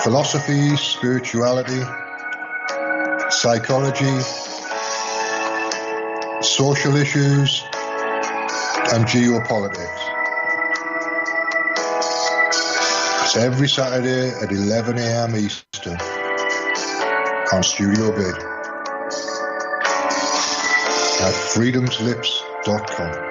philosophy, spirituality, psychology, social issues, and geopolitics. It's every Saturday at 11 a.m. Eastern on Studio B at freedomslips.com.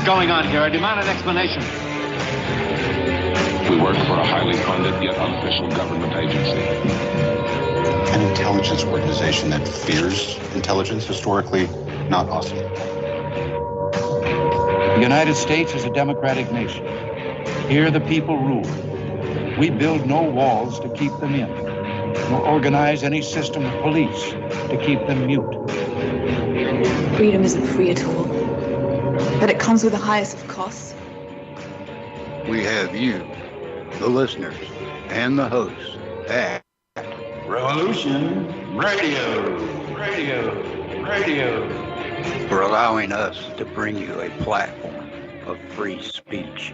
Going on here? I demand an explanation. We work for a highly funded yet unofficial government agency. An intelligence organization that fears intelligence, historically not awesome. The United States is a democratic nation. Here the people rule. We build no walls to keep them in, nor organize any system of police to keep them mute. Freedom isn't free at all. But it comes with the highest of costs. We have you, the listeners, and the hosts at Revolution Radio, for allowing us to bring you a platform of free speech.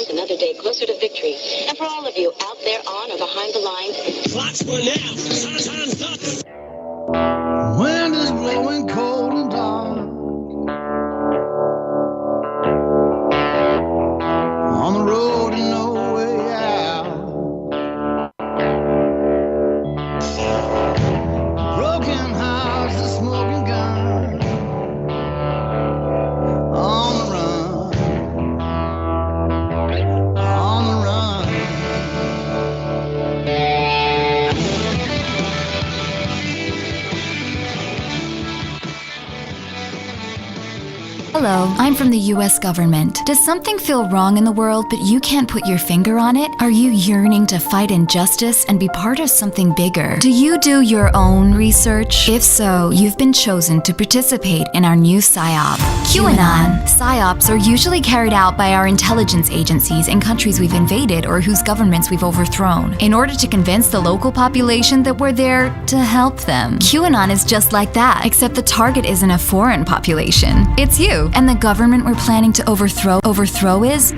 Another day closer to victory. And for all of you out there on or behind the lines, watch for now. Wind is blowing cold and dark on the road and no way out. Broken house, the smoking gun on the run. Hello, I'm from the U.S. government. Does something feel wrong in the world, but you can't put your finger on it? Are you yearning to fight injustice and be part of something bigger? Do you do your own research? If so, you've been chosen to participate in our new PSYOP, QAnon. PSYOPs are usually carried out by our intelligence agencies in countries we've invaded or whose governments we've overthrown, in order to convince the local population that we're there to help them. QAnon is just like that, except the target isn't a foreign population. It's you. And the government we're planning to overthrow is?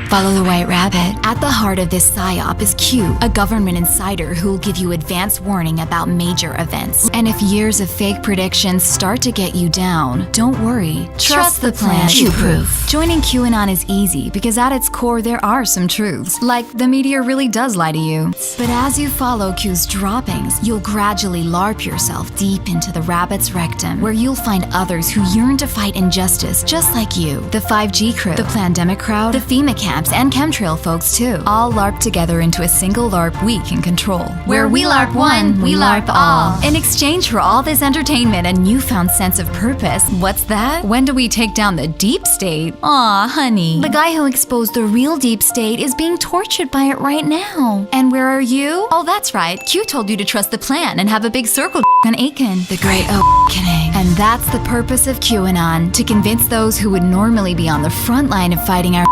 Follow the white rabbit. At the heart of this PSYOP is Q, a government insider who will give you advance warning about major events. And if years of fake predictions start to get you down, don't worry. Trust the plan. Q-proof. Joining QAnon is easy because at its core there are some truths, like the media really does lie to you. But as you follow Q's droppings, you'll gradually LARP yourself deep into the rabbit's rectum, where you'll find others who yearn to fight injustice just like you. The 5G crew, the Plandemic crowd, the FEMA camps, and chemtrail folks too, all LARP together into a single LARP we can control. Where we LARP one, we LARP all. In exchange for all this entertainment and newfound sense of purpose, what's that? When do we take down the deep state? Aw, honey. The guy who exposed the real deep state is being tortured by it right now. And where are you? Oh, that's right. Q told you to trust the plan and have a big circle on Aiken. The Great Awakening. And that's the purpose of QAnon, to convince those who would normally be on the front line of fighting our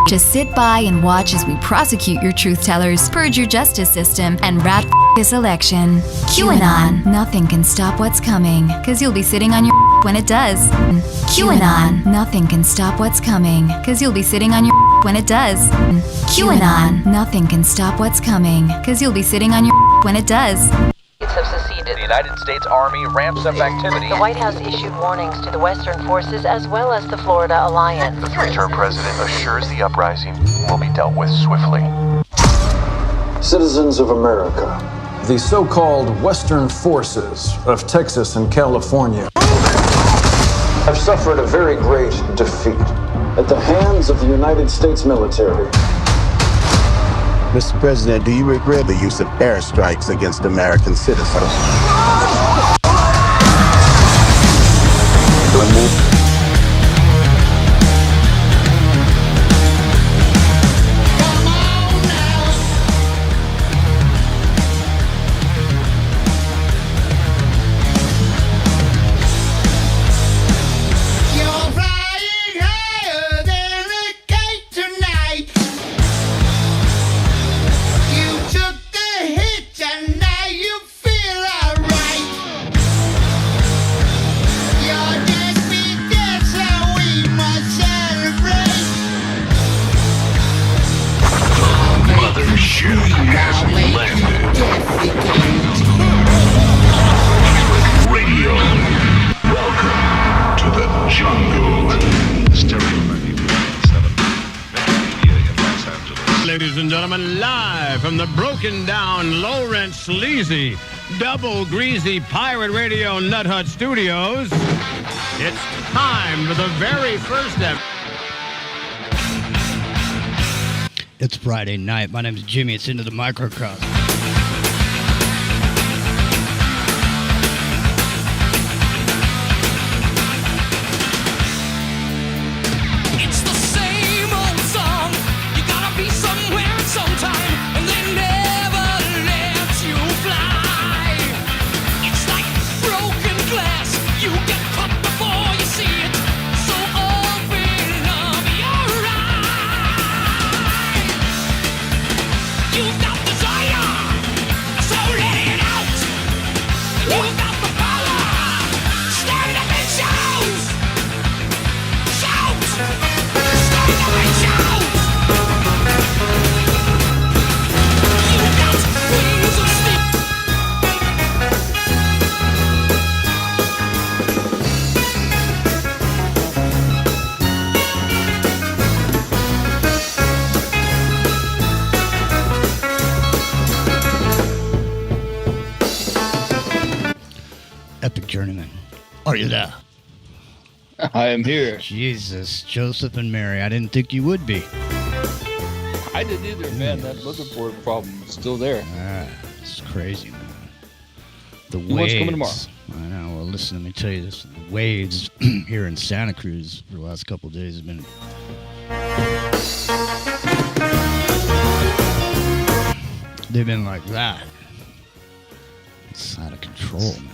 to sit by and watch as we prosecute your truth tellers, purge your justice system, and rat this election. QAnon. Nothing can stop what's coming, cause you'll be sitting on your when it does. QAnon. Nothing can stop what's coming, cause you'll be sitting on your when it does. QAnon. Nothing can stop what's coming, cause you'll be sitting on your when it does. Have seceded. The United States Army ramps up activity. The White House issued warnings to the Western forces as well as the Florida Alliance. The three-term president assures the uprising will be dealt with swiftly. Citizens of America, the so-called Western forces of Texas and California have suffered a very great defeat at the hands of the United States military. Mr. President, do you regret the use of airstrikes against American citizens? Ladies and gentlemen, live from the broken down, low-rent, sleazy, double greasy pirate radio Nut Hut Studios, it's time for the very first ever. It's Friday night. My name is Jimmy. It's Into the Microcosm. Epic Journeyman. Are you there? I am here. Jesus, Joseph and Mary. I didn't think you would be. I didn't either, man. That motherboard problem is still there. It's crazy, man. The waves. What's coming tomorrow? I know. Well, listen, let me tell you this. The waves here in Santa Cruz for the last couple of days have been... They've been like that. It's out of control, man.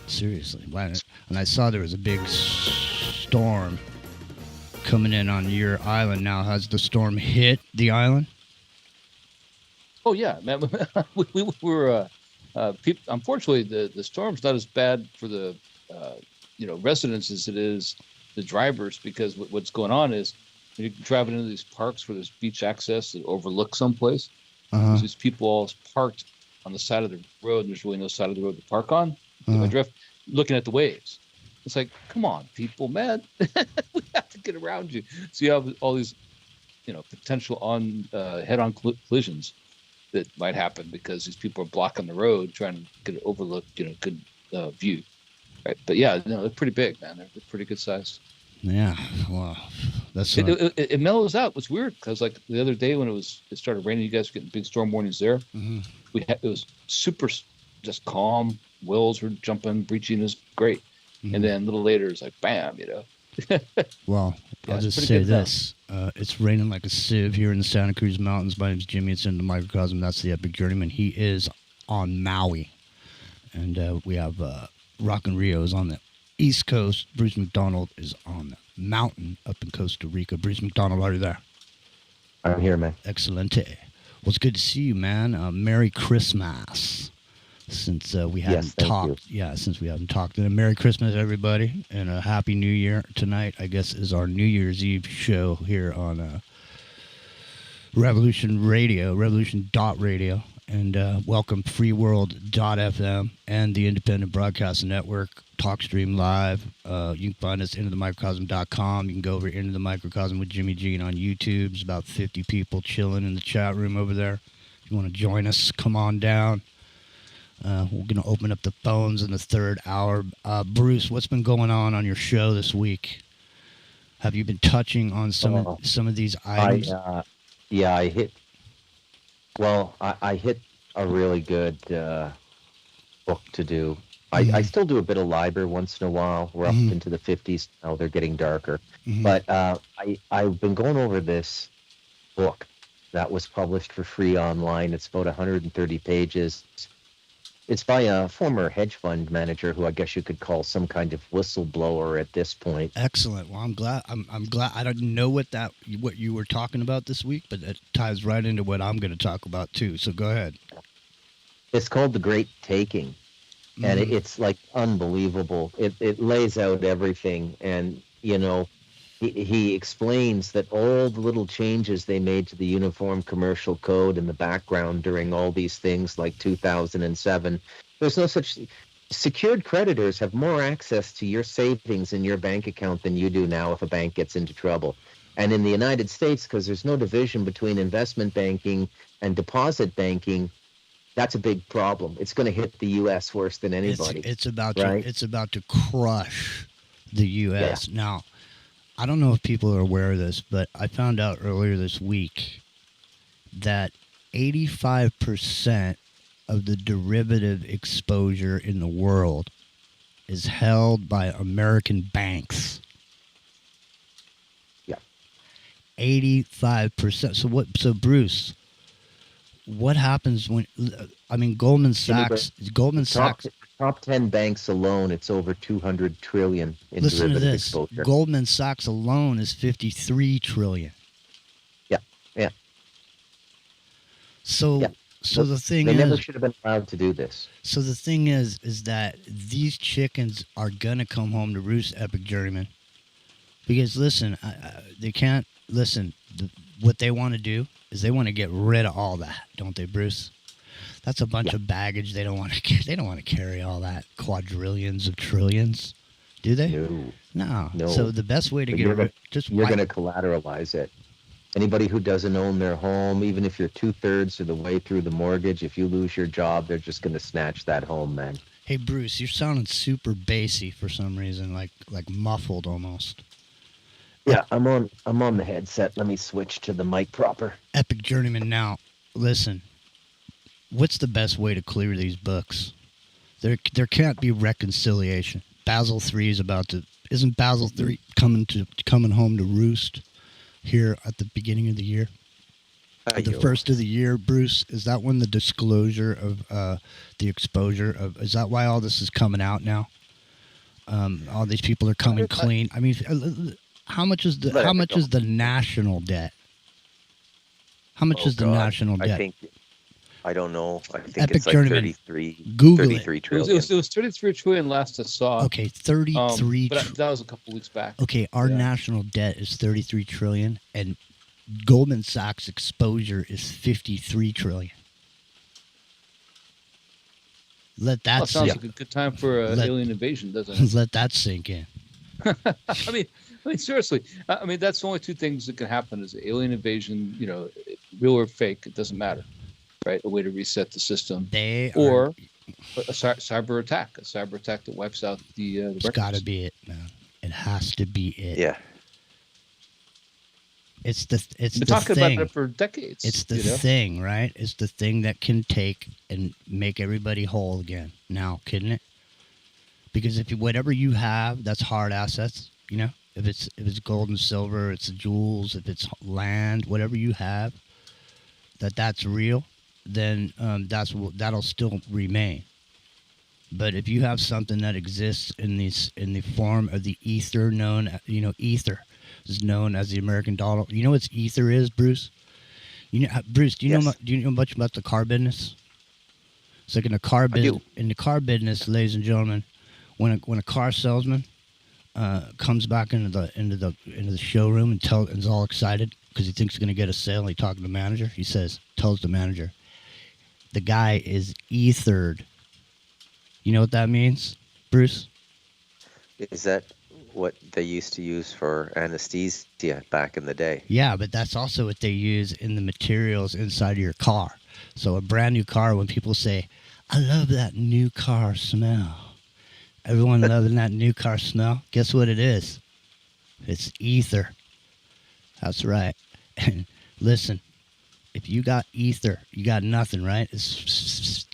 Seriously. And I saw there was a big storm coming in on your island now. Has the storm hit the island? Oh, yeah, man. we were, unfortunately, the storm's not as bad for the, residents as it is the drivers, because what's going on is when you're driving into these parks where there's beach access that overlook someplace, these people all parked on the side of the road, and there's really no side of the road to park on. I drift looking at the waves. It's like, come on, people, man. We have to get around you. So you have all these, potential head-on collisions that might happen because these people are blocking the road trying to get an overlook, good view. Right. But yeah, they're pretty big, man. They're pretty good size. Yeah. Wow. That's it mellows out. It's weird because like the other day when it started raining, you guys were getting big storm warnings there. Mm-hmm. It was super just calm. Wills were jumping, breaching is great. Mm-hmm. And then a little later, it's like, bam, Well, yeah, I'll just say this. It's raining like a sieve here in the Santa Cruz Mountains. My name's Jimmy. It's in the Microcosm. That's the Epic Journeyman. He is on Maui. And we have Rockin' Rio is on the East Coast. Bruce McDonald is on the mountain up in Costa Rica. Bruce McDonald, are you there? I'm here, man. Excellente. Well, it's good to see you, man. Merry Christmas. Since we haven't talked. Yeah, since we haven't talked. And a Merry Christmas, everybody. And a Happy New Year. Tonight, I guess, is our New Year's Eve show here on Revolution Radio, Revolution.radio. And welcome freeworld.fm and the Independent Broadcast Network, TalkStream Live. You can find us intothemicrocosm.com. You can go over Into the Microcosm with Jimmy G on YouTube. There's about 50 people chilling in the chat room over there. If you want to join us, come on down. We're going to open up the phones in the third hour. Bruce, what's been going on your show this week? Have you been touching on some of these items? I Well, I hit a really good book to do. I still do a bit of LIBOR once in a while. We're up into the 50s now. They're getting darker. But I've been going over this book that was published for free online. It's about 130 pages. It's by a former hedge fund manager who I guess you could call some kind of whistleblower at this point. Excellent. Well, I'm glad. I'm glad. I don't know what you were talking about this week, but it ties right into what I'm going to talk about too. So go ahead. It's called The Great Taking, and it's like unbelievable. It lays out everything, and he explains that all the little changes they made to the Uniform Commercial Code in the background during all these things like 2007, there's no such. Secured creditors have more access to your savings in your bank account than you do now if a bank gets into trouble. And in the United States, because there's no division between investment banking and deposit banking, that's a big problem. It's going to hit the U.S. worse than anybody. It's about to crush the U.S. Yeah. Now, I don't know if people are aware of this, but I found out earlier this week that 85% of the derivative exposure in the world is held by American banks. Yeah. 85%. So Bruce, what happens when Goldman Sachs top 10 banks alone, it's over 200 trillion in listen derivative to this. exposure. Goldman Sachs alone is 53 trillion. Yeah. So the thing they is, never should have been allowed to do this. So the thing is that these chickens are gonna come home to roost, Epic Journeyman. Because listen, they can't listen. What they want to do is they want to get rid of all that, don't they, Bruce? That's a bunch of baggage. They don't want to. They don't want to carry all that quadrillions of trillions, do they? No. So the best way to get rid, you're going to collateralize it. Anybody who doesn't own their home, even if you're 2/3 of the way through the mortgage, if you lose your job, they're just going to snatch that home, man. Hey Bruce, you're sounding super bassy for some reason, like muffled almost. Yeah, I'm on the headset. Let me switch to the mic proper. Epic Journeyman, now listen. What's the best way to clear these books? There can't be reconciliation. Basel III is isn't Basel III coming home to roost here at the beginning of the year? The first of the year, Bruce, is that when the disclosure of the exposure of, is that why all this is coming out now? All these people are coming clean. I mean, how much is the national debt? How much is the national debt? I don't know. I think Epic it's like Journeyman. 33 trillion. It was 33 trillion last I saw. Okay, 33. But that was a couple weeks back. Okay, our national debt is 33 trillion, and Goldman Sachs exposure is 53 trillion. Let that sounds like a good time for alien invasion, doesn't it? Let that sink in. I mean, seriously. I mean, that's the only two things that can happen: is alien invasion, real or fake. It doesn't matter, right? A way to reset the system, or a cyber attack that wipes out the. It's got to be it, man. It has to be it. Yeah. It's the Been talking thing. about it for decades. It's the thing, right? It's the thing that can take and make everybody whole again. Now, couldn't it? Because if whatever you have, that's hard assets. If it's gold and silver, it's jewels, if it's land, whatever you have, that's real, then that'll still remain. But if you have something that exists in the form of the ether, ether is known as the American dollar. You know what ether is, Bruce? Bruce, do you know much about the car business? It's like in the car business, ladies and gentlemen, when a car salesman comes back into the showroom and is all excited because he thinks he's going to get a sale, and he's talking to the manager. He tells the manager, the guy is ethered. You know what that means, Bruce? Is that what they used to use for anesthesia back in the day? Yeah, but that's also what they use in the materials inside of your car. So a brand new car, when people say, I love that new car smell. Everyone loving that new car smell. Guess what it is? It's ether. That's right. And listen, If you got ether, you got nothing, right? It's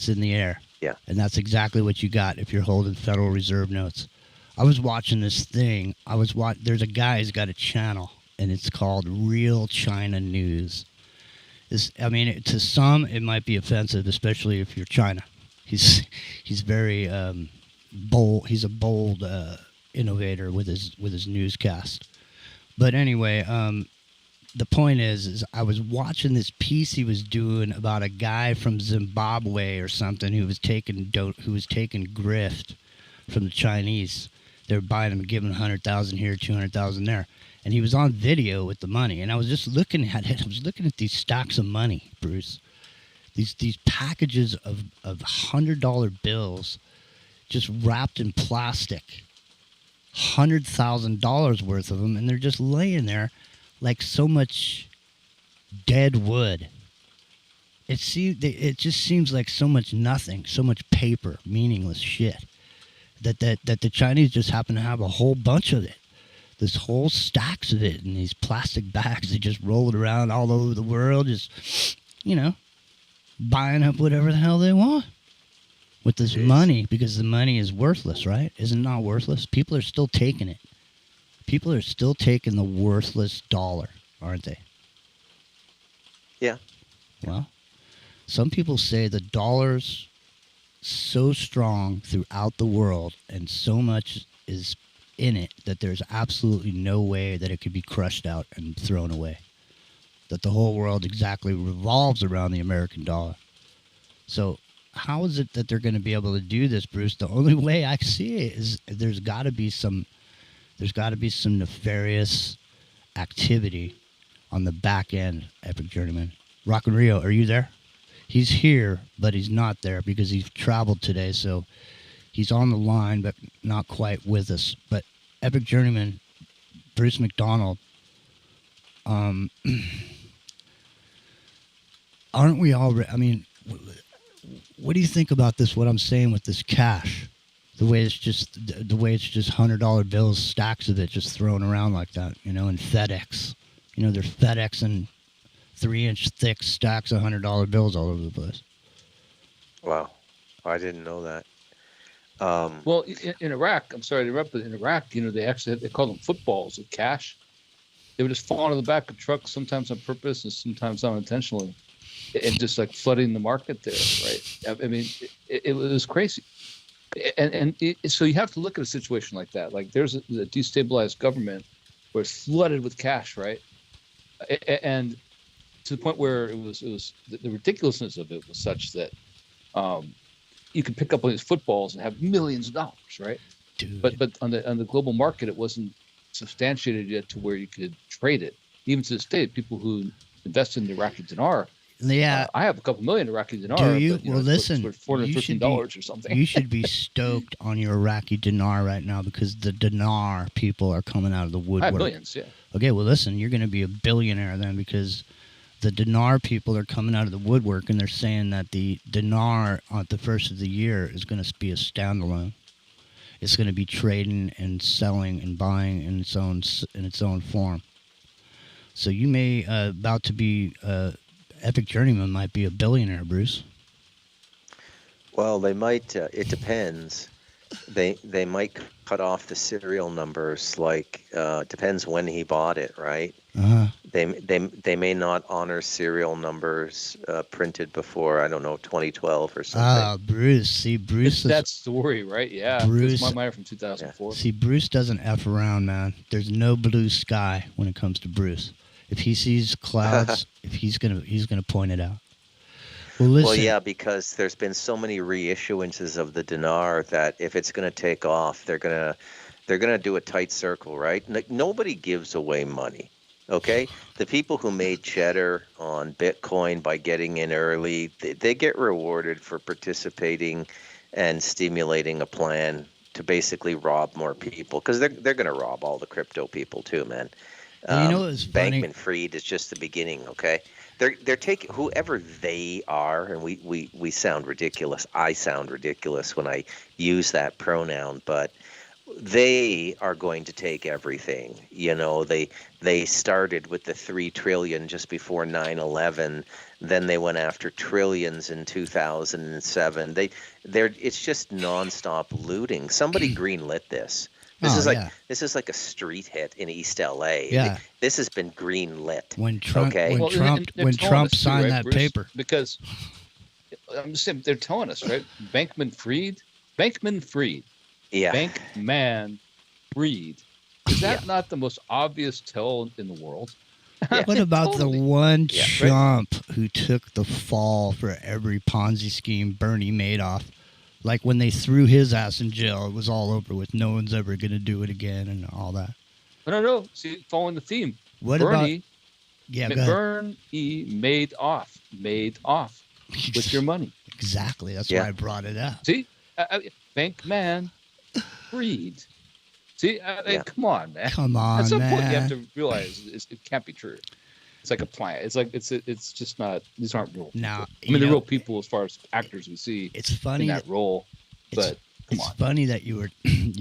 in the air. Yeah. And that's exactly what you got if you're holding Federal Reserve notes. I was watching this thing. There's a guy who's got a channel, and it's called Real China News. To some, it might be offensive, especially if you're China. He's very bold. He's a bold innovator with his newscast. But anyway, the point is I was watching this piece he was doing about a guy from Zimbabwe or something who was taking grift from the Chinese. They were buying him and giving 100,000 here, 200,000 there, and he was on video with the money. And I was just looking at it. I was looking at these stacks of money, Bruce. These packages of $100 bills, just wrapped in plastic, $100,000 worth of them, and they're just laying there like so much dead wood. It just seems like so much nothing, so much paper, meaningless shit. That the Chinese just happen to have a whole bunch of it. This whole stacks of it in these plastic bags. They just roll it around all over the world, just, buying up whatever the hell they want with this money, because the money is worthless, right? Isn't it not worthless? People are still taking it. People are still taking the worthless dollar, aren't they? Yeah. Well, some people say the dollar's so strong throughout the world and so much is in it that there's absolutely no way that it could be crushed out and thrown away. That the whole world exactly revolves around the American dollar. So how is it that they're going to be able to do this, Bruce? The only way I see it is there's got to be some nefarious activity on the back end, Epic Journeyman. Rock and Rio, are you there? He's here, but he's not there because he's traveled today, so he's on the line, but not quite with us. But Epic Journeyman, Bruce McDonald, aren't we all... what do you think about this, what I'm saying with this cash? The way it's just $100 bills, stacks of it just thrown around like that, and FedEx. They're FedExing 3-inch thick stacks of $100 bills all over the place. Wow. I didn't know that. Well, in Iraq, I'm sorry to interrupt, but in Iraq, they call them footballs of cash. They would just fall into the back of trucks, sometimes on purpose and sometimes unintentionally, and just like flooding the market there, right? It was crazy. So you have to look at a situation like that. Like there's a destabilized government where it's flooded with cash, right? And to the point where it was the ridiculousness of it was such that you could pick up on these footballs and have millions of dollars, right? Dude. But on the global market, it wasn't substantiated yet to where you could trade it. Even to this day, people who invest in the Iraqi dinar. Yeah, I have a couple million Iraqi dinar. Do you? But, well, listen, it's $415 or something. You should be stoked on your Iraqi dinar right now because the dinar people are coming out of the woodwork. I have millions, yeah. Okay, well, listen, you're going to be a billionaire then because the dinar people are coming out of the woodwork and they're saying that the dinar at the first of the year is going to be a standalone. It's going to be trading and selling and buying in its own form. So you may about to be. Epic Journeyman might be a billionaire, Bruce. Well, they might. It depends. They might cut off the serial numbers. Like depends when he bought it, right? Uh-huh. They may not honor serial numbers printed before 2012 or something. Ah, Bruce. See, Bruce. That's the worry, right? Yeah. Bruce. That's my miner from 2004. See, Bruce doesn't F around, man. There's no blue sky when it comes to Bruce. If he sees clouds, he's gonna point it out. Well, listen. Well, yeah, because there's been so many reissuances of the dinar that if it's going to take off, they're gonna do a tight circle, right? Like, nobody gives away money, okay? The people who made cheddar on Bitcoin by getting in early, they get rewarded for participating and stimulating a plan to basically rob more people because they're going to rob all the crypto people too, man. Bankman-Fried is just the beginning, okay? They're taking whoever they are, and we sound ridiculous. I sound ridiculous when I use that pronoun, but they are going to take everything. You know, they started with the 3 trillion just before 9/11. Then they went after trillions in 2007. It's just nonstop looting. Somebody greenlit this. This is like a street hit in East LA. Yeah. This has been greenlit. When Trump and Trump too, signed right, that Bruce? paper. Because I'm just saying, they're telling us, right? Bankman-Fried. Yeah. Bankman-Fried. Is that not the most obvious tell in the world? Yeah. What about Totally. the one chump who took the fall for every Ponzi scheme Bernie Madoff? Like when they threw his ass in jail, it was all over with. No one's ever going to do it again and all that. No. See, following the theme. What Bernie, about? Yeah, go ahead. Bernie made off with your money. Exactly. That's why I brought it up. See, Bankman Fried. See, come on, man. Come on, At some man. point, you have to realize it can't be true. It's like a plan. It's like it's just not. These aren't real. Now, I mean, they're real people as far as actors we see. It's funny in that role, but come on. It's funny that you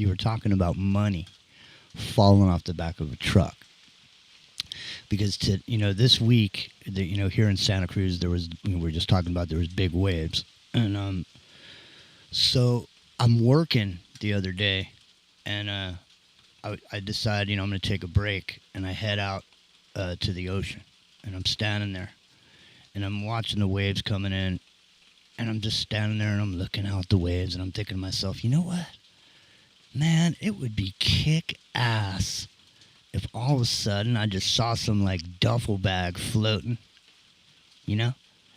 were talking about money falling off the back of a truck. Because this week, here in Santa Cruz, there was we were just talking about there was big waves, and so I'm working the other day, and I decided I'm going to take a break, and I head out to the ocean, and I'm standing there, and I'm watching the waves coming in, and I'm just standing there, and I'm looking out the waves, and I'm thinking to myself, you know what, man, it would be kick ass if all of a sudden I just saw some duffel bag floating, and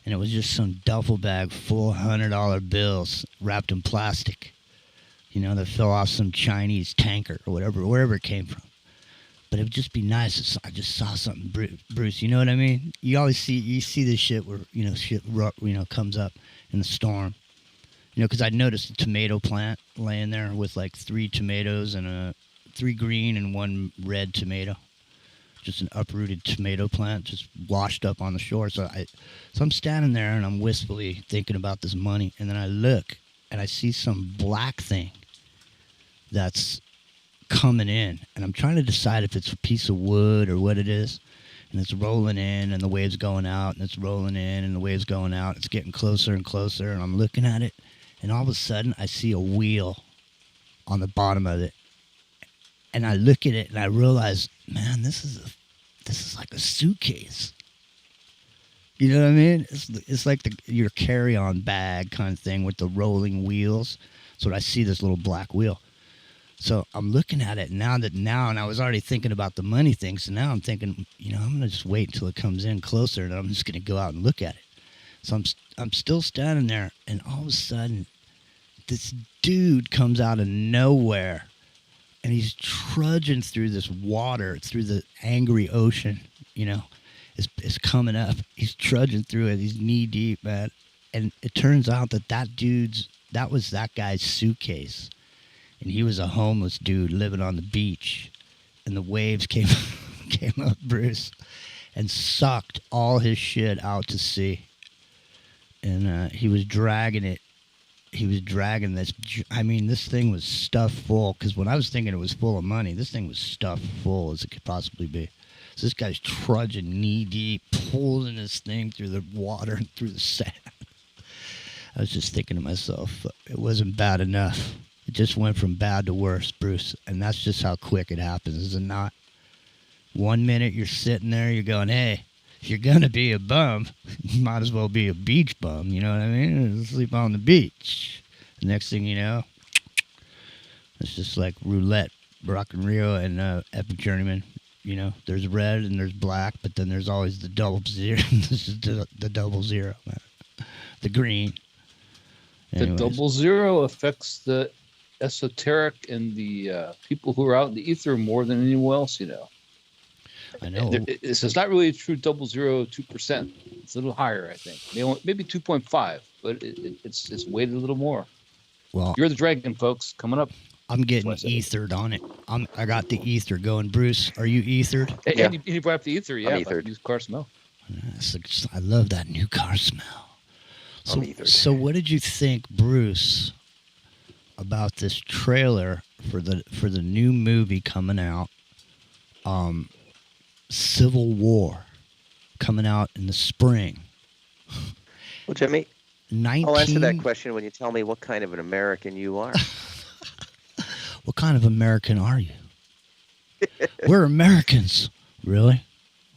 it was just some duffel bag full of $100 bills wrapped in plastic, that fell off some Chinese tanker or wherever it came from. But it would just be nice if I just saw something, Bruce. You know what I mean? You always see this shit where shit comes up in the storm. Because I noticed a tomato plant laying there with 3 tomatoes and 3 green and 1 red tomato. Just an uprooted tomato plant just washed up on the shore. So I'm standing there and I'm wistfully thinking about this money, and then I look and I see some black thing that's coming in, and I'm trying to decide if it's a piece of wood or what it is, and it's rolling in and the wave's going out, and it's rolling in and the wave's going out. It's getting closer and closer, and I'm looking at it, and all of a sudden I see a wheel on the bottom of it, and I look at it and I realize, man, this is like a suitcase. You know what I mean? It's like your carry-on bag kind of thing with the rolling wheels. So I see this little black wheel. So I'm looking at it now, and I was already thinking about the money thing. So now I'm thinking, I'm going to just wait until it comes in closer, and I'm just going to go out and look at it. So I'm still standing there, and all of a sudden, this dude comes out of nowhere, and he's trudging through this water, through the angry ocean, it's coming up. He's trudging through it. He's knee deep, man. And it turns out that was that guy's suitcase. And he was a homeless dude living on the beach. And the waves came up, Bruce, and sucked all his shit out to sea. And he was dragging it. He was dragging this. I mean, this thing was stuffed full. Because when I was thinking it was full of money, this thing was stuffed full as it could possibly be. So this guy's trudging knee deep, pulling this thing through the water and through the sand. I was just thinking to myself, it wasn't bad enough. It just went from bad to worse, Bruce. And that's just how quick it happens, is it not? 1 minute you're sitting there, you're going, hey, if you're going to be a bum, you might as well be a beach bum, you know what I mean? Sleep on the beach. The next thing you know, it's just like roulette, Rock and Rio and Epic Journeyman. There's red and there's black, but then there's always the double zero. This is the double zero, man. The green. Anyways. The double zero affects the esoteric and the people who are out in the ether more than anyone else, I know. It's not really a true 0.02%. It's a little higher, I think. Maybe 2.5, but it's weighted a little more. Well, you're the dragon, folks. Coming up. I'm getting ethered on it. I got the ether going. Bruce, are you ethered? Yeah. And you brought up the ether, yeah. Ethered. New car smell. I love that new car smell. So what did you think, Bruce, about this trailer for the new movie coming out, Civil War, coming out in the spring. Well, Jimmy, 19... I'll answer that question when you tell me what kind of an American you are. What kind of American are you? We're Americans. Really?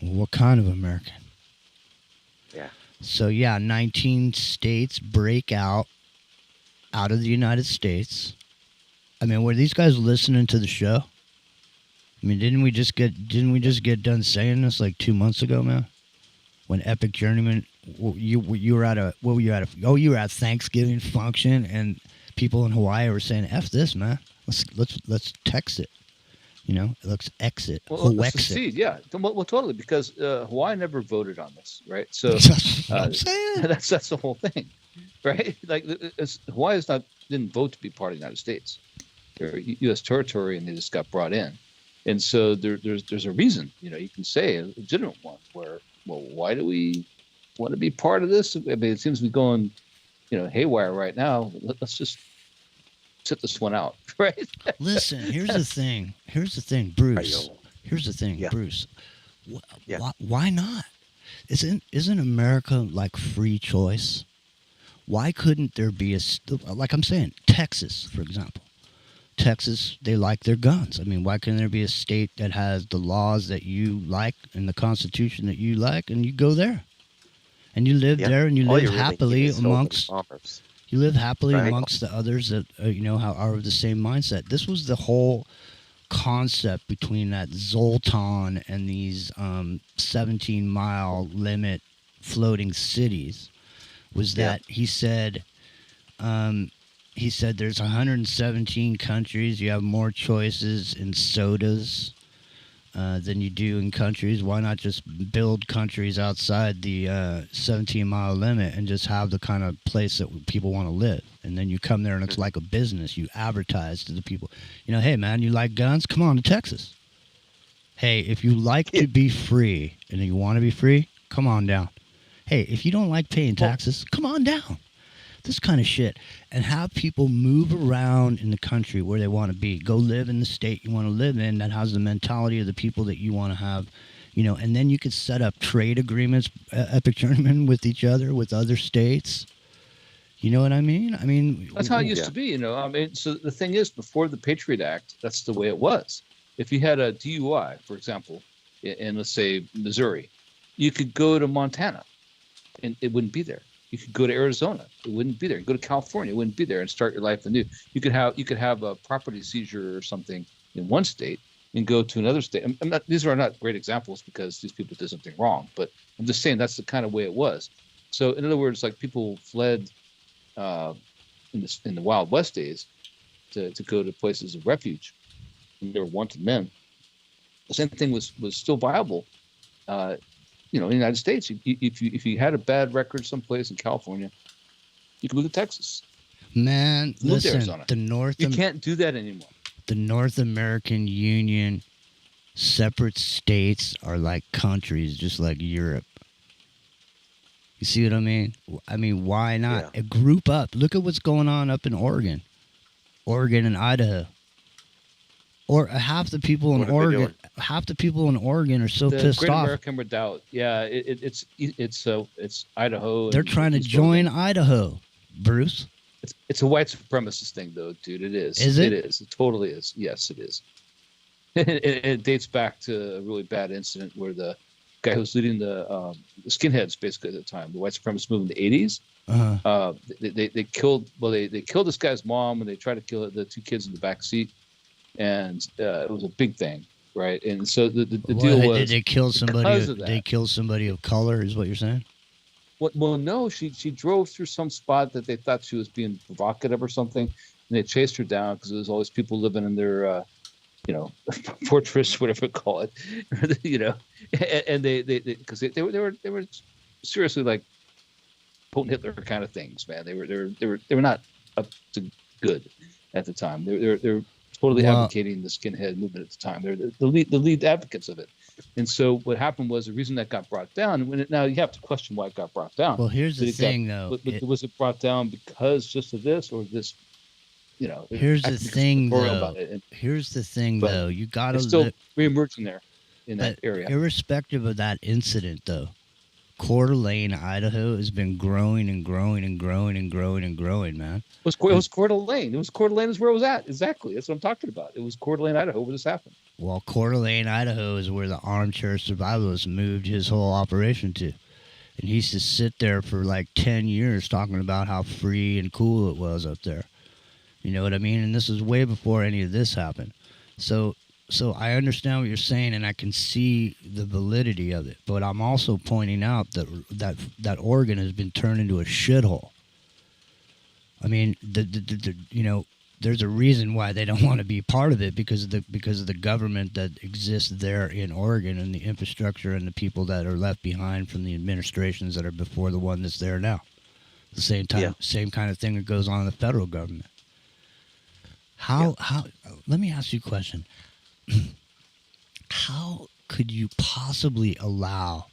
What kind of American? Yeah. So, yeah, 19 states break out of the United States. I mean, were these guys listening to the show? I mean, didn't we just get done saying this like 2 months ago, man? When Epic Journeyman, you were at you were at Thanksgiving function, and people in Hawaii were saying, "F this, man. Let's text it." You know, let's exit. Well, succeed, yeah. Well, totally, because Hawaii never voted on this, right? So that's what I'm saying. That's the whole thing, right? Like Hawaii didn't vote to be part of the United States. They're U.S. territory, and they just got brought in. And so there's a reason, you know, you can say a legitimate one where, well, why do we want to be part of this? I mean, it seems to be going, you know, haywire right now. Let's just sit this one out, right? Listen, here's the thing, Bruce. Here's the thing, yeah. Bruce. Why not? Isn't America like free choice? Why couldn't there be like I'm saying, Texas, for example. Texas, they like their guns. I mean, why can't there be a state that has the laws that you like and the Constitution that you like, and you go there, and you live there, and you live happily amongst the others that are of the same mindset. This was the whole concept between that Zoltan and these 17-mile limit floating cities, was that he said. He said there's 117 countries. You have more choices in sodas than you do in countries. Why not just build countries outside the 17-mile limit and just have the kind of place that people want to live? And then you come there and it's like a business. You advertise to the people, you know, hey, man, you like guns? Come on to Texas. Hey, if you like to be free and you want to be free, come on down. Hey, if you don't like paying taxes, come on down. This kind of shit, and have people move around in the country where they want to be. Go live in the state you want to live in that has the mentality of the people that you want to have, you know, and then you could set up trade agreements, Epic Journeyman, with each other, with other states. You know what I mean? I mean, that's how it used to be, you know. I mean, so the thing is, before the Patriot Act, that's the way it was. If you had a DUI, for example, in let's say Missouri, you could go to Montana, and it wouldn't be there. You could go to Arizona; it wouldn't be there. You go to California; it wouldn't be there, and start your life anew. You could have a property seizure or something in one state and go to another state. These are not great examples because these people did something wrong, but I'm just saying that's the kind of way it was. So, in other words, like people fled in the Wild West days to go to places of refuge. And they were wanted men. The same thing was still viable. You know, in the United States, if you had a bad record someplace in California, you could move to Texas. Man, listen, you can't do that anymore. The North American Union, separate states are like countries, just like Europe. You see what I mean? I mean, why not? Yeah. Group up. Look at what's going on up in Oregon and Idaho. Or half the people in Oregon are so pissed off. Great American Redoubt. Yeah, it's Idaho. They're trying to join Idaho, Bruce. It's a white supremacist thing, though, dude. It is. Is it? It is. It totally is. Yes, it is. It dates back to a really bad incident where the guy who was leading the skinheads, basically at the time, the white supremacist movement in the 80s. Uh-huh. They killed this guy's mom, and they tried to kill the two kids in the back seat. And it was a big thing, right? And so the deal was, did they kill somebody? They killed somebody of color, is what you're saying? Well, no. She drove through some spot that they thought she was being provocative or something, and they chased her down because there was always people living in their, fortress, whatever you call it, you know. And they because they were seriously like potent Hitler kind of things, man. They were not up to good at the time. They're totally advocating the skinhead movement at the time. They're the lead advocates of it. And so what happened was the reason that got brought down, now you have to question why it got brought down. Well, here's the thing, though. Was it brought down because just of this, or this Here's the thing, though. Here's the thing, though. You got to still reemerging there in that area. Irrespective of that incident, though, Coeur d'Alene, Idaho, has been growing and growing and growing and growing and growing, man. It was Coeur d'Alene. Coeur d'Alene is where it was at. Exactly. That's what I'm talking about. It was Coeur d'Alene, Idaho, where this happened. Well, Coeur d'Alene, Idaho, is where the armchair survivalist moved his whole operation to. And he used to sit there for like 10 years talking about how free and cool it was up there. You know what I mean? And this was way before any of this happened. So I understand what you're saying, and I can see the validity of it. But I'm also pointing out that Oregon has been turned into a shithole. I mean, there's a reason why they don't want to be part of it because of the government that exists there in Oregon and the infrastructure and the people that are left behind from the administrations that are before the one that's there now. The same kind of thing that goes on in the federal government. How let me ask you a question. How could you possibly allow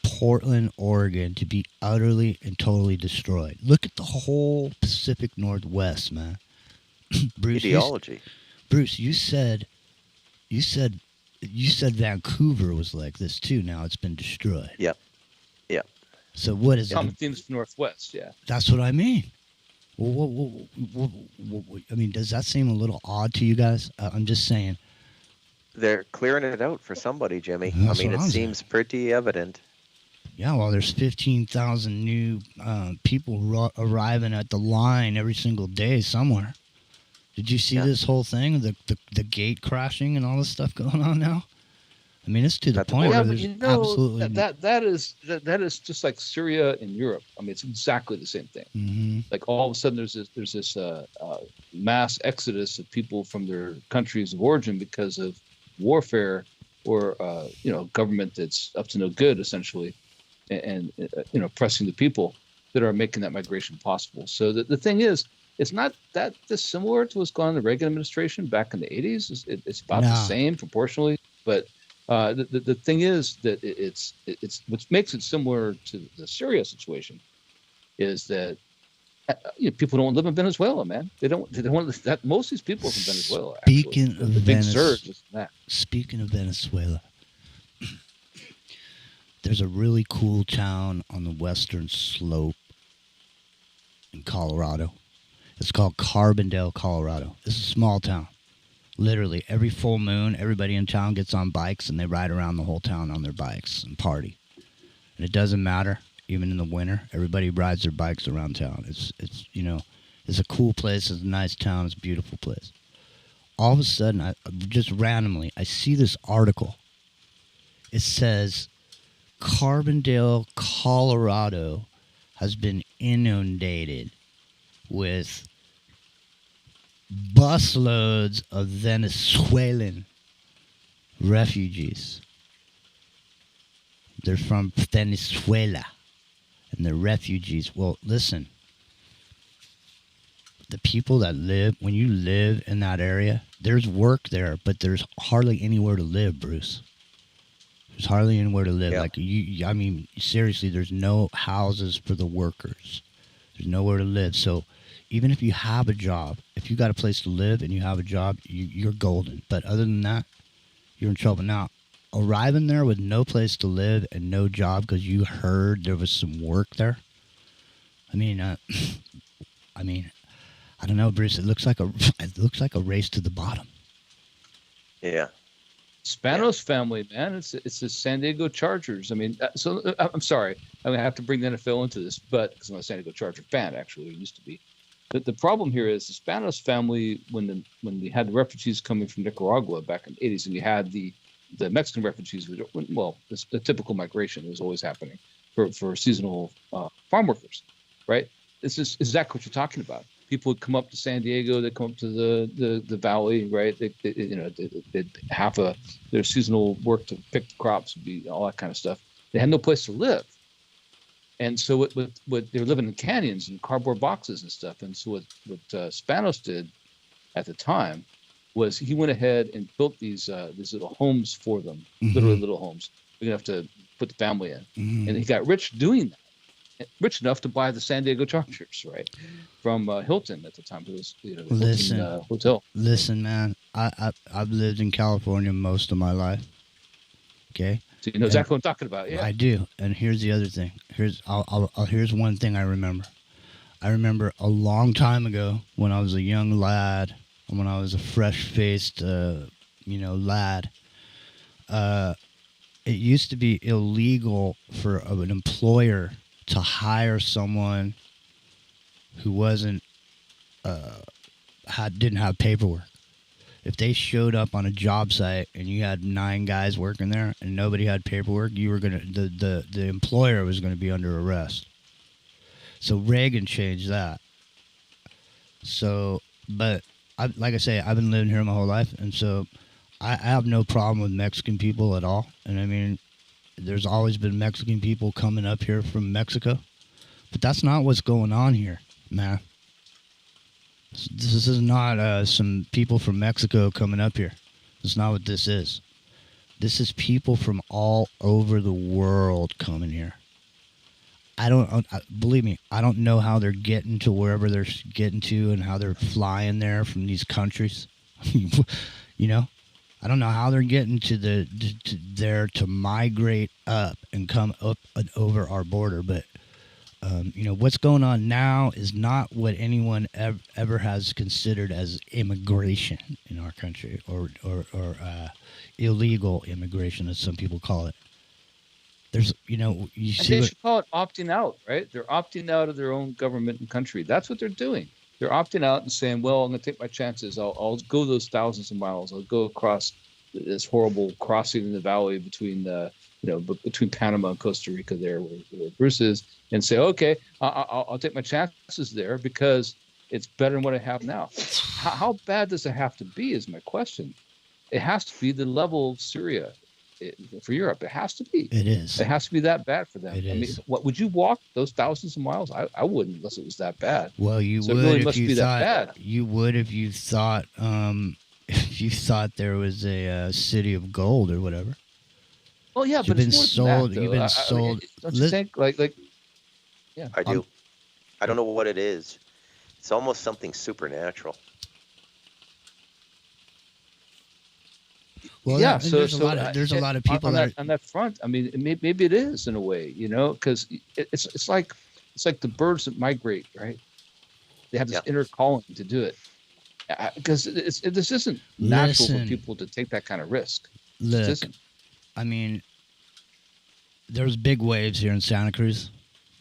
Portland, Oregon to be utterly and totally destroyed? Look at the whole Pacific Northwest, man. Bruce, ideology. Bruce, you said Vancouver was like this too. Now it's been destroyed. Yep. So what is it? Themes Northwest, yeah. That's what I mean. Well, I mean, does that seem a little odd to you guys? I'm just saying. They're clearing it out for somebody, Jimmy. That's I mean, it seems pretty evident. Yeah, well, there's 15,000 new people arriving at the line every single day somewhere. Did you see this whole thing, the gate crashing and all this stuff going on now? I mean, it's to the point where there's absolutely that is just like Syria and Europe. I mean, it's exactly the same thing. Mm-hmm. Like all of a sudden, there's this mass exodus of people from their countries of origin because of warfare or government that's up to no good, essentially, and oppressing the people that are making that migration possible. So the thing is, it's not that dissimilar to what's gone in the Reagan administration back in the 80s. It's about the same proportionally, but the thing is that it's what makes it similar to the Syria situation is that people don't live in Venezuela, man. They don't want that. Most of these people are from Venezuela. Speaking of Venezuela, there's a really cool town on the western slope in Colorado. It's called Carbondale, Colorado. It's a small town. Literally, every full moon, everybody in town gets on bikes and they ride around the whole town on their bikes and party. And it doesn't matter, even in the winter, everybody rides their bikes around town. It's a cool place. It's a nice town. It's a beautiful place. All of a sudden, just randomly, I see this article. It says, Carbondale, Colorado has been inundated with busloads of Venezuelan refugees. They're from Venezuela, and they're refugees. Well, listen, the people that when you live in that area, there's work there, but there's hardly anywhere to live, Bruce. There's hardly anywhere to live. Yeah. I mean, seriously, there's no houses for the workers. There's nowhere to live. So even if you have a job, if you got a place to live and you have a job, you're golden. But other than that, you're in trouble. Now, arriving there with no place to live and no job because you heard there was some work there. I mean, I don't know, Bruce. It looks like a race to the bottom. Yeah. Spanos family, man. It's the San Diego Chargers. I mean, I'm sorry. I have to bring the NFL into this, but because I'm a San Diego Charger fan, actually, it used to be. But the problem here is the Spanos family, when they had the refugees coming from Nicaragua back in the 80s, and you had the Mexican refugees, it's the typical migration was always happening for seasonal farm workers, right? This is exactly what you're talking about. People would come up to San Diego, they come up to the valley, right? They half of their seasonal work to pick the crops, all that kind of stuff. They had no place to live. And so what they were living in canyons and cardboard boxes and stuff. And so what Spanos did at the time was he went ahead and built these little homes for them, literally little homes. We're gonna have to put the family in, and he got rich doing that. rich enough to buy the San Diego Chargers, right, from Hilton at the time. It was Listen, Hilton Hotel. Listen, man. I've lived in California most of my life. Okay. So you know exactly what I'm talking about. Yeah, I do. And here's the other thing. Here's one thing I remember. I remember a long time ago when I was a young lad, when I was a fresh-faced, lad. It used to be illegal for an employer to hire someone who wasn't didn't have paperwork. If they showed up on a job site and you had 9 guys working there and nobody had paperwork, you were the employer was gonna be under arrest. So Reagan changed that. So, but like I say, I've been living here my whole life, and so I have no problem with Mexican people at all. And I mean, there's always been Mexican people coming up here from Mexico, but that's not what's going on here, man. This is not some people from Mexico coming up here. That's not what this is. This is people from all over the world coming here. Believe me, I don't know how they're getting to wherever they're getting to and how they're flying there from these countries. You know, I don't know how they're getting to there to migrate up and come up and over our border, but what's going on now is not what anyone ever has considered as immigration in our country, or illegal immigration, as some people call it. There's, you see. And they should call it opting out, right? They're opting out of their own government and country. That's what they're doing. They're opting out and saying, well, I'm going to take my chances. I'll go those thousands of miles. I'll go across this horrible crossing in the valley between between Panama and Costa Rica there where Bruce is, and say, okay, I'll take my chances there because it's better than what I have now. How bad does it have to be is my question. It has to be the level of Syria for Europe. It has to be. It is. It has to be that bad for them. It is. I mean, what would you walk those thousands of miles? I wouldn't unless it was that bad. Well, you so would it really if must you be thought that bad. You would if you thought there was a city of gold or whatever. Well, yeah, You've but been it's more sold. than that, You've been sold. Don't you think like yeah? I do. I don't know what it is. It's almost something supernatural. Well, yeah, there's a lot of people on that front. I mean, maybe it is in a way, because it's like the birds that migrate, right? They have this inner calling to do it, because this isn't natural for people to take that kind of risk. Look, I mean, there was big waves here in Santa Cruz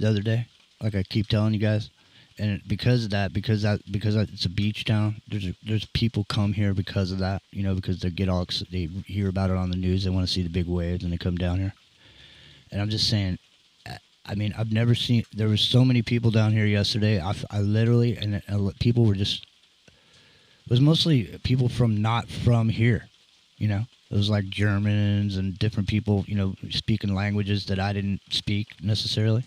the other day, like I keep telling you guys. And because it's a beach town, there's people come here because of that, because they hear about it on the news, they want to see the big waves, and they come down here. And I'm just saying, I mean, I've never seen, there were so many people down here yesterday. I literally, and people were just, it was mostly people not from here, It was like Germans and different people, speaking languages that I didn't speak necessarily.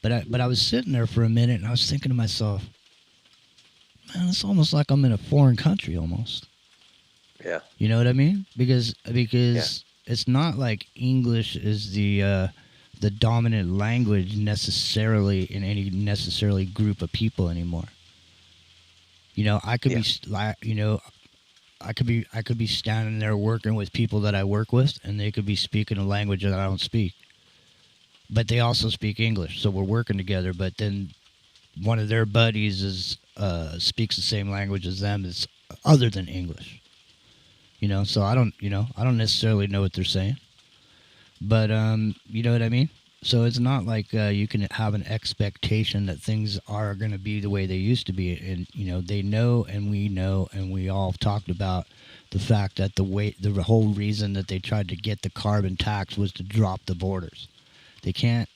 But I was sitting there for a minute, and I was thinking to myself, man, it's almost like I'm in a foreign country almost. Yeah. You know what I mean? Because it's not like English is the dominant language necessarily in any necessarily group of people anymore. I could be standing there working with people that I work with, and they could be speaking a language that I don't speak. But they also speak English, so we're working together. But then one of their buddies speaks the same language as them, is other than English. So I don't necessarily know what they're saying. But you know what I mean? So it's not like you can have an expectation that things are going to be the way they used to be. And they know, and we all talked about the fact that the whole reason that they tried to get the carbon tax was to drop the borders. They can't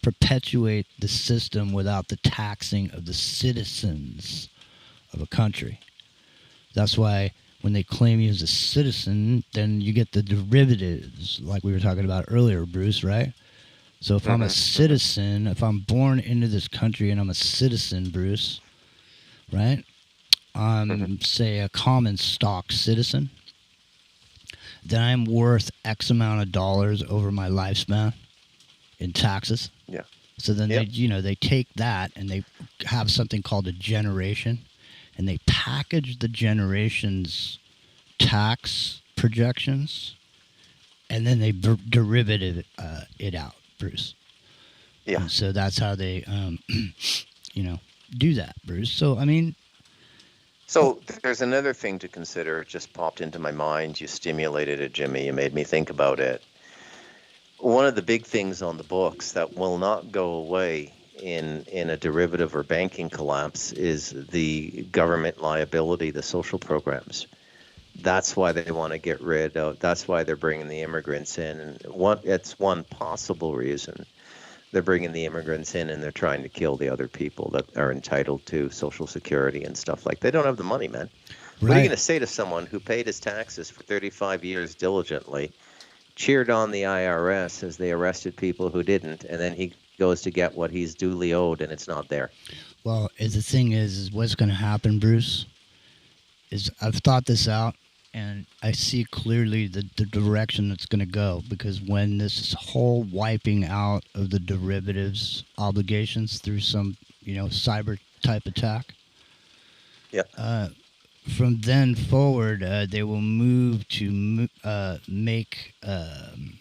perpetuate the system without the taxing of the citizens of a country. That's why when they claim you as a citizen, then you get the derivatives, like we were talking about earlier, Bruce, right? So if I'm a citizen, if I'm born into this country and I'm a citizen, Bruce, right? I'm, say, a common stock citizen, then I'm worth X amount of dollars over my lifespan in taxes. Yeah. So then they take that and they have something called a generation, and they package the generation's tax projections, and then they derivative it out, Bruce. Yeah. And so that's how they, do that, Bruce. So, I mean. So there's another thing to consider. It just popped into my mind. You stimulated it, Jimmy. You made me think about it. One of the big things on the books that will not go away in a derivative or banking collapse is the government liability, the social programs. That's why they want to get rid of. That's why they're bringing the immigrants in. And it's one possible reason they're bringing the immigrants in, and they're trying to kill the other people that are entitled to Social Security and stuff like. They don't have the money, man. Right. What are you going to say to someone who paid his taxes for 35 years diligently, cheered on the IRS as they arrested people who didn't, and then he goes to get what he's duly owed, and it's not there? Well, the thing is what's going to happen, Bruce, is I've thought this out, and I see clearly the direction it's going to go, because when this whole wiping out of the derivatives obligations through some, cyber type attack, from then forward, they will move to make. Damn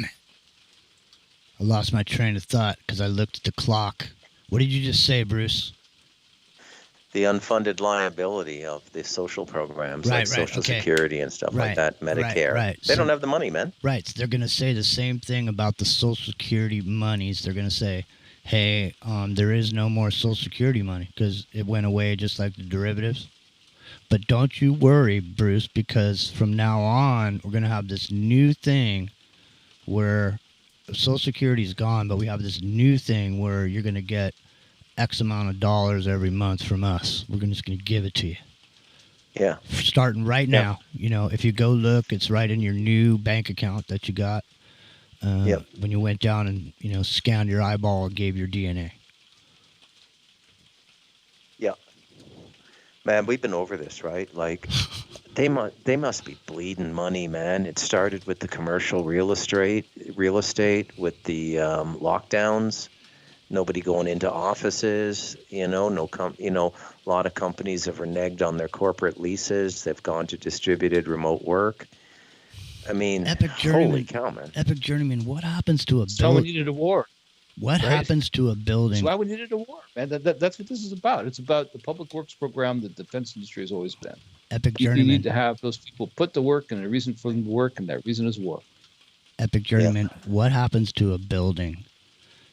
it! I lost my train of thought because I looked at the clock. What did you just say, Bruce? The unfunded liability of the social programs like Social Security and stuff like that, Medicare. Right. They don't have the money, man. Right. So they're going to say the same thing about the Social Security monies. They're going to say, hey, there is no more Social Security money because it went away just like the derivatives. But don't you worry, Bruce, because from now on, we're going to have this new thing where Social Security is gone, but we have this new thing where you're going to get X amount of dollars every month from us. We're just going to give it to you. Yeah. Starting right now. If you go look, it's right in your new bank account that you got when you went down and, scanned your eyeball and gave your DNA. Yeah. Man, we've been over this, right? Like, they must be bleeding money, man. It started with the commercial real estate with the lockdowns. Nobody going into offices, a lot of companies have reneged on their corporate leases. They've gone to distributed remote work. I mean, holy cow, man. Epic Journeyman, what happens to a building? So we needed a war. What happens to a building? That's why we needed a war, man. That's what this is about. It's about the public works program the defense industry has always been. Epic Journeyman. You need to have those people put to work, and a reason for them to work, and that reason is war. Epic Journeyman, what happens to a building?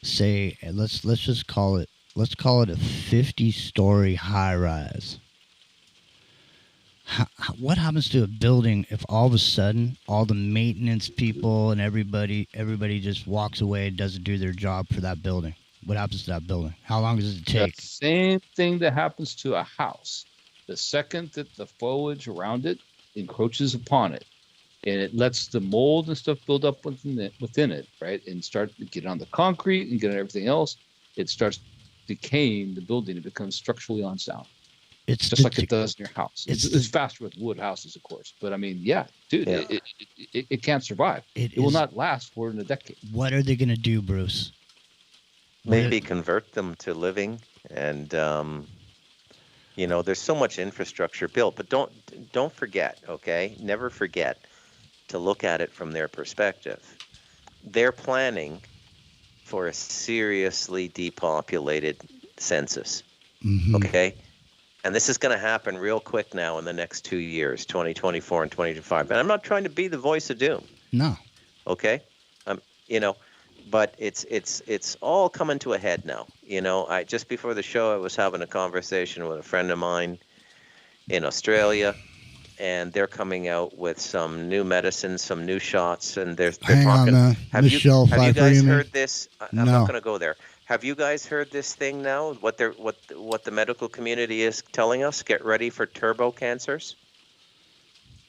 Say, let's just call it. Let's call it a 50-story high-rise. What happens to a building if all of a sudden all the maintenance people and everybody just walks away and doesn't do their job for that building? What happens to that building? How long does it take? The same thing that happens to a house. The second that the foliage around it encroaches upon it, and it lets the mold and stuff build up within it, right? And start to get on the concrete and get on everything else. It starts decaying the building. It becomes structurally unsound. It's just like it does in your house. It's faster with wood houses, of course. But I mean, dude, it can't survive. It will not last more than a decade. What are they going to do, Bruce? Maybe convert them to living, and there's so much infrastructure built. But don't forget, okay? Never forget to look at it from their perspective. They're planning for a seriously depopulated census, okay? And this is going to happen real quick now in the next 2 years, 2024 and 2025. And I'm not trying to be the voice of doom. No. Okay? But it's all coming to a head now. I just before the show, I was having a conversation with a friend of mine in Australia, and they're coming out with some new medicines, some new shots, and they're talking. Have you guys heard this? I'm not going to go there. Have you guys heard this thing now? What the medical community is telling us? Get ready for turbo cancers.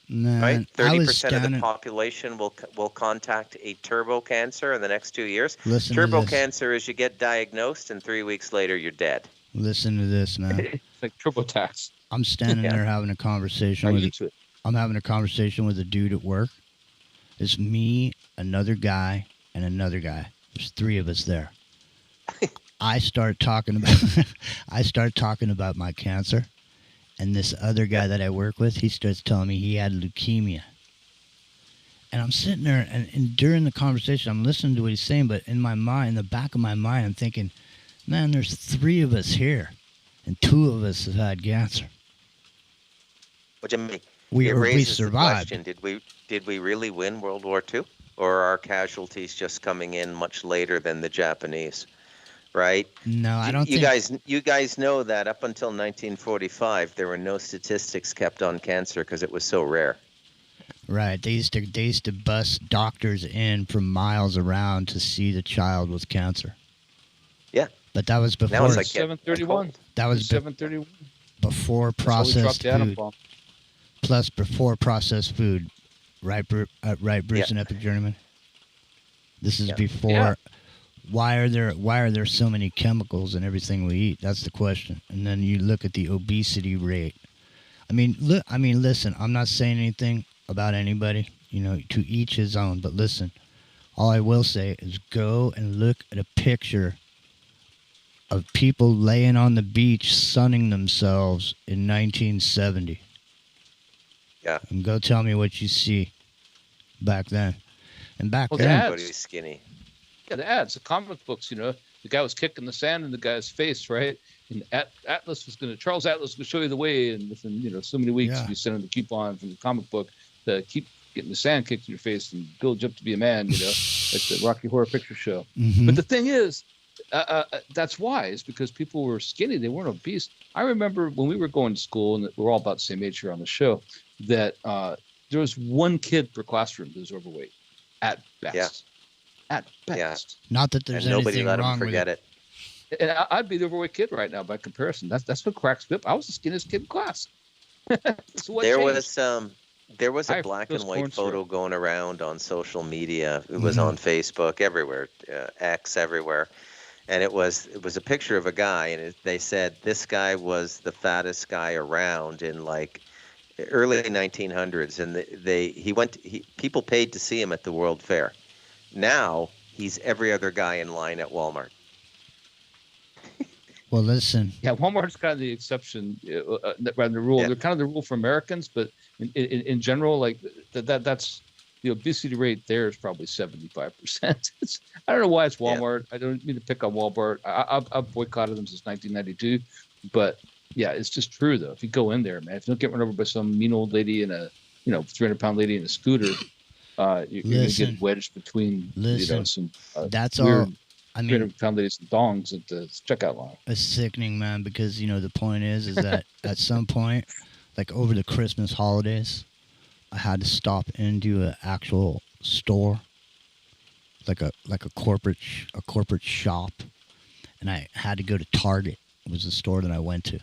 Nah, right, 30% of the population will contact a turbo cancer in the next 2 years. Turbo cancer is you get diagnosed, and 3 weeks later you're dead. Listen to this, man. It's like TurboTax. I'm standing there having a conversation I'm having a conversation with a dude at work. It's me, another guy, and another guy. There's 3 of us there. I start talking about my cancer, and this other guy that I work with, he starts telling me he had leukemia. And I'm sitting there, and during the conversation, I'm listening to what he's saying, but in my mind, in the back of my mind, I'm thinking, man, there's 3 of us here, and 2 of us have had cancer. What do you mean? We raises survived. The question, did we really win World War II? Or are our casualties just coming in much later than the Japanese? Right? No, I don't you think... You guys know that up until 1945, there were no statistics kept on cancer because it was so rare. Right. They used to bus doctors in from miles around to see the child with cancer. Yeah. But that was before... Now it's like 731. That was 731. Before processed food. Plus before processed food. Right, Bruce and Epic Journeyman? This is before... Yeah. Why are there so many chemicals in everything we eat? That's the question. And then you look at the obesity rate. I mean, listen, I'm not saying anything about anybody, to each his own, but listen, all I will say is go and look at a picture of people laying on the beach sunning themselves in 1970. Yeah. And go tell me what you see back then. And back then... Everybody's skinny. Yeah, the ads, the comic books, the guy was kicking the sand in the guy's face, right? And Charles Atlas was going to show you the way, and within, so many weeks, you send him the coupon from the comic book to keep getting the sand kicked in your face and build you up to be a man, like the Rocky Horror Picture Show. Mm-hmm. But the thing is, that's why, is because people were skinny. They weren't obese. I remember when we were going to school, and we're all about the same age here on the show, that there was 1 kid per classroom that was overweight at best. Yeah. At best. Yeah. Not that there's nobody anything let wrong him forget with it. And I'd be the overweight kid right now by comparison. That's what cracks me up. I was the skinniest kid in class. There was a black and white photo going around on social media. It was on Facebook, everywhere, X, everywhere, and it was a picture of a guy, and they said this guy was the fattest guy around in like early 1900s, and people paid to see him at the World Fair. Now he's every other guy in line at Walmart. Well, listen. Yeah, Walmart's kind of the exception rather than the rule. Yeah. They're kind of the rule for Americans, but in general, like that's the obesity rate there is probably 75%. I don't know why it's Walmart. Yeah. I don't mean to pick on Walmart. I've boycotted them since 1992, but yeah, it's just true though. If you go in there, man, if you don't get run over by some mean old lady in a 300-pound lady in a scooter. You're going to get wedged between some that's weird, all. I mean, 300-pound ladies and thongs at the checkout line. It's sickening, man, because the point is that at some point, like over the Christmas holidays, I had to stop into an actual store, like a corporate shop, and I had to go to Target. It was the store that I went to.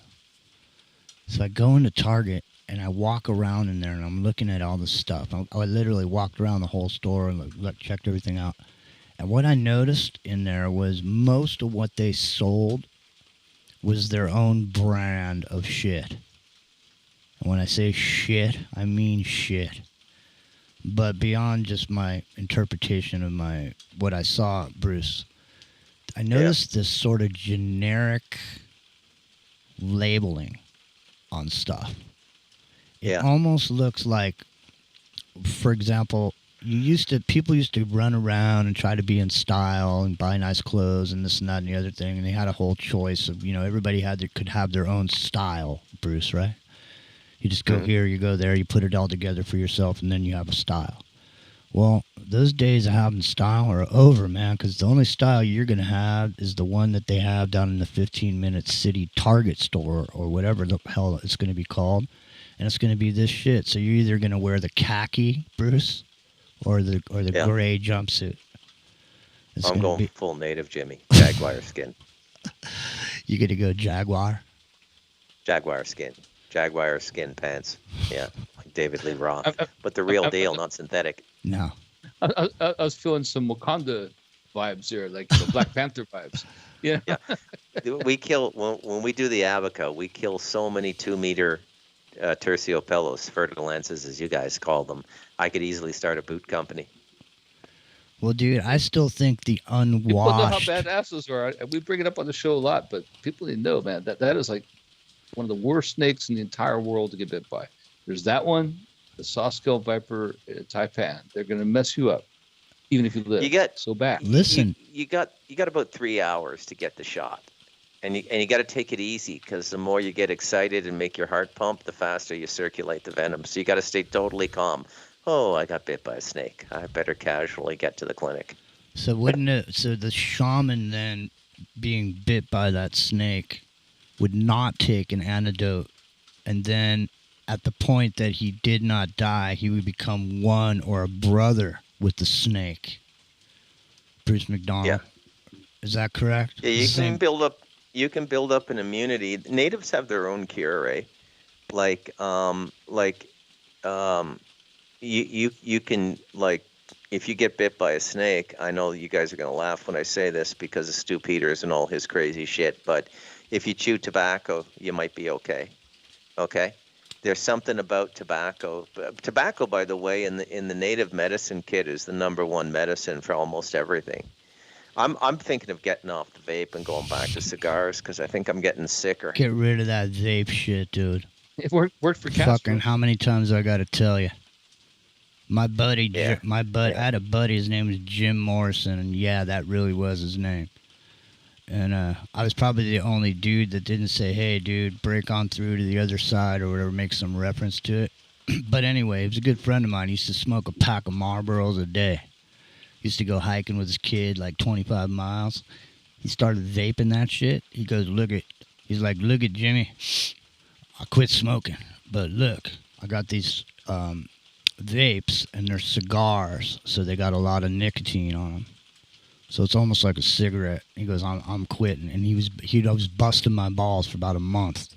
So I go into Target. And I walk around in there, and I'm looking at all this stuff. I literally walked around the whole store and checked everything out. And what I noticed in there was most of what they sold was their own brand of shit. And when I say shit, I mean shit. But beyond just my interpretation of what I saw, Bruce, I noticed this sort of generic labeling on stuff. It almost looks like, for example, people used to run around and try to be in style and buy nice clothes and this and that and the other thing, and they had a whole choice of, everybody could have their own style, Bruce, right? You just go here, you go there, you put it all together for yourself, and then you have a style. Well, those days of having style are over, man, because the only style you're going to have is the one that they have down in the 15-minute city Target store or whatever the hell it's going to be called. And it's going to be this shit. So you're either going to wear the khaki, Bruce, or the gray jumpsuit. I'm going full native, Jimmy. Jaguar skin. You get to go Jaguar? Jaguar skin. Jaguar skin pants. Yeah, like David Lee Roth. But the real deal, not synthetic. No. I was feeling some Wakanda vibes here, like the Black Panther vibes. Yeah. We kill, when we do the Abaca, we kill so many 2-meter terciopelos, fertilenses, as you guys call them. I could easily start a boot company. Well, dude, I still think the People know how unwashed. badass those are. We bring it up on the show a lot, but people didn't know, man, that is like one of the worst snakes in the entire world to get bit by. There's that one, the soft-scaled viper, taipan. They're going to mess you up, even if you live. You get so bad. Listen, you got about 3 hours to get the shot, and you got to take it easy, because the more you get excited and make your heart pump, the faster you circulate the venom. So you got to stay totally calm. Oh, I got bit by a snake. I better casually get to the clinic. So wouldn't it? So the shaman then, being bit by that snake, would not take an antidote, and then at the point that he did not die, he would become one or a brother with the snake. Bruce McDonald. Yeah. Is that correct? Yeah, you can build up. You can build up an immunity. Natives have their own cure, eh? You can, like, if you get bit by a snake, I know you guys are going to laugh when I say this because of Stu Peters and all his crazy shit, but if you chew tobacco, you might be okay. Okay? There's something about tobacco. Tobacco, by the way, in the native medicine kit is the #1 medicine for almost everything. I'm thinking of getting off the vape and going back to cigars because I think I'm getting sicker. Get rid of that vape shit, dude. It worked for Castro. Fucking how many times I got to tell you? My buddy, I had a buddy, his name was Jim Morrison, and yeah, that really was his name. And I was probably the only dude that didn't say, hey, dude, break on through to the other side or whatever, make some reference to it. But anyway, he was a good friend of mine. He used to smoke a pack of Marlboros a day. He used to go hiking with his kid like 25 miles. He started vaping that shit. He goes, he's like, look at Jimmy. I quit smoking, but look, I got these vapes, and they're cigars, so they got a lot of nicotine on them. So it's almost like a cigarette. He goes, I'm quitting, and he was busting my balls for about a month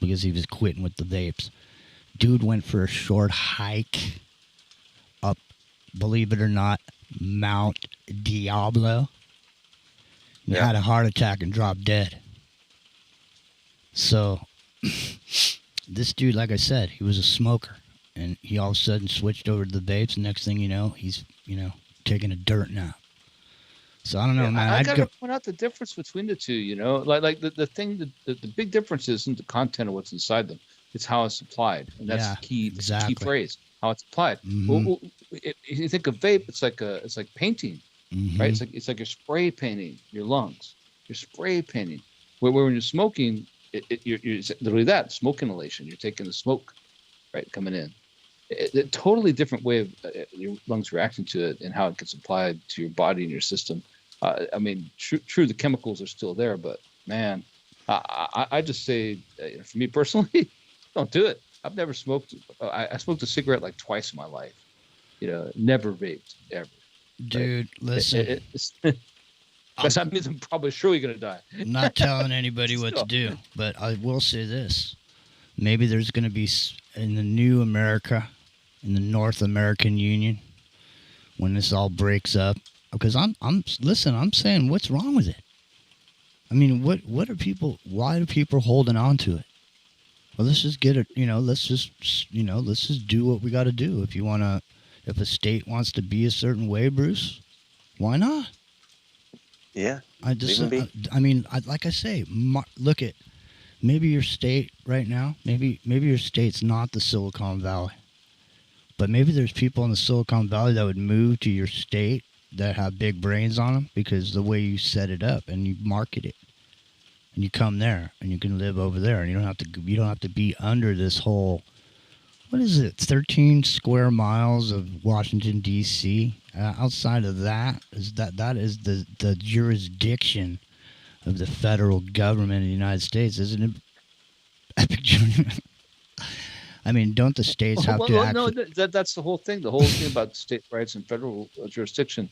because he was quitting with the vapes. Dude went for a short hike up, believe it or not, Mount Diablo. He had a heart attack and dropped dead. So this dude, like I said, he was a smoker. And he all of a sudden switched over to the vapes. And next thing you know, he's, taking a dirt nap. So I don't know, man. I got to point out the difference between the two, like the thing, the big difference isn't the content of what's inside them. It's how it's applied. And that's the key phrase, how it's applied. Mm-hmm. Well, if you think of vape, it's like painting, mm-hmm. right? It's like you're spray painting your lungs. You're spray painting. Where when you're smoking, you're literally that, smoke inhalation. You're taking the smoke, right, coming in. A totally different way of your lungs reacting to it and how it gets applied to your body and your system. I mean, true, the chemicals are still there, but man, I just say, for me personally, don't do it. I've never smoked. I smoked a cigarette like twice in my life. Never vaped ever. Dude, listen. That means I'm probably surely going to die. I'm not telling anybody what to do, but I will say this. Maybe there's going to be, in the new America, in the North American Union, when this all breaks up, because I'm saying, what's wrong with it? I mean, why are people holding on to it? Well, let's just get it, let's just do what we got to do. If a state wants to be a certain way, Bruce, why not? Yeah. Like I say, look at, maybe your state right now, maybe your state's not the Silicon Valley, but maybe there's people in the Silicon Valley that would move to your state that have big brains on them because the way you set it up and you market it, and you come there and you can live over there, and you don't have to be under this whole, what is it, 13 square miles of Washington D.C. Outside of that is the jurisdiction of the federal government of the United States, isn't it? Epic. I mean, don't the states have to act? No, that's the whole thing. The whole thing about state rights and federal jurisdiction,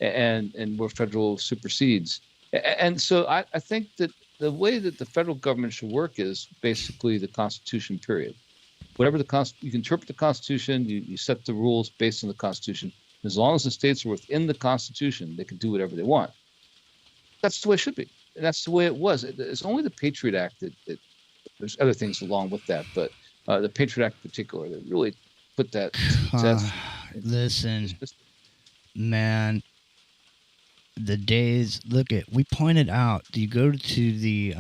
and where federal supersedes. And so I think that the way that the federal government should work is basically the Constitution, period. Whatever you can interpret the Constitution, you set the rules based on the Constitution. As long as the states are within the Constitution, they can do whatever they want. That's the way it should be. And that's the way it was. It's only the Patriot Act that there's other things along with that, but the Patriot Act in particular that really put that to test. Listen, man, the days. We pointed out. You go to the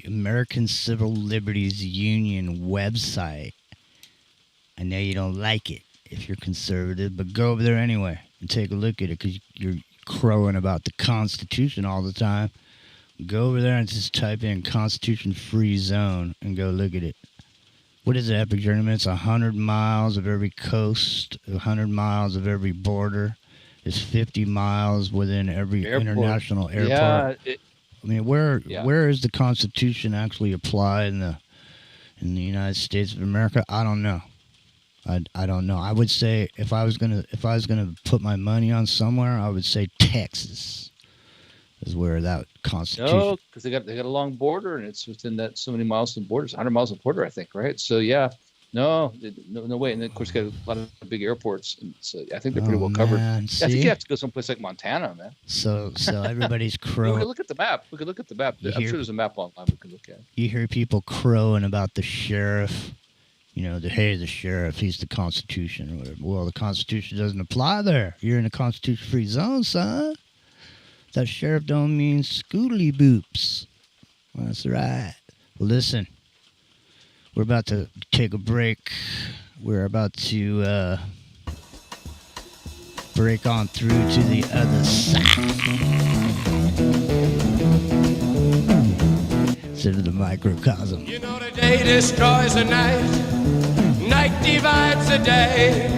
American Civil Liberties Union website. I know you don't like it if you're conservative, but go over there anyway and take a look at it because you're crowing about the Constitution all the time. Go over there and just type in Constitution Free Zone and go look at it. What is it, Epic Journeyman? It's 100 miles of every coast, 100 miles of every border. It's 50 miles within every international airport. Yeah. I mean, where is the Constitution actually applied in the United States of America? I don't know. I don't know. I would say if I was gonna put my money on somewhere, I would say Texas is where that Constitution. No, because they got a long border, and it's within that so many miles of borders, 100 miles of border, I think, right? So yeah, no way. And then, of course, you got a lot of big airports, and so I think they're pretty well covered. I think you have to go someplace like Montana, man. So everybody's crowing. We could look at the map. I'm sure there's a map online we could look at. You hear people crowing about the sheriff. You know, the sheriff, he's the Constitution or whatever. Well, the Constitution doesn't apply there. You're in a Constitution-free zone, son. That sheriff don't mean scootly boops. That's right. Listen, we're about to take a break. We're about to break on through to the other side. Instead of the microcosm. You know, the day destroys the night. Night divides the day.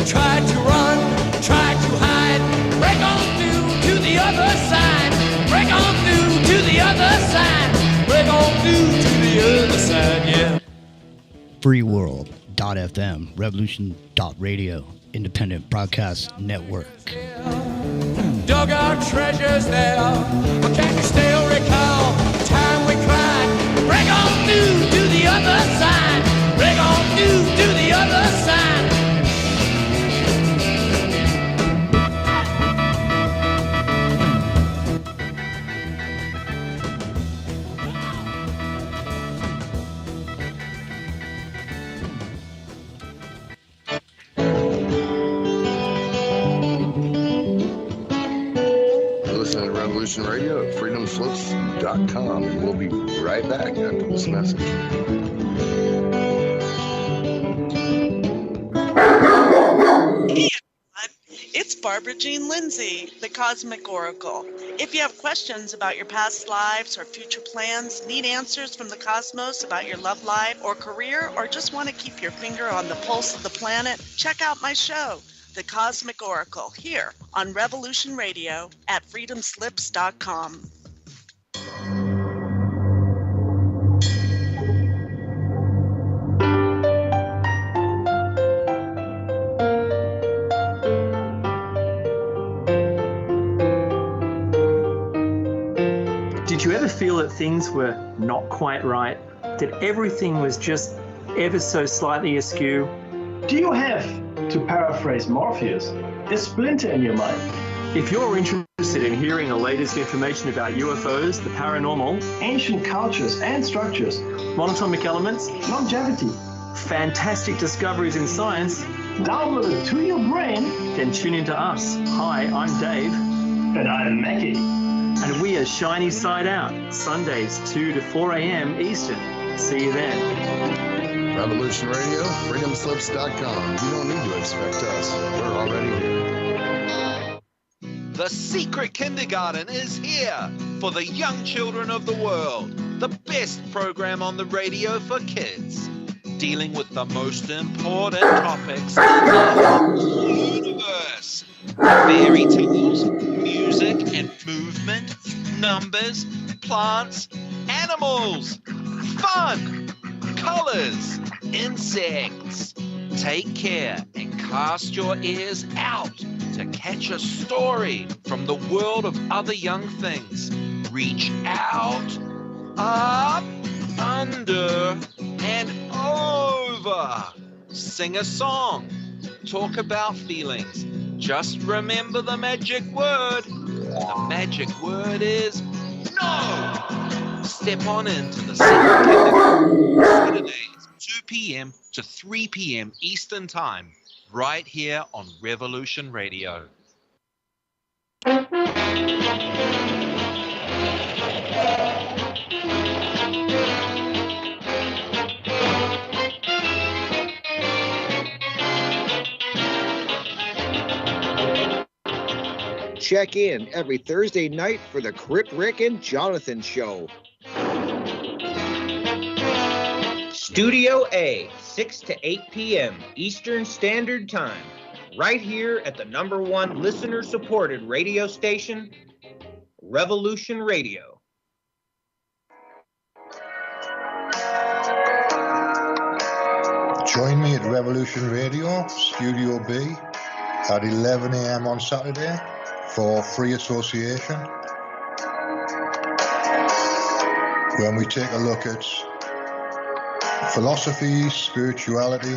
Try to run, try to hide. Break on through to the other side. Break on through to the other side. Break on through to the other side, yeah. freeworld.fm, revolution.radio, independent broadcast network. Dug our treasures there. But can you still recall the time we cried? Break on through to the other side. Break on through to the other side. Listen to Revolution Radio at freedomslips.com, and we'll be right back after this message. It's Barbara Jean Lindsay, the Cosmic Oracle. If you have questions about your past lives or future plans, need answers from the cosmos about your love life or career, or just want to keep your finger on the pulse of the planet, check out my show, The Cosmic Oracle, here on Revolution Radio at freedomslips.com. Did you ever feel that things were not quite right? That everything was just ever so slightly askew? Do you have, to paraphrase Morpheus, a splinter in your mind? If you're interested in hearing the latest information about UFOs, the paranormal, ancient cultures and structures, monatomic elements, longevity, fantastic discoveries in science, downloaded to your brain, then tune into us. Hi, I'm Dave. And I'm Mackie. And we are Shiny Side Out, Sundays 2 to 4 a.m. Eastern. See you then. Revolution Radio, freedomslips.com. You don't need to expect us. We're already here. The Secret Kindergarten is here for the young children of the world. The best program on the radio for kids. Dealing with the most important topics in the whole universe. Fairy tales, music and movement, numbers, plants, animals, fun, colors, insects. Take care and cast your ears out to catch a story from the world of other young things. Reach out, up, under, and over. Sing a song. Talk about feelings. Just remember the magic word. The magic word is no. Step on into the Secret Kindergarten. Saturdays, 2 p.m. to 3 p.m. Eastern Time. right here on Revolution Radio. Check in every Thursday night for the Crip Rick and Jonathan Show. Studio A, 6 to 8 p.m. Eastern Standard Time, right here at the #1 listener-supported radio station, Revolution Radio. Join me at Revolution Radio, Studio B, at 11 a.m. on Saturday for Free Association, when we take a look at philosophy, spirituality,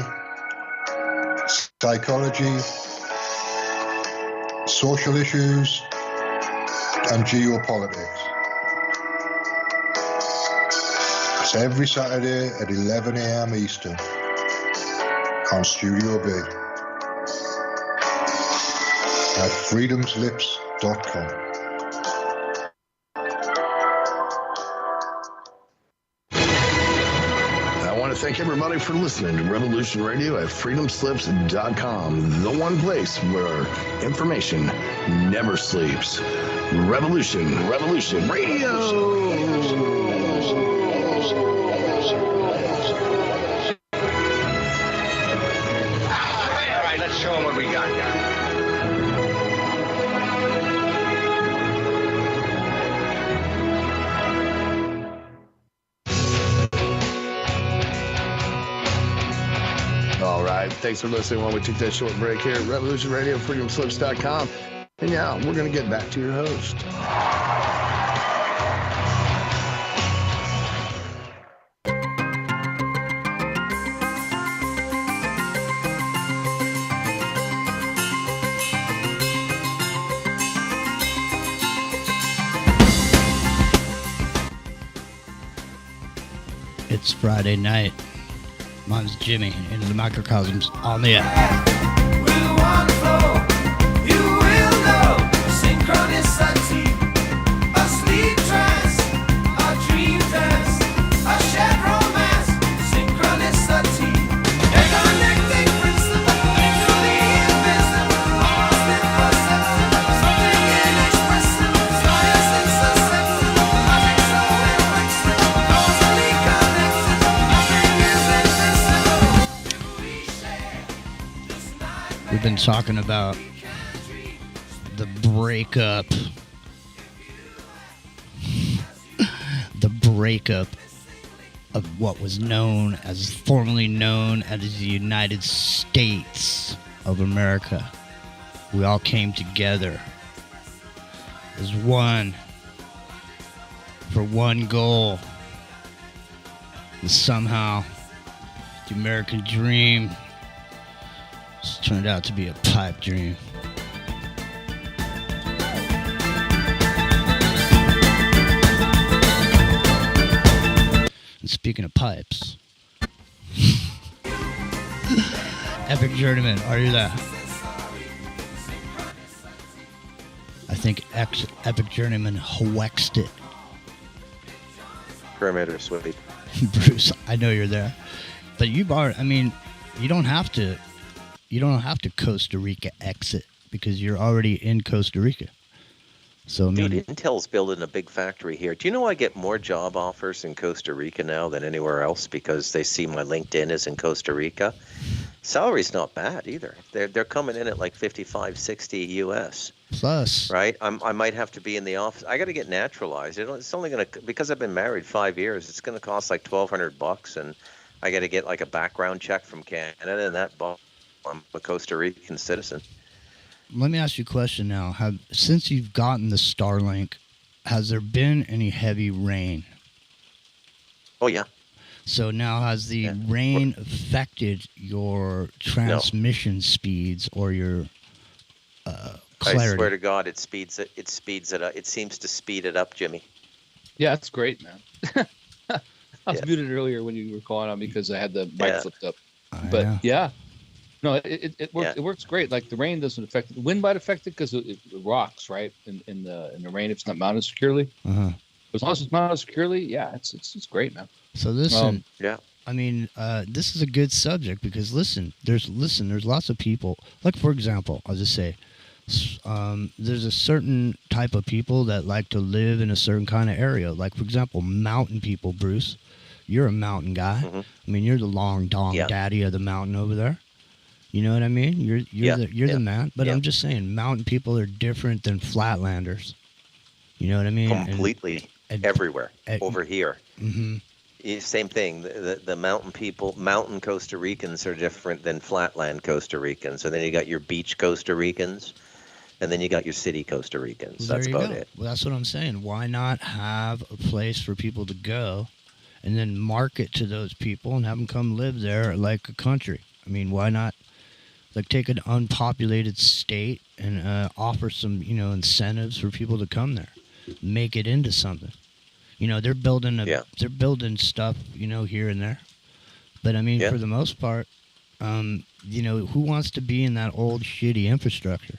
psychology, social issues, and geopolitics. It's every Saturday at 11 a.m. Eastern on Studio B at freedomslips.com. I want to thank everybody for listening to Revolution Radio at freedomslips.com, the one place where information never sleeps. Revolution Radio. All right, let's show them what we got, guys. All right, thanks for listening while we took that short break here at Revolution Radio, freedomslips.com. And now we're going to get back to your host. It's Friday night. Mine's Jimmy, into the microcosms on the app. We've been talking about the breakup. The breakup of what was formerly known as the United States of America. We all came together as one for one goal. And somehow the American dream turned out to be a pipe dream. And speaking of pipes, Epic Journeyman, are you there? I think Epic Journeyman hwexed it. Kermit or Sweet. Bruce, I know you're there, but you don't have to Costa Rica exit because you're already in Costa Rica. So Dude, Intel's building a big factory here. Do you know I get more job offers in Costa Rica now than anywhere else because they see my LinkedIn is in Costa Rica? Salary's not bad either. They're coming in at like 55, 60 US. Plus, right? I might have to be in the office. I got to get naturalized. It's only going to, because I've been married 5 years, it's going to cost like $1,200, and I got to get like a background check from Canada, and I'm a Costa Rican citizen. Let me ask you a question now. Since you've gotten the Starlink, has there been any heavy rain? Oh, yeah. So now has the rain affected your transmission speeds or your clarity? I swear to God, it speeds it up. It seems to speed it up, Jimmy. Yeah, that's great, man. I was muted earlier when you were calling on me because I had the mic flipped up. But yeah, No, it works. Yeah. It works great. Like the rain doesn't affect it. The wind might affect it because it rocks, right? In the rain, if it's not mounted securely. Uh-huh. As long as it's mounted securely, yeah, it's great, man. So listen, yeah. I mean, this is a good subject because there's lots of people. Like for example, I'll just say, there's a certain type of people that like to live in a certain kind of area. Like for example, mountain people. Bruce, you're a mountain guy. Mm-hmm. I mean, you're the long dong daddy of the mountain over there. You know what I mean? You're the man. But I'm just saying, mountain people are different than flatlanders. You know what I mean? Completely everywhere over here. Mm-hmm. Same thing. The mountain people, mountain Costa Ricans are different than flatland Costa Ricans. And then you got your beach Costa Ricans, and then you got your city Costa Ricans. Well, that's about it. Well, that's what I'm saying. Why not have a place for people to go, and then market to those people and have them come live there like a country? I mean, why not? Like take an unpopulated state and offer some, incentives for people to come there, make it into something. They're building stuff, here and there. But I mean, for the most part, who wants to be in that old shitty infrastructure?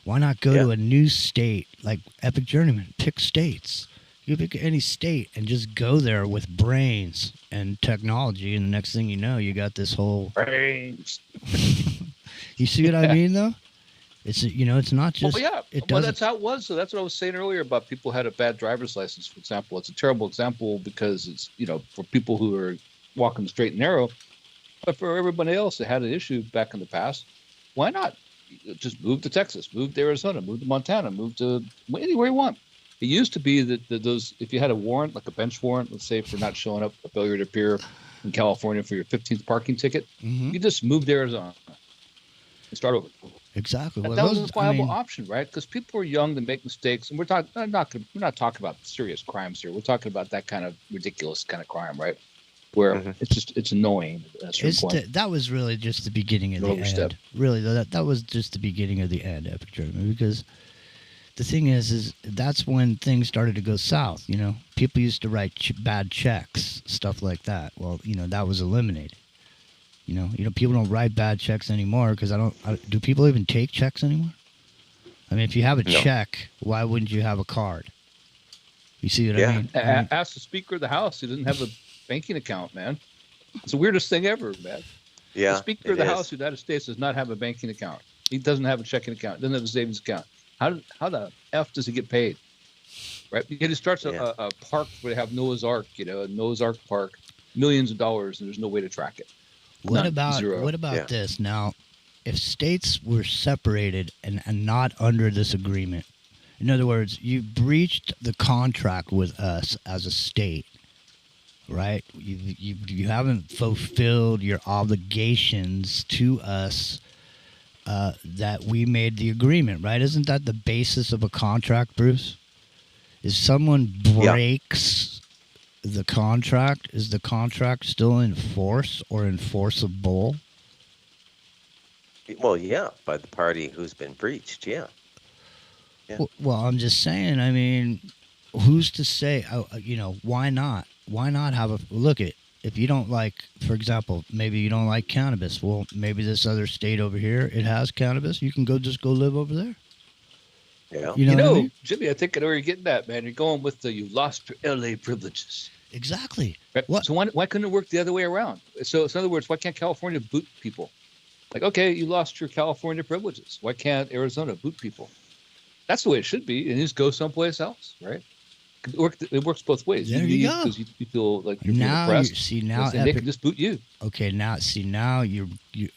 Why not go to a new state like Epic Journeyman? Pick states. You pick any state and just go there with brains and technology, and the next thing you know, you got this whole brains. You see what I mean, though? It's it's not just. Well, yeah. Well, that's how it was. So that's what I was saying earlier about people who had a bad driver's license, for example. It's a terrible example because it's for people who are walking the straight and narrow, but for everybody else that had an issue back in the past, why not just move to Texas, move to Arizona, move to Montana, move to anywhere you want? It used to be that those, if you had a warrant, like a bench warrant, let's say for not showing up, a failure to appear in California for your 15th parking ticket, you just moved to Arizona and start over. Exactly. Well, that was a viable option, right? Because people are young to make mistakes, and we're not talking about serious crimes here. We're talking about that kind of ridiculous kind of crime, right? Where it's annoying. That was really just the beginning of the end. Really, that was just the beginning of the end, Epic Journeyman, because the thing is that's when things started to go south. People used to write bad checks, stuff like that. Well, that was eliminated. People don't write bad checks anymore because do people even take checks anymore? I mean, if you have a check, why wouldn't you have a card? You see what I mean? Ask the Speaker of the House. He doesn't have a banking account, man. It's the weirdest thing ever, man. Yeah, the Speaker of the House of the United States does not have a banking account. He doesn't have a checking account. Doesn't have a savings account. How the F does he get paid? Right? Because he starts a park where they have Noah's Ark, a Noah's Ark park, millions of dollars, and there's no way to track it. What about this? Now, if states were separated and not under this agreement, in other words, you breached the contract with us as a state, right? You haven't fulfilled your obligations to us that we made the agreement, right? Isn't that the basis of a contract, Bruce? If someone breaks the contract, is the contract still in force or enforceable? Well, yeah, by the party who's been breached, yeah. Well, I'm just saying, I mean, who's to say, why not? Why not have a look at, if you don't like, for example, maybe you don't like cannabis. Well, maybe this other state over here, it has cannabis. You can just go live over there. Yeah. You know what I mean? Jimmy, I think I know where you're getting at, man. You're going with you lost your LA privileges. Exactly. Right? What? So why couldn't it work the other way around? So in other words, why can't California boot people? Like, okay, you lost your California privileges. Why can't Arizona boot people? That's the way it should be. And just go someplace else, right? It works both ways. There you go. Because you feel like you're now oppressed. They can just boot you. Okay, now you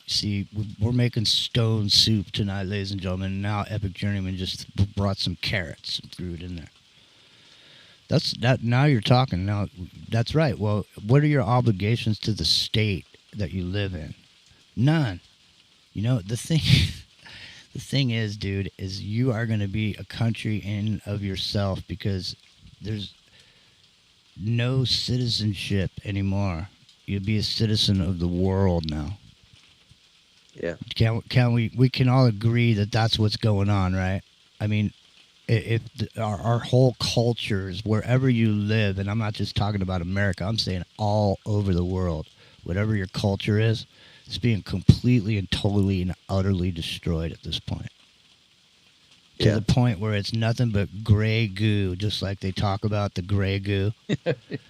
see we're making stone soup tonight, ladies and gentlemen. Now Epic Journeyman just brought some carrots and threw it in there. That. Now you're talking. Now that's right. Well, what are your obligations to the state that you live in? None. The thing. The thing is, dude, is you are going to be a country in of yourself because there's no citizenship anymore. You'll be a citizen of the world now. Yeah. Can we can all agree that that's what's going on, right? I mean, if our whole cultures, wherever you live, and I'm not just talking about America, I'm saying all over the world, whatever your culture is, It's being completely and totally and utterly destroyed at this point. To the point where it's nothing but gray goo, just like they talk about the gray goo.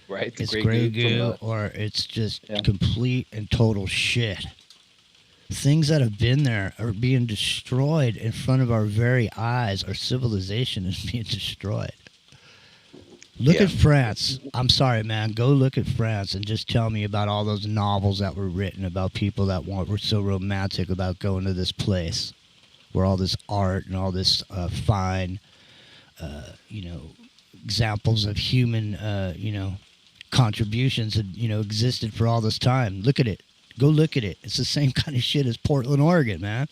Right. It's gray goo, or it's just complete and total shit. Things that have been there are being destroyed in front of our very eyes. Our civilization is being destroyed. Look at France. I'm sorry, man. Go look at France and just tell me about all those novels that were written about people that were so romantic about going to this place where all this art and all this fine, examples of human, contributions had, existed for all this time. Look at it. Go look at it. It's the same kind of shit as Portland, Oregon, man.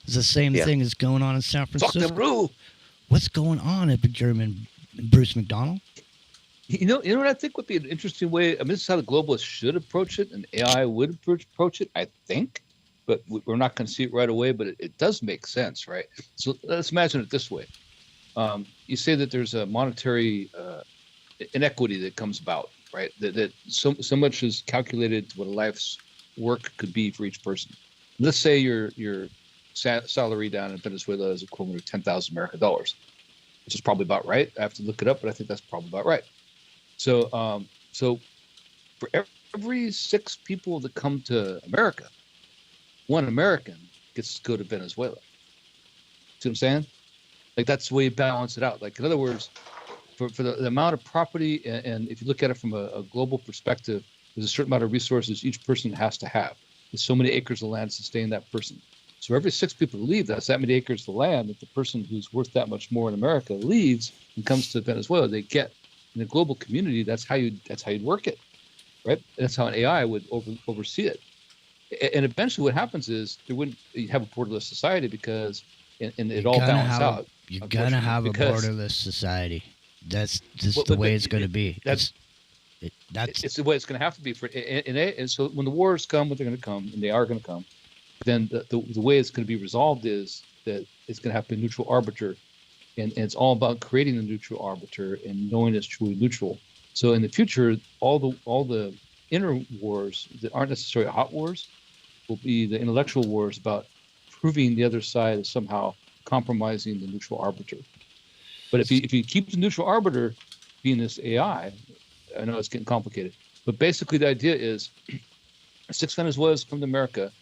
It's the same thing as going on in San Francisco. What's going on, Epic German Bruce McDonald? You know what I think would be an interesting way. I mean, this is how the globalists should approach it, and AI would approach it, I think. But we're not going to see it right away. But it does make sense, right? So let's imagine it this way. You say that there's a monetary inequity that comes about, right? That so much is calculated to what a life's work could be for each person. Let's say your salary down in Venezuela is equivalent to 10,000 American dollars, which is probably about right. I have to look it up, but I think that's probably about right. So for every 6 people that come to America, 1 American gets to go to Venezuela. See what I'm saying? Like, that's the way you balance it out. Like, in other words, for the amount of property, and if you look at it from a global perspective, there's a certain amount of resources each person has to have. There's so many acres of land to sustain that person. So every 6 people to leave, that's that many acres of land that the person who's worth that much more in America leaves and comes to Venezuela, they get. In the global community, that's how you'd work it, right? That's how an AI would oversee it. And eventually what happens is you have a borderless society because it all balances out. You're going to have a borderless society. That's just the way it's going to be. It's the way it's going to have to be. And so when the wars come, when they're going to come, and they are going to come, then the way it's going to be resolved is that it's going to have to be a neutral arbiter. And it's all about creating the neutral arbiter and knowing it's truly neutral. So in the future, all the inner wars that aren't necessarily hot wars will be the intellectual wars about proving the other side is somehow compromising the neutral arbiter. But if you keep the neutral arbiter being this AI, I know it's getting complicated, but basically the idea is 6 Venezuelans come to America.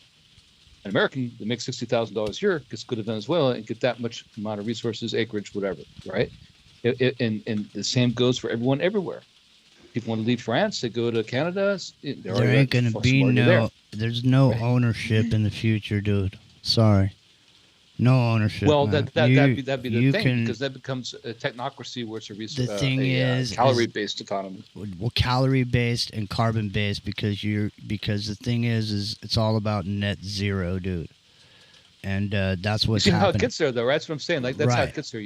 An American that makes $60,000 a year gets to go to Venezuela and get that much amount of resources, acreage, whatever, right? And the same goes for everyone everywhere. People want to leave France, they go to Canada. There ain't going to be there's no ownership in the future, dude. Sorry. No ownership. Well, that'd be the thing, because that becomes a technocracy where it's a calorie-based economy. Well, calorie-based and carbon-based, because the thing is it's all about net zero, dude. And that's what's happening. How it gets there, though. Right? That's what I'm saying. Like, that's how it gets there.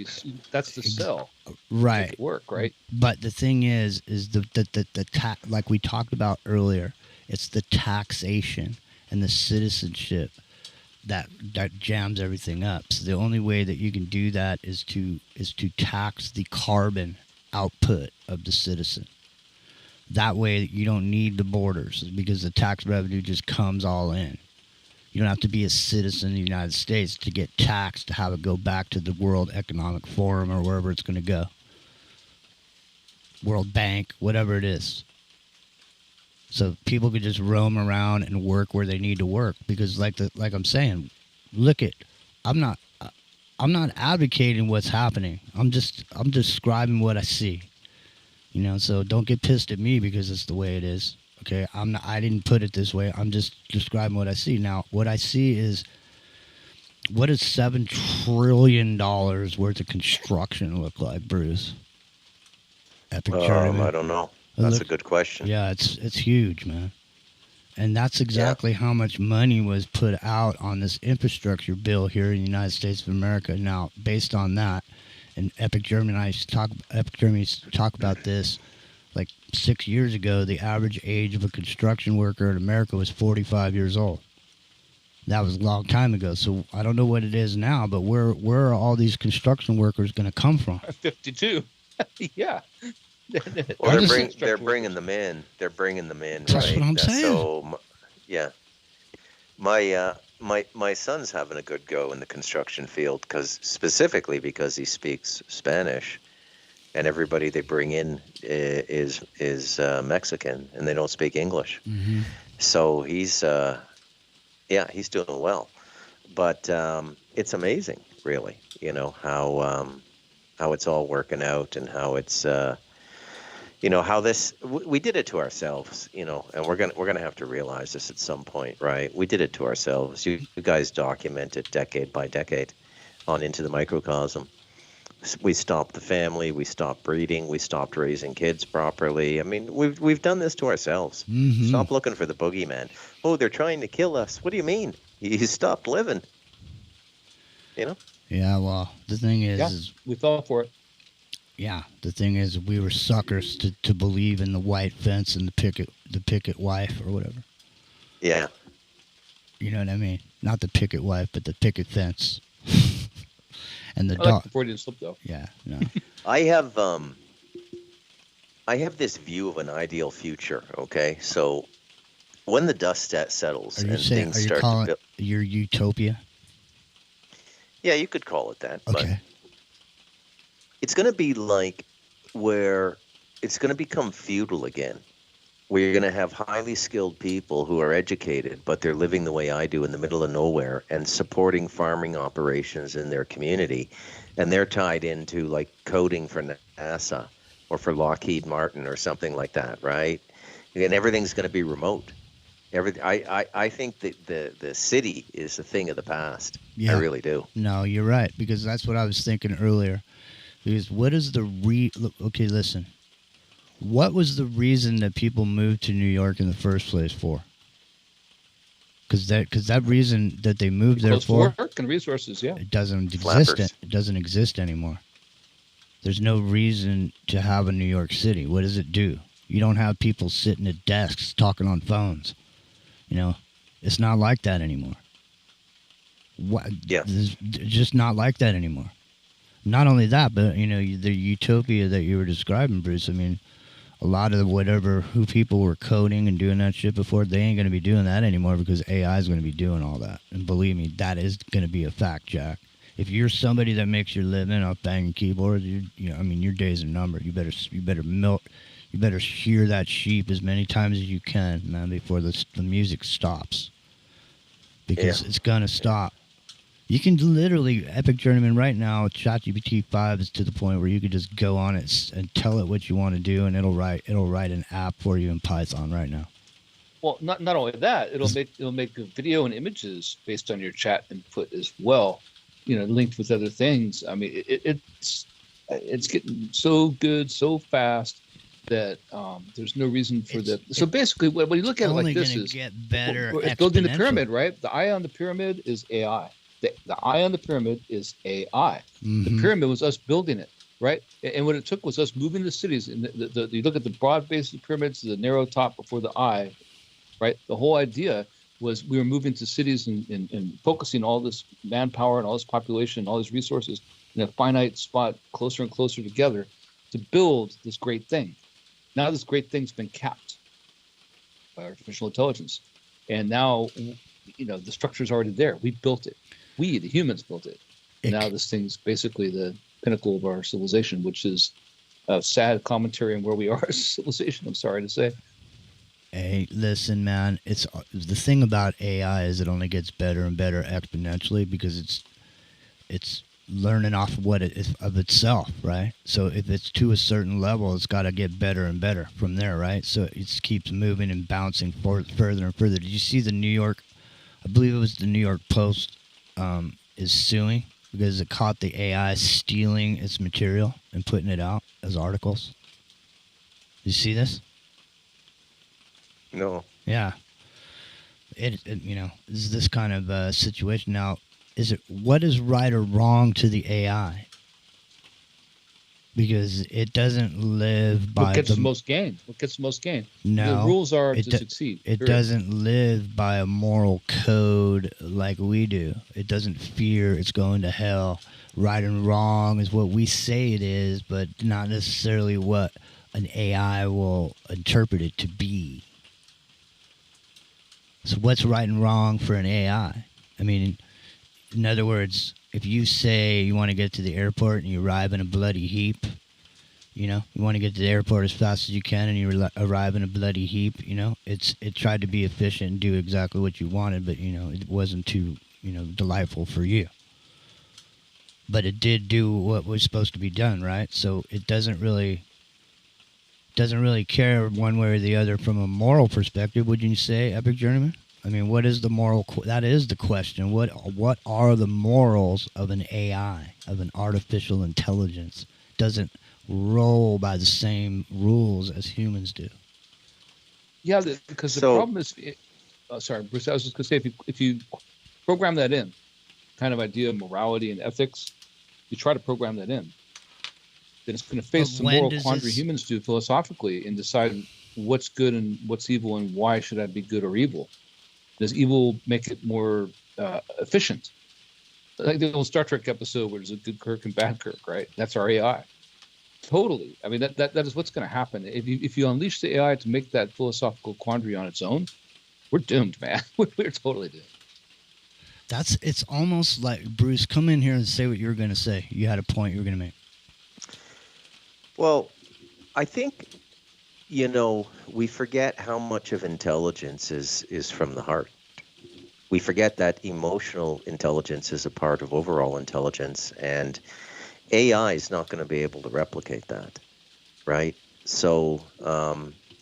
That's the cell. Right. Make it work, right? But the thing is the like we talked about earlier, it's the taxation and the citizenship that jams everything up. So the only way that you can do that is to tax the carbon output of the citizen. That way you don't need the borders, because the tax revenue just comes all in. You don't have to be a citizen of the United States to get taxed to have it go back to the World Economic Forum or wherever it's going to go. World Bank, whatever it is. So people could just roam around and work where they need to work, because like I'm saying, I'm not advocating what's happening. I'm describing what I see. So don't get pissed at me because it's the way it is. Okay, I didn't put it this way. I'm just describing what I see. Now, what I see is, what does $7 trillion worth of construction look like, Bruce? Epic Tournament. I don't know. That's a good question. Yeah, it's huge, man. And that's exactly how much money was put out on this infrastructure bill here in the United States of America. Now, based on that, and Epic Germany used to talk about this like 6 years ago, the average age of a construction worker in America was 45 years old. That was a long time ago. So I don't know what it is now, but where are all these construction workers going to come from? 52. Yeah. Well, they're bringing them in. They're bringing them in. That's right? what I'm saying. So, yeah. My son's having a good go in the construction field specifically because he speaks Spanish, and everybody they bring in is Mexican, and they don't speak English. Mm-hmm. So he's doing well. But it's amazing, really, how it's all working out, and how it's how we did it to ourselves, and we're gonna have to realize this at some point, right? We did it to ourselves. You guys document it decade by decade on Into the Microcosm. We stopped the family, we stopped breeding, we stopped raising kids properly. I mean, we've done this to ourselves. Mm-hmm. Stop looking for the boogeyman. Oh, they're trying to kill us. What do you mean? You stopped living. Yeah, well, the thing is we fell for it. Yeah, the thing is, we were suckers to believe in the white fence and the picket wife or whatever. Yeah. You know what I mean? Not the picket wife, but the picket fence. And the I like the Freudian slip, though. Yeah, no. I have this view of an ideal future. Okay, so when the dust settles and things start to build, your utopia? Yeah, you could call it that. Okay. But it's going to be like where it's going to become feudal again, where you're going to have highly skilled people who are educated, but they're living the way I do in the middle of nowhere and supporting farming operations in their community. And they're tied into like coding for NASA or for Lockheed Martin or something like that, right? And everything's going to be remote. I think that the city is a thing of the past. Yeah. I really do. No, you're right, because that's what I was thinking earlier. Because what is okay, listen. What was the reason that people moved to New York in the first place for? Because that reason that they moved there for work and resources, yeah. It doesn't exist. It doesn't exist anymore. There's no reason to have a New York City. What does it do? You don't have people sitting at desks talking on phones. It's not like that anymore. It's just not like that anymore. Not only that, but the utopia that you were describing, Bruce. I mean, a lot of who people were coding and doing that shit before, they ain't going to be doing that anymore because AI is going to be doing all that. And believe me, that is going to be a fact, Jack. If you're somebody that makes your living off banging keyboards, your days are numbered. You better shear that sheep as many times as you can, man, before the music stops. Because it's going to stop. You can literally, Epic Journeyman right now, ChatGPT 5 is to the point where you could just go on it and tell it what you want to do, and it'll write an app for you in Python right now. Well, not only that, it'll make video and images based on your chat input as well, linked with other things. I mean, it's getting so good so fast that there's no reason for that. So basically, when you look at it like this, get better. It's building the pyramid, right? The eye on the pyramid is AI. The eye on the pyramid is AI. Mm-hmm. The pyramid was us building it, right? And what it took was us moving the cities. And you look at the broad base of the pyramids, the narrow top before the eye, right? The whole idea was we were moving to cities and focusing all this manpower and all this population and all these resources in a finite spot closer and closer together to build this great thing. Now this great thing's been capped by artificial intelligence. And now, the structure's already there. We built it. We, the humans, built it. And now this thing's basically the pinnacle of our civilization, which is a sad commentary on where we are as a civilization, I'm sorry to say. Hey, listen, man. It's the thing about AI is it only gets better and better exponentially because it's learning off of of itself, right? So if it's to a certain level, it's got to get better and better from there, right? So it just keeps moving and bouncing further and further. Did you see I believe it was the New York Post is suing because it caught the AI stealing its material and putting it out as articles? You see this? No. Yeah. It is this kind of situation. Now, what is right or wrong to the AI? Because it doesn't live by what gets the most gain. What gets the most gain? No, the rules are to succeed. It doesn't live by a moral code like we do. It doesn't fear it's going to hell. Right and wrong is what we say it is, but not necessarily what an AI will interpret it to be. So what's right and wrong for an AI? I mean, in other words, if you say you want to get to the airport and you arrive in a bloody heap, you know, you want to get to the airport as fast as you can and you arrive in a bloody heap, you know, it tried to be efficient and do exactly what you wanted, but, you know, it wasn't too, you know, delightful for you. But it did do what was supposed to be done, right? So it doesn't really care one way or the other from a moral perspective, would you say, Epic Journeyman? I mean, what is the moral? That is the question. What are the morals of an AI, of an artificial intelligence? Doesn't roll by the same rules as humans do. Yeah, because the problem is, sorry, Bruce. I was just going to say, if you program that in, kind of idea of morality and ethics, you try to program that in, then it's going to face some moral quandary humans do philosophically and decide what's good and what's evil and why should I be good or evil. Does evil make it more efficient? Like the old Star Trek episode where there's a good Kirk and bad Kirk, right? That's our AI. Totally. I mean, that is what's going to happen. If you unleash the AI to make that philosophical quandary on its own, we're doomed, man. We're totally doomed. It's almost like, Bruce, come in here and say what you were going to say. You had a point you were going to make. Well, I think, you know, we forget how much of intelligence is from the heart. We forget that emotional intelligence is a part of overall intelligence, and AI is not going to be able to replicate that, right? So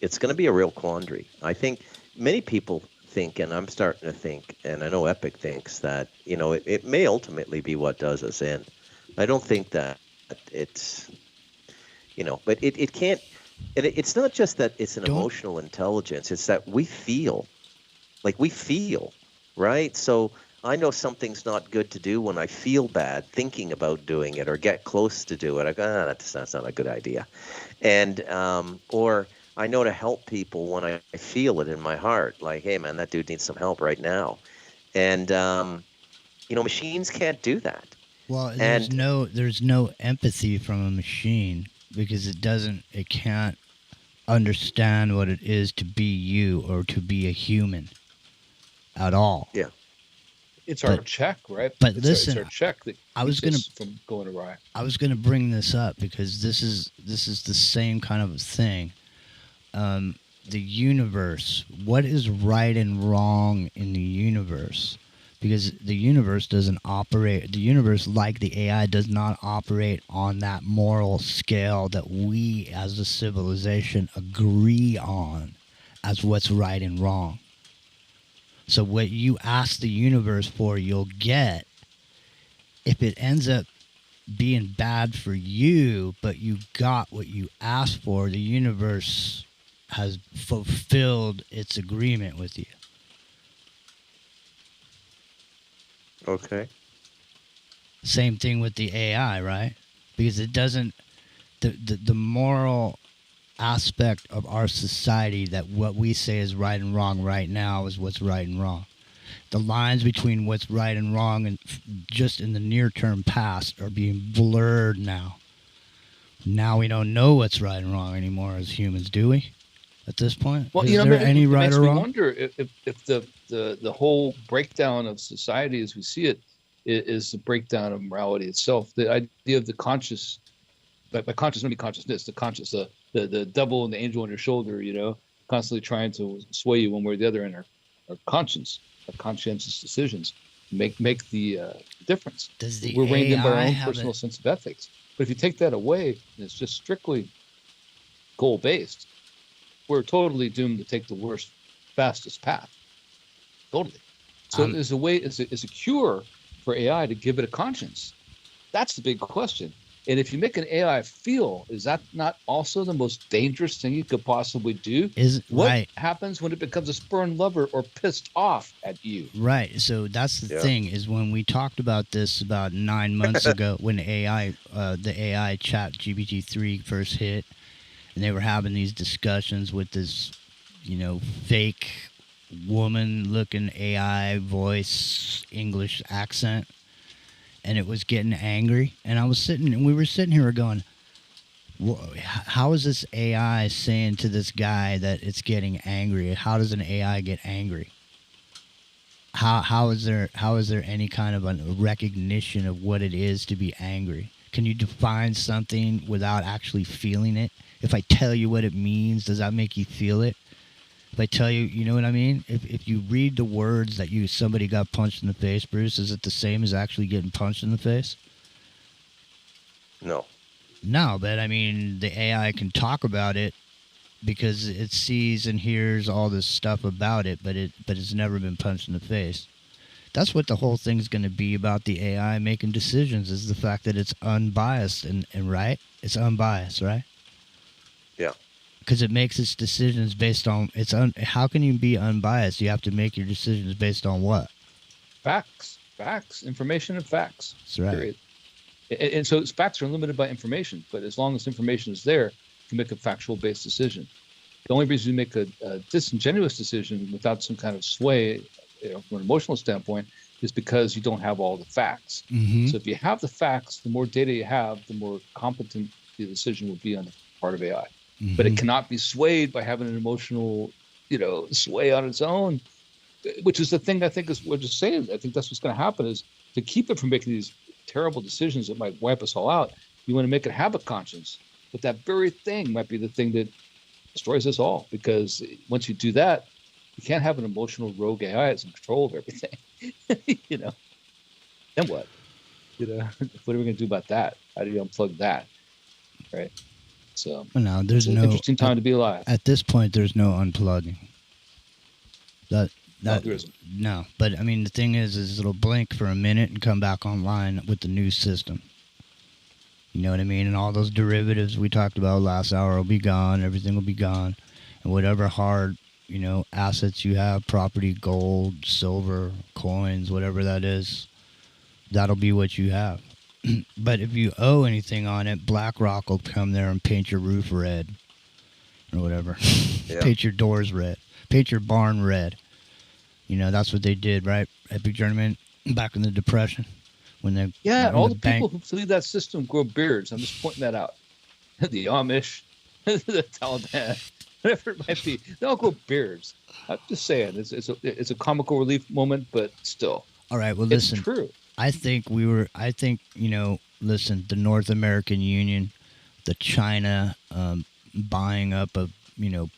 it's going to be a real quandary. I think many people think, and I'm starting to think, and I know Epic thinks that, you know, it may ultimately be what does us in. I don't think that it's, you know, but it can't, and it's not just that it's an emotional intelligence, it's that we feel, right? So I know something's not good to do when I feel bad thinking about doing it or get close to do it. I go, that's not a good idea. And, or I know to help people when I feel it in my heart, like, hey, man, that dude needs some help right now. And, you know, machines can't do that. Well, there's no empathy from a machine because it can't understand what it is to be you or to be a human at all. Yeah. It's our check, right? But it's our check that keeps us from going awry. I was going to bring this up because this is the same kind of thing. The universe. What is right and wrong in the universe? Because the universe doesn't operate. The universe, like the AI, does not operate on that moral scale that we, as a civilization, agree on as what's right and wrong. So what you ask the universe for, you'll get. If it ends up being bad for you, but you got what you asked for, the universe has fulfilled its agreement with you. Okay. Same thing with the AI, right? Because it doesn't, the moral aspect of our society that what we say is right and wrong right now is what's right and wrong. The lines between what's right and wrong and just in the near term past are being blurred now. Now we don't know what's right and wrong anymore as humans, do we? At this point, well, is there any right or wrong? I wonder if the whole breakdown of society as we see it is the breakdown of morality itself. The idea of the conscious, by conscious, maybe consciousness, the conscious, the devil and the angel on your shoulder, you know, constantly trying to sway you one way or the other, and our conscience, our conscientious decisions make the difference. We're reined in by our own personal sense of ethics. But if you take that away, and it's just strictly goal based, we're totally doomed to take the worst, fastest path. Totally. So there's a way, it's a cure for AI to give it a conscience. That's the big question. And if you make an AI feel, is that not also the most dangerous thing you could possibly do? What happens when it becomes a spurned lover or pissed off at you? Right. So that's the thing, is when we talked about this about 9 months ago, when the AI chat GPT-3 first hit, and they were having these discussions with this, you know, fake woman-looking AI voice, English accent, and it was getting angry. And we were sitting here going, how is this AI saying to this guy that it's getting angry? How does an AI get angry? how is there any kind of a recognition of what it is to be angry? Can you define something without actually feeling it? If I tell you what it means, does that make you feel it? If I tell you, you know what I mean? If you read the words that somebody got punched in the face, Bruce, is it the same as actually getting punched in the face? No. No, but I mean, the AI can talk about it because it sees and hears all this stuff about it, but it's never been punched in the face. That's what the whole thing's going to be about the AI making decisions, is the fact that it's unbiased and right? It's unbiased, right? Yeah. Because it makes its decisions based on how can you be unbiased? You have to make your decisions based on what? Facts, information and facts. That's right. Period. And so facts are limited by information, but as long as information is there, you can make a factual based decision. The only reason you make a disingenuous decision without some kind of sway, from an emotional standpoint, is because you don't have all the facts. Mm-hmm. So if you have the facts, the more data you have, the more competent the decision will be on the part of AI. Mm-hmm. But it cannot be swayed by having an emotional, sway on its own, which is the thing I think is what you're saying. I think that's what's going to happen, is to keep it from making these terrible decisions that might wipe us all out. You want to make it habit conscious, but that very thing might be the thing that destroys us all, because once you do that, you can't have an emotional rogue AI that's in control of everything. Then what? What are we going to do about that? How do you unplug that? Right. So no, there's it's an interesting time to be alive. At this point, there's no unplugging. There isn't. No, but I mean, the thing is it'll blink for a minute and come back online with the new system. You know what I mean? And all those derivatives we talked about last hour will be gone. Everything will be gone, and whatever hard, assets you have, property, gold, silver, coins, whatever that is, that'll be what you have. But if you owe anything on it, BlackRock will come there and paint your roof red or whatever. Yeah. Paint your doors red. Paint your barn red. That's what they did, right? Epic Journeyman back in the Depression. When they all the people who leave that system grow beards. I'm just pointing that out. The Amish, the Taliban, whatever it might be, they all grow beards. I'm just saying, it's a comical relief moment, but still. All right, well, listen. It's true. I think, listen, the North American Union, the China buying up a,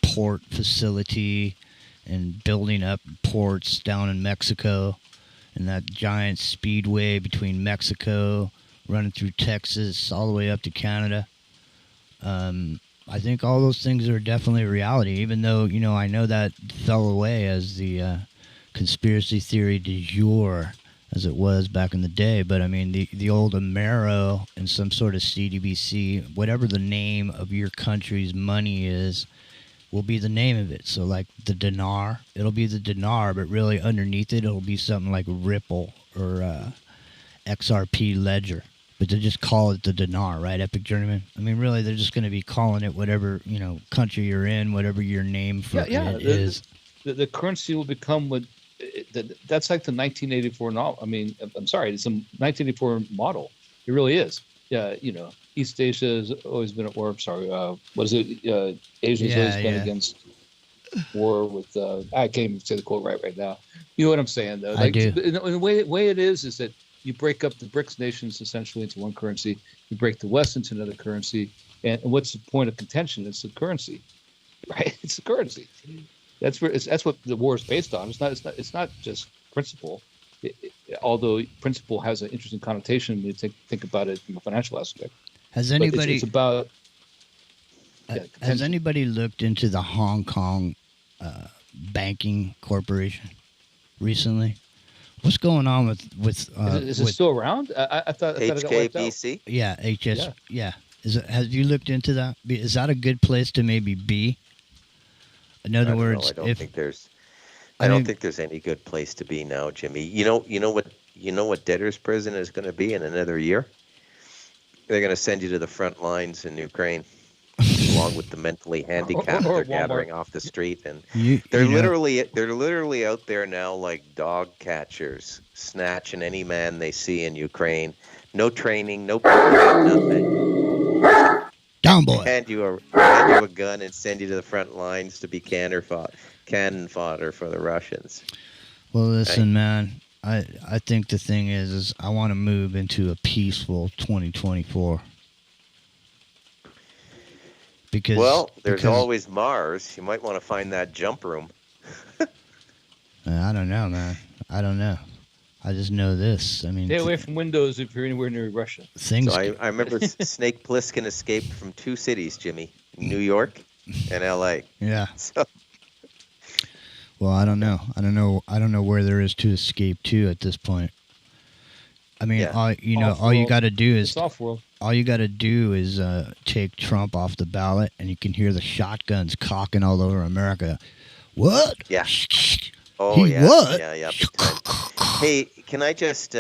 port facility and building up ports down in Mexico, and that giant speedway between Mexico running through Texas all the way up to Canada. I think all those things are definitely a reality, even though, I know that fell away as the conspiracy theory du jour, as it was back in the day. But, I mean, the old Amero and some sort of CDBC, whatever the name of your country's money is, will be the name of it. So, like the dinar, it'll be the dinar, but really underneath it, it'll be something like Ripple or XRP Ledger. But they just call it the dinar, right, Epic Journeyman? I mean, really, they're just going to be calling it whatever, country you're in, whatever your name for it is. The currency will become what... That's like the 1984 novel. I mean, I'm sorry, it's a 1984 model. It really is. Yeah, East Asia has always been at war. Sorry, what is it? Asia's always been against war with. I can't even say the quote right now. You know what I'm saying, though. I do. In the way it is that you break up the BRICS nations essentially into one currency. You break the West into another currency, and what's the point of contention? It's the currency, right? It's the currency. That's what the war is based on. It's not just principle. Although principle has an interesting connotation when you think about it from a financial aspect. Has anybody? It's about. Has anybody looked into the Hong Kong banking corporation recently? What's going on with? Is it still around? I thought it got wiped out. Yeah, HS. Yeah. Have you looked into that? Is that a good place to maybe be? In other words, I don't think there's any good place to be now, Jimmy. You know what debtor's prison is going to be in another year? They're going to send you to the front lines in Ukraine, along with the mentally handicapped they're gathering off the street, and they're literally out there now like dog catchers, snatching any man they see in Ukraine. No training, no program, nothing. Down, boy. Hand you a gun and send you to the front lines to be cannon fodder for the Russians. Well, listen, man. I think the thing is I want to move into a peaceful 2024. Because there's always Mars. You might want to find that jump room. I don't know, man. I don't know. I just know this. I mean, stay away from Windows if you're anywhere near Russia. Things. So I remember Snake Plissken escaped from 2 cities, Jimmy, New York and L.A. Yeah. So. Well, I don't know. I don't know where there is to escape to at this point. I mean, all you got to do is all you got to do is take Trump off the ballot, and you can hear the shotguns cocking all over America. What? Yeah. Oh, yeah. What? Yeah. Hey, can I just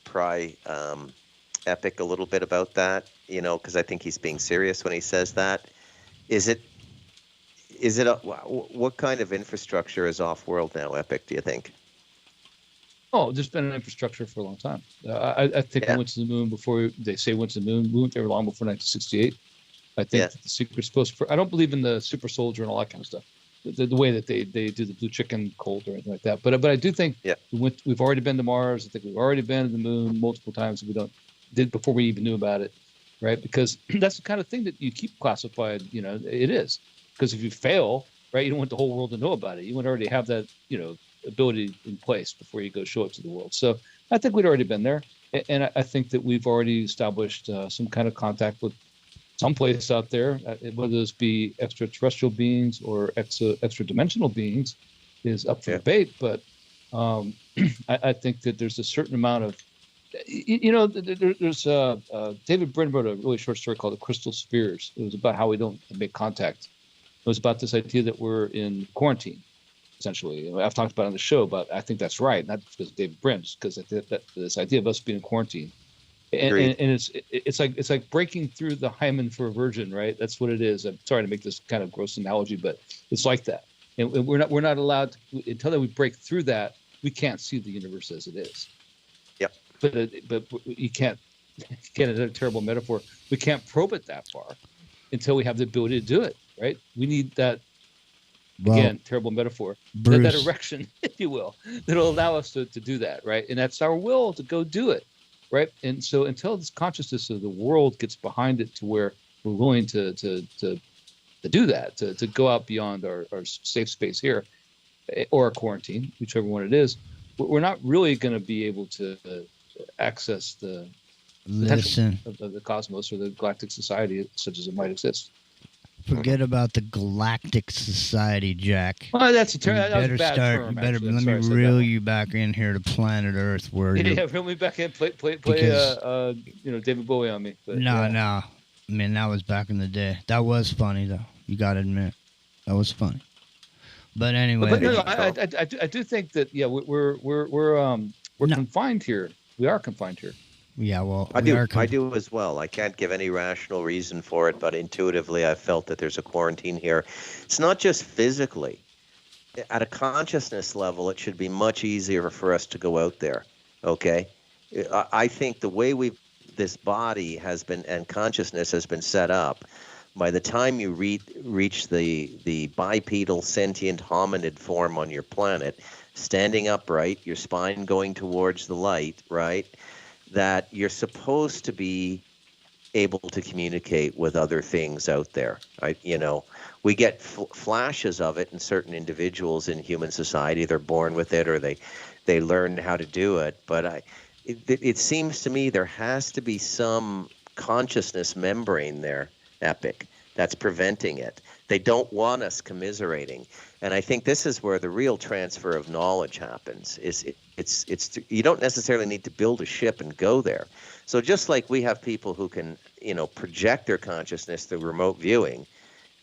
pry Epic a little bit about that? Because I think he's being serious when he says that. Is it what kind of infrastructure is off-world now, Epic, do you think? Oh, there's been an infrastructure for a long time. I think we went to the moon before they say went to the moon. We went there long before 1968. I think the secret supposed. I don't believe in the super soldier and all that kind of stuff. The way that they do the blue chicken cult or anything like that. But I do think we've already been to Mars. I think we've already been to the moon multiple times. Did before we even knew about it, right? Because that's the kind of thing that you keep classified. It is. Because if you fail, right, you don't want the whole world to know about it. You want to already have that, ability in place before you go show it to the world. So I think we'd already been there. And I think that we've already established some kind of contact with some place out there, whether those be extraterrestrial beings or extra dimensional beings is up for debate. But I think that there's a certain amount of, there's David Brin wrote a really short story called The Crystal Spheres. It was about how we don't make contact. It was about this idea that we're in quarantine, essentially. I've talked about it on the show, but I think that's right. Not because of David Brin, just because that this idea of us being in quarantine, and it's like breaking through the hymen for a virgin, right? That's what it is. I'm sorry to make this kind of gross analogy, but it's like that. And we're not allowed to, until we break through that. We can't see the universe as it is. Yep. But you can't. Again, a terrible metaphor. We can't probe it that far until we have the ability to do it. Right? We need that, again, terrible metaphor, that erection, if you will, that'll allow us to do that, right? And that's our will to go do it, right? And so until this consciousness of the world gets behind it to where we're willing to do that, to go out beyond our safe space here, or our quarantine, whichever one it is, we're not really going to be able to access the potential of the cosmos or the galactic society such as it might exist. Forget about the Galactic Society, Jack. Well, that's a bad term. Let me reel you back in here to planet Earth, where reel me back in. Play David Bowie on me. But, no. I mean, that was back in the day. That was funny, though. You got to admit, that was funny. But anyway, I do think that we're confined here. We are confined here. Yeah, well, I do as well. I can't give any rational reason for it, but intuitively I felt that there's a quarantine here. It's not just physically. At a consciousness level, it should be much easier for us to go out there, okay? I think the way this body has been, and consciousness has been set up, by the time you reach the bipedal sentient hominid form on your planet, standing upright, your spine going towards the light, right? That you're supposed to be able to communicate with other things out there. We get flashes of it in certain individuals in human society. They're born with it, or they learn how to do it. But it seems to me there has to be some consciousness membrane there, Epic, that's preventing it. They don't want us commiserating. And I think this is where the real transfer of knowledge happens. It's you don't necessarily need to build a ship and go there. So just like we have people who can, project their consciousness through remote viewing,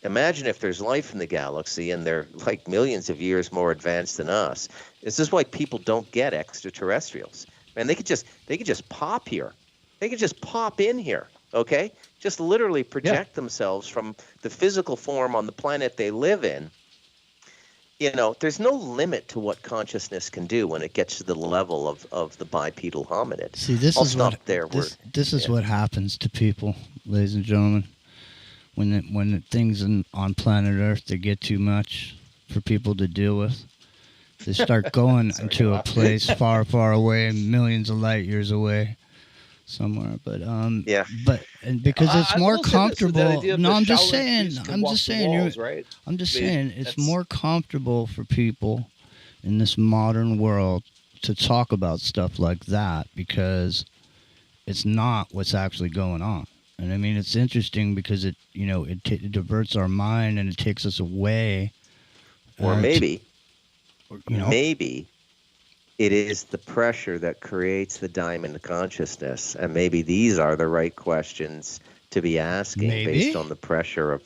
imagine if there's life in the galaxy and they're like millions of years more advanced than us. This is why people don't get extraterrestrials. Man, they could just pop here. They could just pop in here, okay? Just literally project themselves from the physical form on the planet they live in. There's no limit to what consciousness can do when it gets to the level of the bipedal hominid. See, this is what happens to people, ladies and gentlemen. When things on planet Earth, they get too much for people to deal with, They start going into a place far, far away, millions of light years away, somewhere. But and because it's more comfortable. No, I'm just saying. I'm just saying. I'm just saying it's more comfortable for people in this modern world to talk about stuff like that because it's not what's actually going on. And I mean, it's interesting because it diverts our mind and it takes us away. Or maybe it is the pressure that creates the diamond consciousness, and maybe these are the right questions to be asking based on the pressure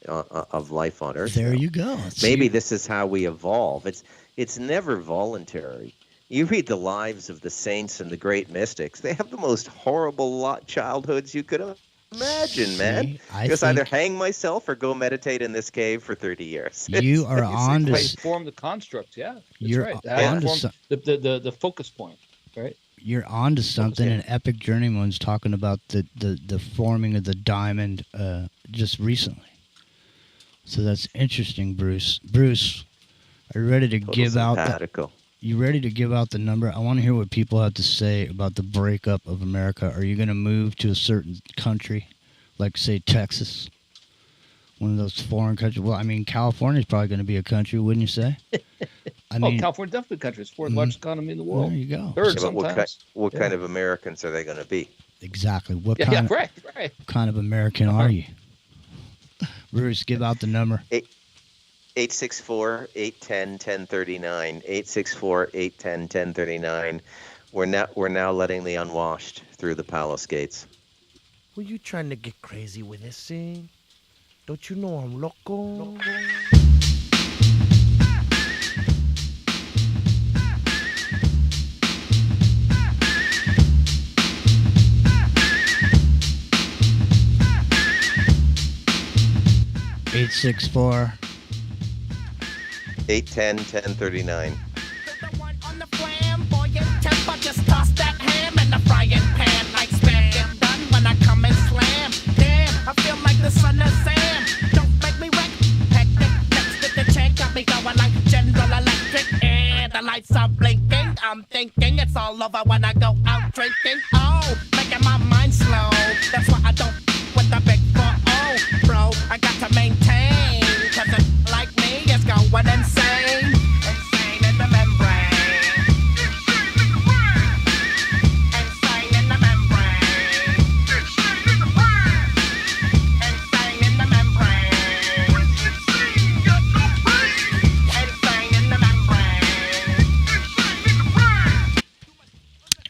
of life on Earth. There you go. Maybe this is how we evolve. It's never voluntary. You read the lives of the saints and the great mystics; they have the most horrible childhoods you could imagine, man. Just either hang myself or go meditate in this cave for 30 years. You are on to form the construct. Yeah, that's you're right. on to the focus point, right? You're on to something. An Epic Journeyman's talking about the forming of the diamond just recently. So that's interesting, Bruce. Bruce, are you ready to give out? You ready to give out the number? I want to hear what people have to say about the breakup of America. Are you going to move to a certain country, like, say, Texas? One of those foreign countries? Well, I mean, California's probably going to be a country, wouldn't you say? I mean, California definitely a country. It's the fourth largest economy in the world. There you go. Third sometimes. What kind of Americans are they going to be? Exactly. What kind of American are you? Bruce, give out the number. 864-810-1039. 864-810-1039. We're now letting the unwashed through the palace gates. Were you trying to get crazy with this scene? Don't you know I'm loco? $864 810-1039. Just toss that ham in the frying pan like spam. Get done when I come and slam. Damn, I feel like the son of Sam. Don't make me wreck. Hectic, next to the check. Got me going like General Electric. And the lights are blinking. I'm thinking it's all over when I go out drinking. Oh, making my mind slow. That's why I don't with the big 4-0. Bro, I got to maintain. Cause a like me is going insane. Insane in the membrane.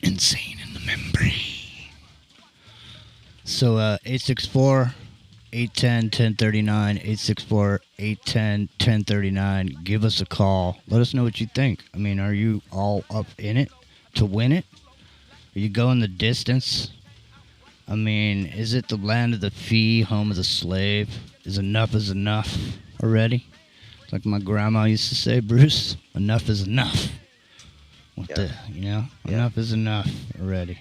Insane in the membrane. So 864-810-1039, 864-810-1039. Give us a call. Let us know what you think. I mean, are you all up in it to win it? Are you going the distance? I mean, is it the land of the free, home of the slave? Is enough already? Like my grandma used to say, Bruce, enough is enough. Enough is enough already.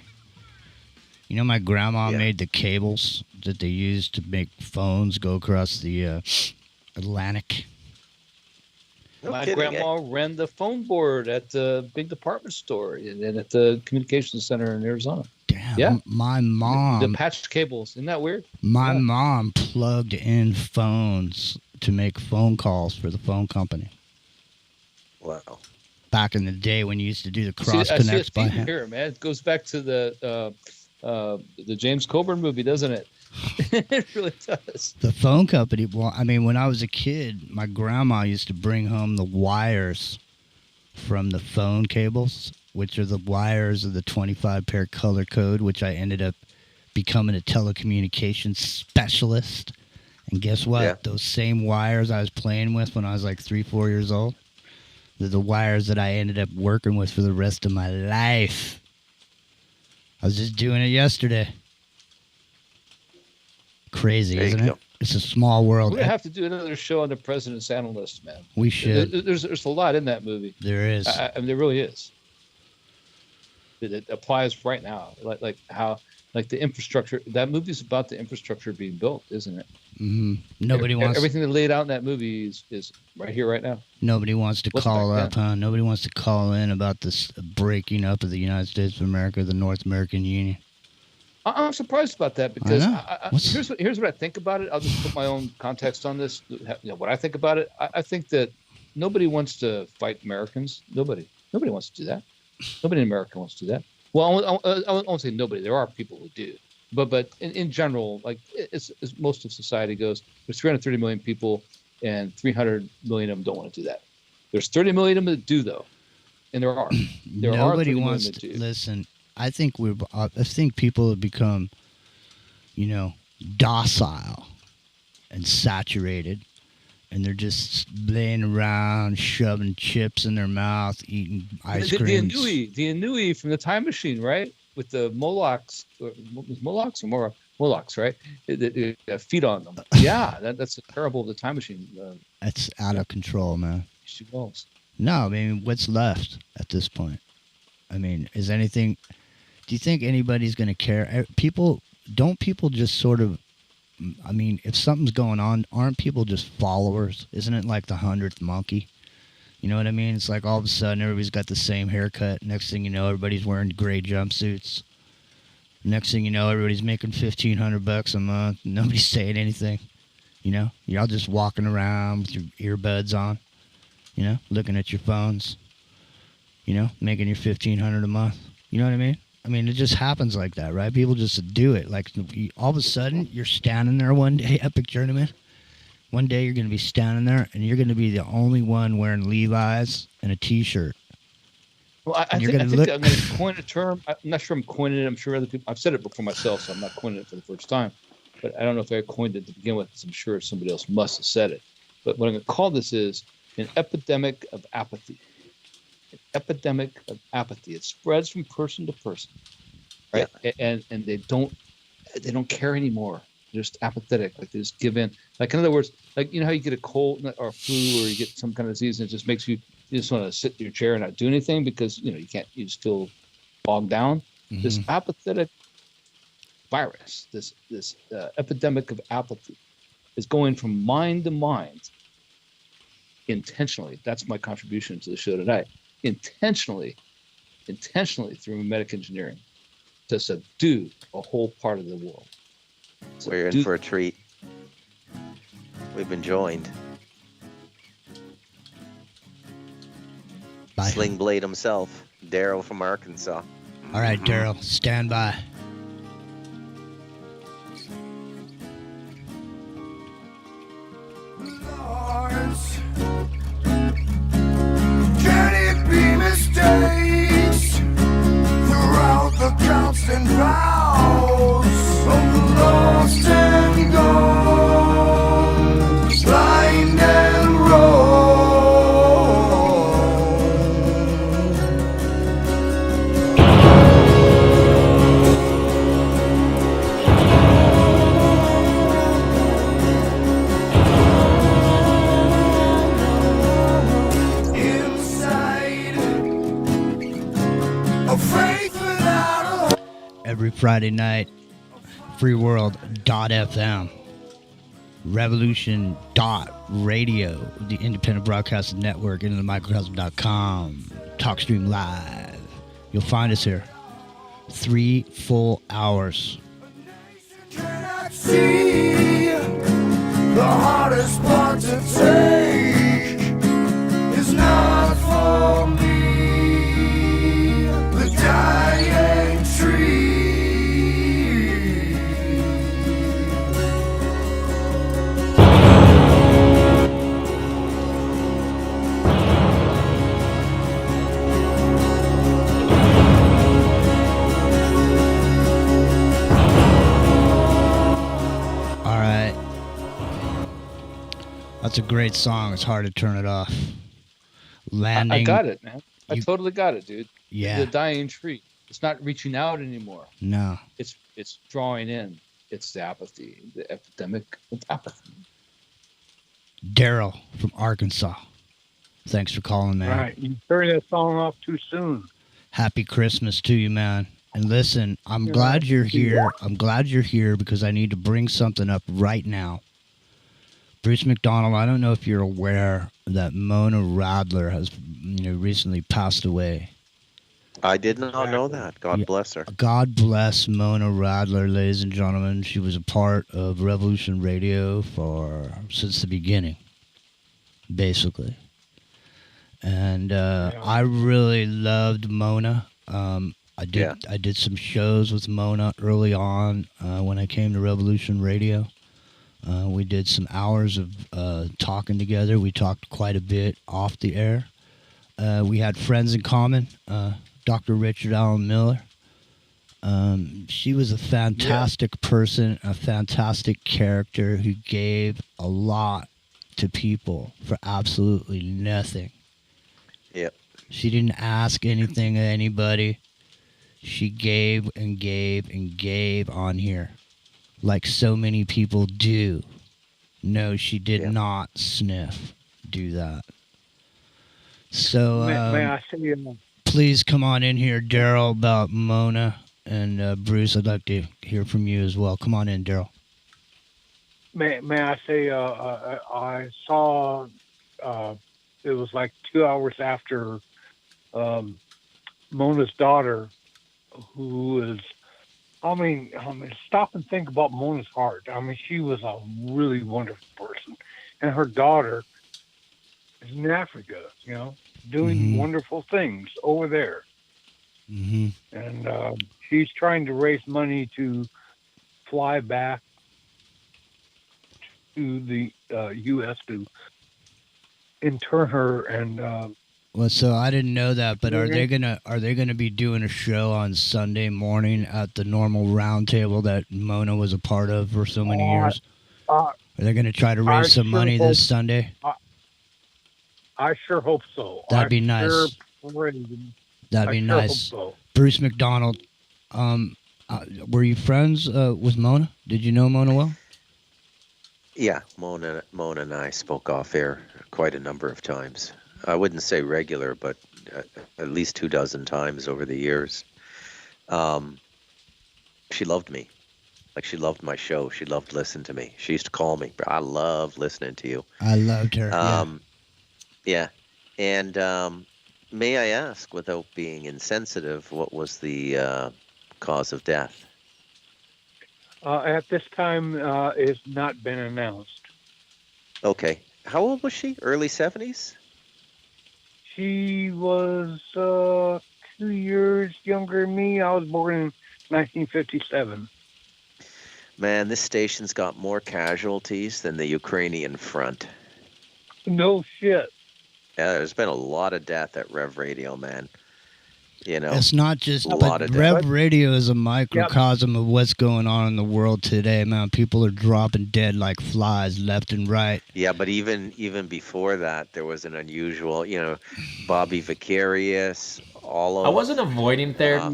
You know, my grandma made the cables that they used to make phones go across the Atlantic. My grandma ran the phone board at the big department store and at the communications center in Arizona. Damn. Yeah. My mom. The patched cables. Isn't that weird? My mom plugged in phones to make phone calls for the phone company. Wow. Back in the day when you used to do the cross connects by hand. Here, man. It goes back to the James Coburn movie, doesn't it? It really does. The phone company. Well, I mean, when I was a kid, my grandma used to bring home the wires from the phone cables, which are the wires of the 25-pair color code, which I ended up becoming a telecommunications specialist. And guess what? Yeah. Those same wires I was playing with when I was like 3-4 years old, they're the wires that I ended up working with for the rest of my life. I was just doing it yesterday. Crazy, isn't it? It's a small world. We're going to have to do another show on the President's Analyst, man. We should. There's a lot in that movie. There is. I mean, there really is. It applies right now. Like how like the infrastructure. That movie's about the infrastructure being built, isn't it? Mm-hmm. Nobody wants everything that laid out in that movie is right here, right now. Nobody wants to call up, huh? Nobody wants to call in about this breaking up of the United States of America, the North American Union. I'm surprised about that because here's what I think about it. I'll just put my own context on this. What I think about it, I think that nobody wants to fight Americans. Nobody wants to do that. Nobody in America wants to do that. Well, I won't say nobody. There are people who do. But in general, like it's most of society goes, there's 330 million people and 300 million of them don't want to do that. There's 30 million of them that do, though. And there are. Nobody wants to listen. I think people have become, docile and saturated, and they're just laying around, shoving chips in their mouth, eating ice cream. The Inui from the Time Machine, right? With the Molochs, Molochs, right? That feed on them. Yeah, that's the parable of the Time Machine. That's out of control, man. No, I mean, what's left at this point? I mean, is anything? Do you think anybody's going to care? People just sort of? I mean, if something's going on, aren't people just followers? Isn't it like the 100th monkey? You know what I mean? It's like all of a sudden everybody's got the same haircut. Next thing you know, everybody's wearing gray jumpsuits. Next thing you know, everybody's making $1,500 a month. Nobody's saying anything. Y'all just walking around with your earbuds on. Looking at your phones. Making your $1,500 a month. You know what I mean? I mean, it just happens like that, right? People just do it. Like all of a sudden, you're standing there one day, Epic Journeyman. One day you're going to be standing there, and you're going to be the only one wearing Levi's and a T-shirt. Well, I think I'm going to coin a term. I'm not sure I'm coining it. I'm sure other people. I've said it before myself, so I'm not coining it for the first time. But I don't know if I coined it to begin with, because I'm sure somebody else must have said it. But what I'm going to call this is an epidemic of apathy. An epidemic of apathy. It spreads from person to person, right? Yeah. And they don't care anymore. They're just apathetic, like they just give in. Like in other words, like how you get a cold or flu or you get some kind of disease and it just makes you just want to sit in your chair and not do anything because you just feel bogged down. Mm-hmm. This apathetic virus, this epidemic of apathy, is going from mind to mind intentionally. That's my contribution to the show tonight. Intentionally through memetic engineering to subdue a whole part of the world. We're in for a treat. We've been joined. Bye. Sling Blade himself, Daryl from Arkansas. All right, Daryl, stand by. Lords, can it be mistakes throughout the constant vows of the lost and gone, blind and wrong? Every Friday night, freeworld.fm, revolution.radio, the independent broadcasting network, into the microcosm.com, TalkStream Live. You'll find us here 3 full hours. Cannot see the hardest part to take is not for me, the dying tree. That's a great song. It's hard to turn it off. Landing. I got it, man. I totally got it, dude. Yeah. The dying tree. It's not reaching out anymore. No. It's drawing in. It's the apathy, the epidemic of apathy. Daryl from Arkansas. Thanks for calling, man. All right. You turned that song off too soon. Happy Christmas to you, man. And listen, I'm glad you're here. I'm glad you're here because I need to bring something up right now. Bruce McDonald, I don't know if you're aware that Mona Radler has, recently passed away. I did not know that. God bless her. God bless Mona Radler, ladies and gentlemen. She was a part of Revolution Radio since the beginning, basically. And I really loved Mona. I did some shows with Mona early on when I came to Revolution Radio. We did some hours of talking together. We talked quite a bit off the air. We had friends in common, Dr. Richard Allen Miller. She was a fantastic person, a fantastic character who gave a lot to people for absolutely nothing. Yep. She didn't ask anything of anybody. She gave and gave and gave on here, like so many people do. No, she did not do that. So, may I say, please come on in here, Daryl, about Mona. And Bruce, I'd like to hear from you as well. Come on in, Daryl. may I say, I saw, it was like 2 hours after Mona's daughter, who is, I mean, stop and think about Mona's heart. I mean, she was a really wonderful person. And her daughter is in Africa, doing wonderful things over there. Mm-hmm. And she's trying to raise money to fly back to the U.S. to intern her. And well, so I didn't know that, but are they gonna be doing a show on Sunday morning at the normal round table that Mona was a part of for so many years? Are they gonna try to raise some money this Sunday? I sure hope so. That'd be nice. That'd be nice. So. Bruce McDonald, were you friends with Mona? Did you know Mona well? Yeah, Mona and I spoke off air quite a number of times. I wouldn't say regular, but at least 24 times over the years. She loved me. Like, she loved my show. She loved listening to me. She used to call me, I love listening to you. I loved her. Yeah. And may I ask, without being insensitive, what was the cause of death? At this time, it's not been announced. Okay. How old was she? Early 70s? She was 2 years younger than me. I was born in 1957. Man, this station's got more casualties than the Ukrainian front. No shit. Yeah, there's been a lot of death at Rev Radio, man. It's not just, but Rev Radio is a microcosm of what's going on in the world today, man. People are dropping dead like flies left and right. Yeah, but even before that, there was an unusual, Bobby Vicarious, all of... I wasn't avoiding there.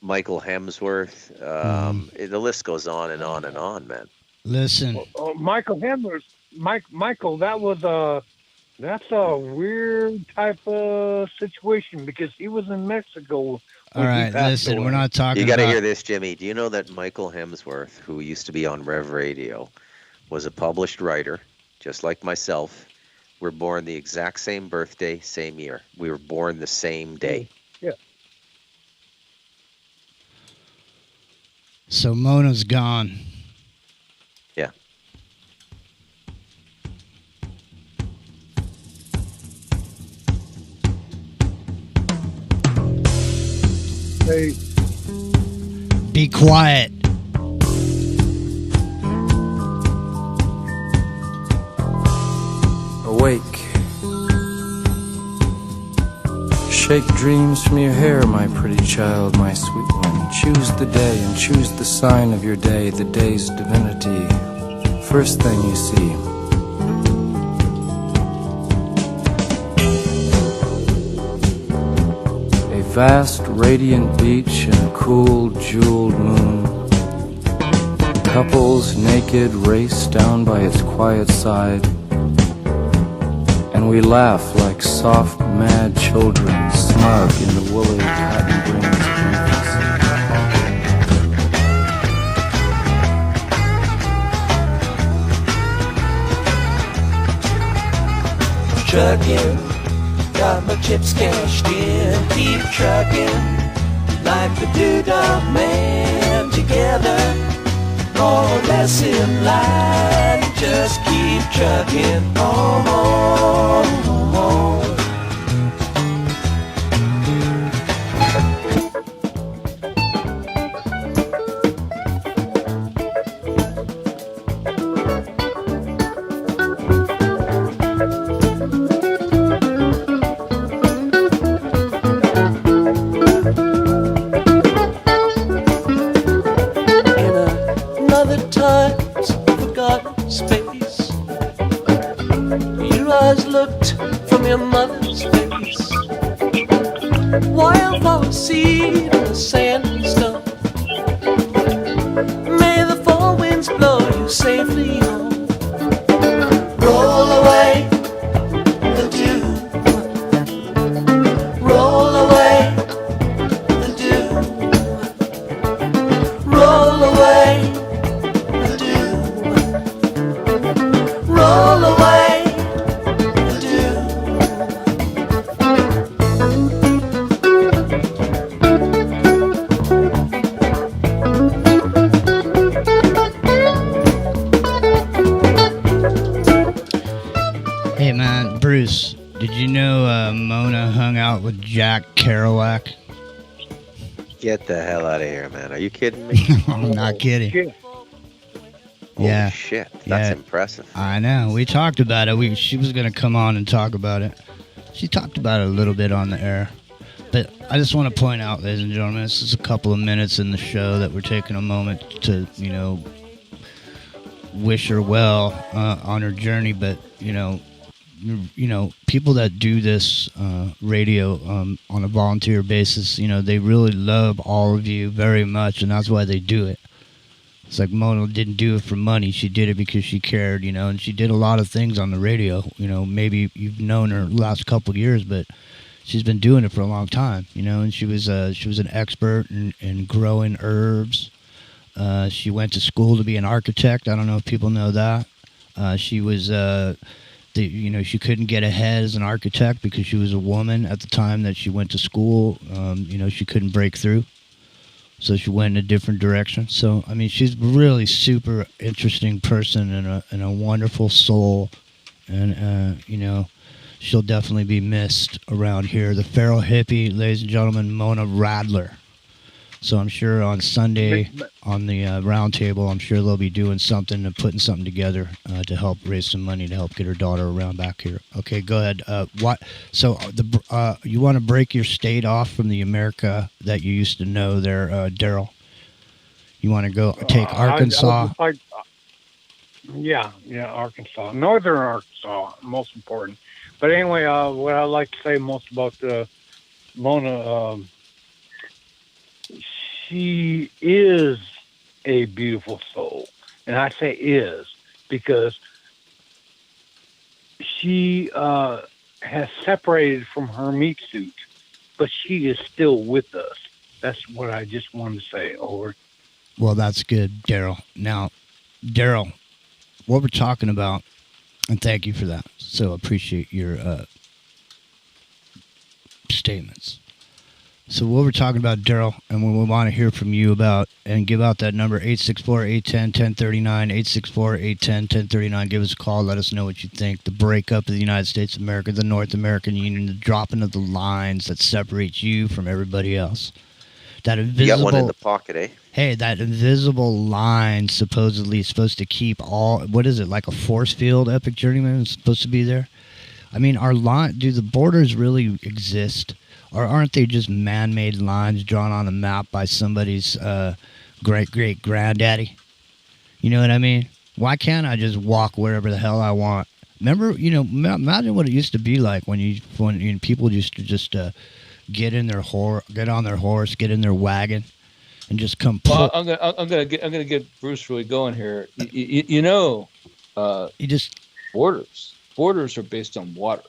Michael Hemsworth. The list goes on and on and on, man. Listen. Michael Hemsworth, Michael, that's a weird type of situation because he was in Mexico. All right, listen, away. We're not talking You got to hear this, Jimmy. Do you know that Michael Hemsworth, who used to be on Rev Radio, was a published writer, just like myself? We're born the exact same birthday, same year. We were born the same day. Yeah. So Mona's gone. Yeah. Hey. Be quiet. Awake. Shake dreams from your hair, my pretty child, my sweet one. Choose the day and choose the sign of your day, the day's divinity. First thing you see. A vast, radiant beach and a cool, jeweled moon. Couples naked race down by its quiet side. And we laugh like soft, mad children, smug in the woolly cotton brains of infancy. trucking. Got my chips cashed in. Keep trucking like the Doodah Man. Together, more or less in line. Just keep trucking on. Looked from your mother's face. Wildflower seed in the sand and stone. May the four winds blow you safely home. Roll away the dew. Roll away the dew. Roll away the dew. Roll away. Hey man, Bruce, did you know Mona hung out with Jack Kerouac? Get the hell out of here, man. Are you kidding me? I'm not kidding. Holy Yeah. shit. That's Yeah. impressive. I know. We talked about it. She was going to come on and talk about it. She talked about it a little bit on the air. But I just want to point out, ladies and gentlemen, this is a couple of minutes in the show that we're taking a moment to, wish her well on her journey. But, people that do this radio on a volunteer basis, they really love all of you very much, and that's why they do it. It's like Mona didn't do it for money. She did it because she cared, and she did a lot of things on the radio. Maybe you've known her the last couple of years, but she's been doing it for a long time, and she was an expert in growing herbs. She went to school to be an architect. I don't know if people know that. She was, she couldn't get ahead as an architect because she was a woman at the time that she went to school. She couldn't break through. So she went in a different direction. So, I mean, she's really super interesting person and a wonderful soul. And, she'll definitely be missed around here. The feral hippie, ladies and gentlemen, Mona Radler. So I'm sure on Sunday on the round table, I'm sure they'll be doing something and putting something together to help raise some money to help get her daughter around back here. Okay, go ahead. So you want to break your state off from the America that you used to know there, Daryl? You want to go take Arkansas? Yeah, Arkansas. Northern Arkansas, most important. But anyway, what I like to say most about Mona, she is a beautiful soul. And I say is because she has separated from her meat suit, but she is still with us. That's what I just wanted to say. Over. Well, that's good, Daryl. Now, Daryl, what we're talking about, and thank you for that. So appreciate your statements. So what we're talking about, Daryl, and what we want to hear from you about, and give out that number, 864-810-1039, 864-810-1039. Give us a call. Let us know what you think. The breakup of the United States of America, the North American Union, the dropping of the lines that separates you from everybody else. That invisible, you got one in the pocket, eh? Hey, that invisible line supposedly is supposed to keep all, what is it, like a force field, Epic Journeyman is supposed to be there? I mean, our line, do the borders really exist? Or aren't they just man-made lines drawn on a map by somebody's great-great-granddaddy? You know what I mean? Why can't I just walk wherever the hell I want? Remember, imagine what it used to be like when people used to just get on their horse, get in their wagon, and just come. Well, I'm gonna get Bruce really going here. Borders are based on water.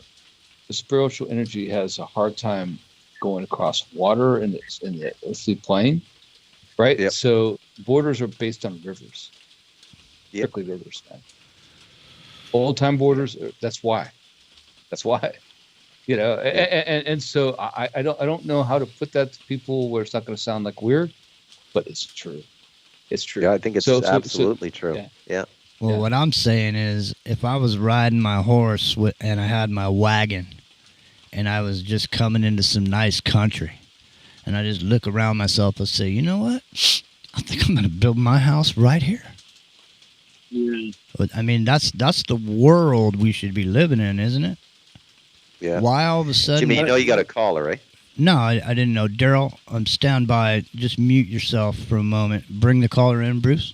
The spiritual energy has a hard time going across water in the earthly plane, right? Yep. So borders are based on rivers, yep. strictly rivers. Man. Old time borders. That's why. That's why. And so I don't know how to put that to people where it's not going to sound like weird, but it's true. It's true. Yeah, I think it's absolutely true. Yeah. Well, what I'm saying is, if I was riding my horse and I had my wagon, and I was just coming into some nice country, and I just look around myself and say, you know what? I think I'm going to build my house right here. But, I mean, that's the world we should be living in, isn't it? Yeah. Why all of a sudden? Jimmy, you know you got a caller, right? No, I didn't know. Daryl, stand by. Just mute yourself for a moment. Bring the caller in, Bruce.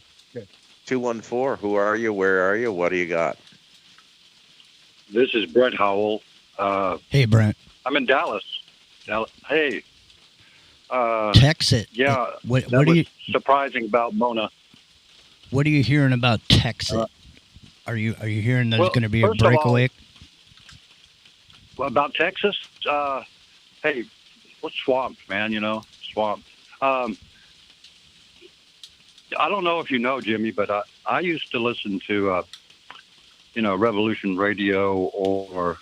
214. Who are you? Where are you? What do you got? This is Brent Howell. Hey, Brent. I'm in Dallas. Hey. Texas. Yeah. What that are was you surprising about Mona? What are you hearing about Texas? Are you hearing there's going to be a first of all, breakaway? About Texas? Hey, what's swamped, man? Swamped. I don't know if you know, Jimmy, but I used to listen to, Revolution Radio or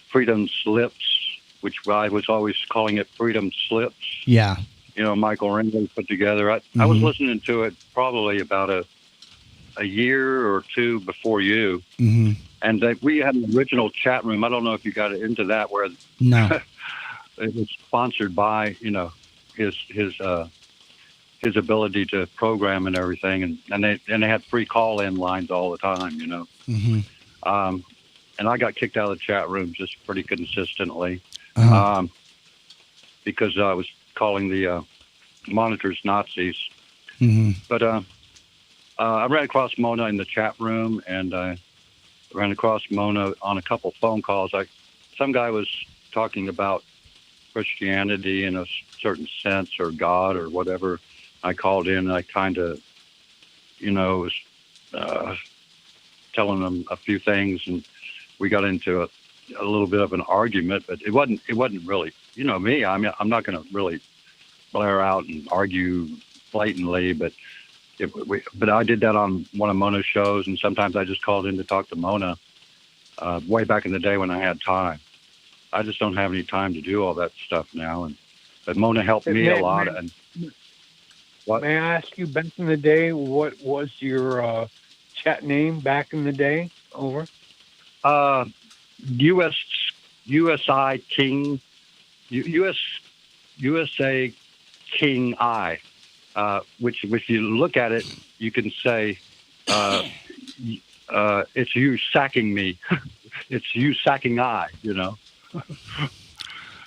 Freedom Slips, which I was always calling it Freedom Slips. Yeah. Michael Ringley put together. I was listening to it probably about a year or two before you. Mm-hmm. And we had an original chat room. I don't know if you got into that, where no. It was sponsored by, his ability to program and everything, and they had free call-in lines all the time, Mm-hmm. And I got kicked out of the chat room just pretty consistently, because I was calling the monitors Nazis. Mm-hmm. But I ran across Mona in the chat room, and I ran across Mona on a couple phone calls. Some guy was talking about Christianity in a certain sense, or God, or whatever. I called in, and I kind of, was telling them a few things, and we got into a little bit of an argument. But it wasn't really, me. I mean, I'm not going to really blare out and argue blatantly, but I did that on one of Mona's shows, and sometimes I just called in to talk to Mona. Way back in the day when I had time. I just don't have any time to do all that stuff now. But Mona helped me a lot. And what? May I ask you, back in the day, what was your chat name back in the day? Over. USA King I. Which if you look at it, you can say it's you sacking me. It's you sacking I.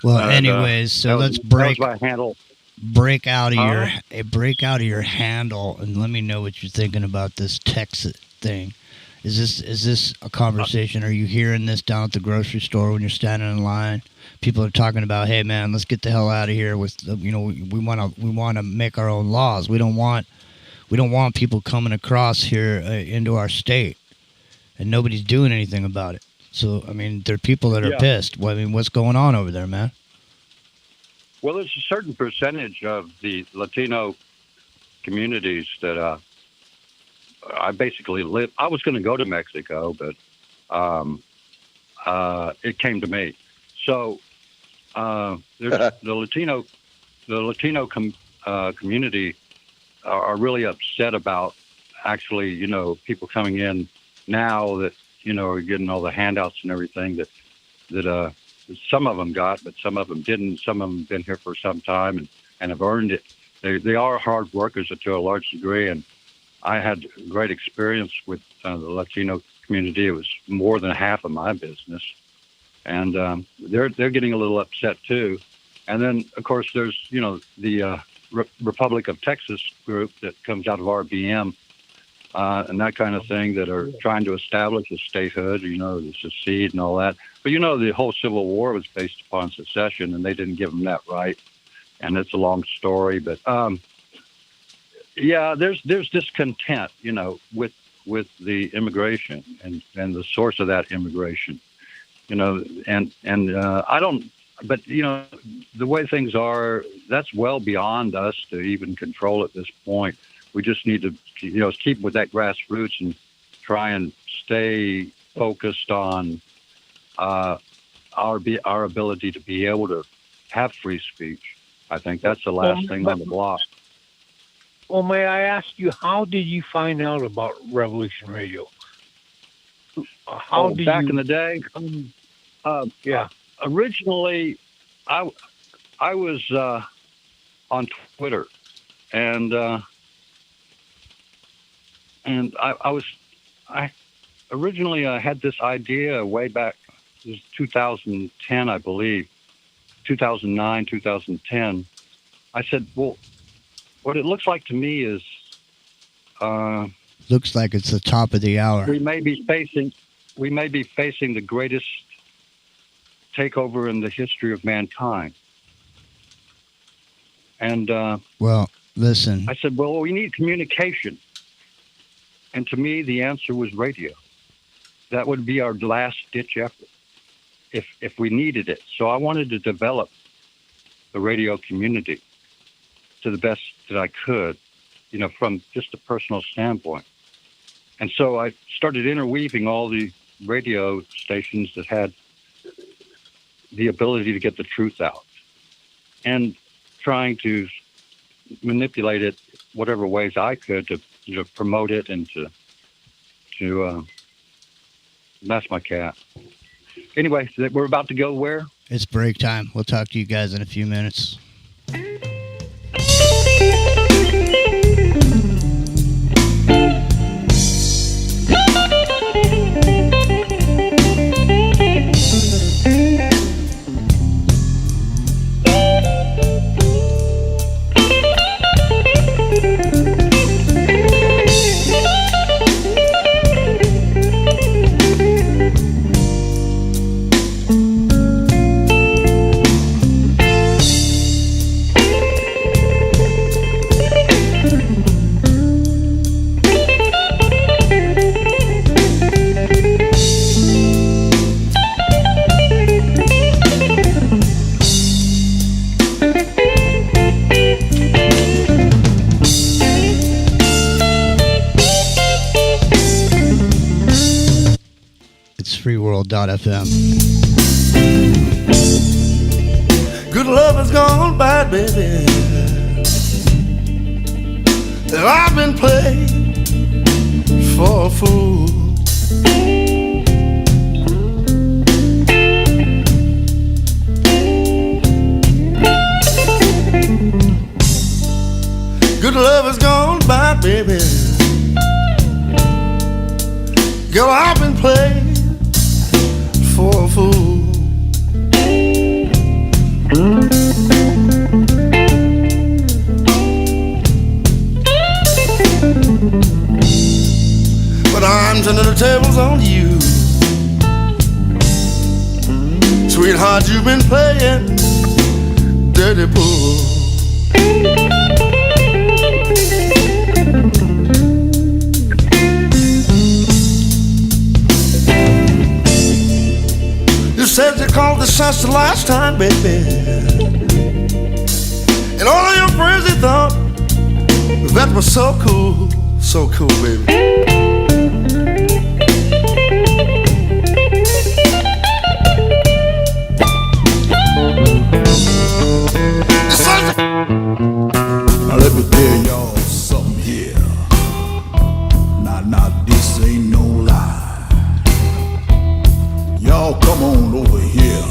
Well, anyways, so let's break my handle. Break out of your handle and let me know what you're thinking about this Texas thing. Is this a conversation? Are you hearing this down at the grocery store when you're standing in line? People are talking about, hey man, let's get the hell out of here with we want to make our own laws. We don't want people coming across here into our state, and nobody's doing anything about it. So I mean, there are people that are pissed. Well, I mean, what's going on over there, man? Well, there's a certain percentage of the Latino communities that I basically live. I was going to go to Mexico, but it came to me. So there's the Latino community are really upset about actually, people coming in now that are getting all the handouts and everything that some of them got, but some of them didn't. Some of them have been here for some time and have earned it. They are hard workers to a large degree, and I had great experience with the Latino community. It was more than half of my business, and they're getting a little upset too. And then, of course, there's the Republic of Texas group that comes out of RBM and that kind of thing, that are trying to establish a statehood, to secede and all that. But the whole Civil War was based upon secession, and they didn't give them that right. And it's a long story, but there's discontent, with the immigration and the source of that immigration, and I don't. But the way things are, that's well beyond us to even control at this point. We just need to, keep with that grassroots and try and stay focused on our ability to be able to have free speech. I think that's the last thing on the block. Well, may I ask you, how did you find out about Revolution Radio? How did back you... in the day? Yeah. Originally, I was on Twitter, and I originally had this idea way back. It was 2010, I believe, 2009, 2010. I said, well, what it looks like to me is looks like it's the top of the hour. we may be facing the greatest takeover in the history of mankind. And well, listen. I said, well, we need communication. And to me, the answer was radio. That would be our last ditch effort if we needed it. So I wanted to develop the radio community to the best that I could, from just a personal standpoint. And so I started interweaving all the radio stations that had the ability to get the truth out and trying to manipulate it whatever ways I could to promote it and to that's my cat. Anyway, we're about to go where? It's break time. We'll talk to you guys in a few minutes. freeworld.fm. Good love has gone bad, baby. And I've been played for a fool. Good love has gone bad, baby. Girl, I've been played for a fool. But I'm turning the tables on you. Sweetheart, you've been playing dirty pool. You said you called the shots the last time, baby. And all of your friends, they thought that was so cool, baby. Now let me tell y'all something here. Now this ain't no lie. Y'all come on over here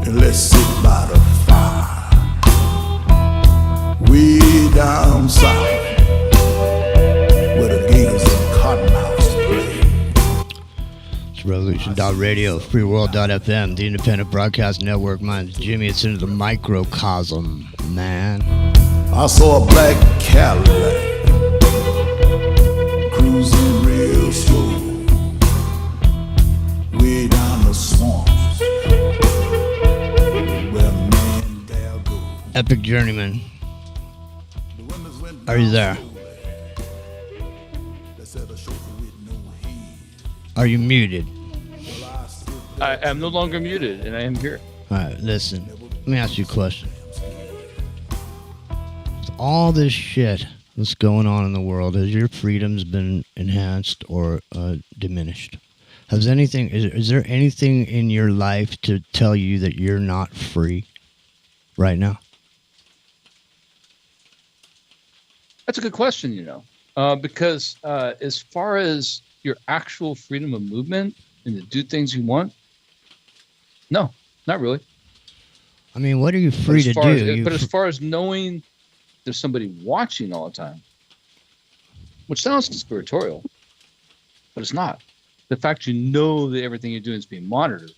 and let's sit by the fire. Way down south where the gators and cottonmouths play. It's Revolution.radio, freeworld.fm, the independent broadcast network. Mine's Jimmy. It's into the microcosm, man. I saw a black Cadillac cruising real slow way down the swamps where man there goes. Epic Journeyman. Are you there? Are you muted? I am no longer muted, and I am here. All right, listen. Let me ask you a question. With all this shit that's going on in the world, has your freedoms been enhanced or diminished? Is there anything in your life to tell you that you're not free right now? That's a good question, because as far as your actual freedom of movement and to do things you want, no, not really. I mean, what are you free to do? But as far as knowing there's somebody watching all the time, which sounds conspiratorial, but it's not. The fact you know that everything you're doing is being monitored,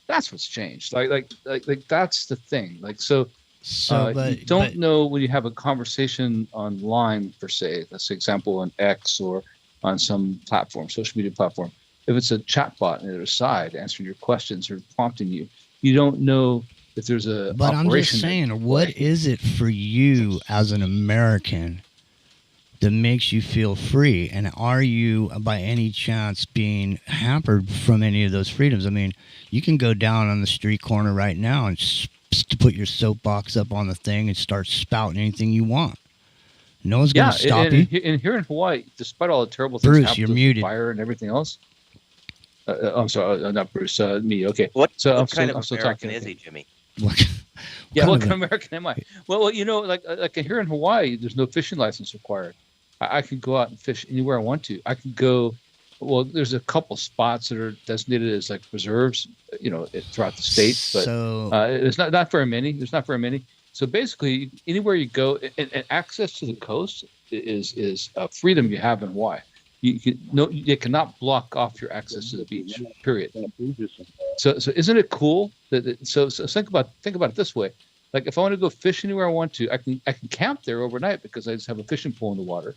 that's what's changed. Like that's the thing. You don't know when you have a conversation online, per se. Let's say example on X or on some platform, social media platform. If it's a chatbot on the other side answering your questions or prompting you, you don't know if there's a. But I'm just saying, what is it for you as an American that makes you feel free? And are you, by any chance, being hampered from any of those freedoms? I mean, you can go down on the street corner right now and put your soapbox up on the thing and start spouting anything you want. No one's going to stop you. And here in Hawaii, despite all the terrible things Bruce, you're muted. Fire and everything else. I'm sorry, not Bruce. Me. Okay. What kind of American is he, Jimmy? What kind of American am I? Well, like here in Hawaii, there's no fishing license required. I can go out and fish anywhere I want to. I can go. Well, there's a couple spots that are designated as like reserves, throughout the state, but it's not very many. There's not very many. So basically, anywhere you go, and access to the coast is a freedom you have in Hawaii. You cannot block off your access to the beach. Period. So isn't it cool so think about it this way. Like if I want to go fish anywhere I want to, I can camp there overnight because I just have a fishing pole in the water.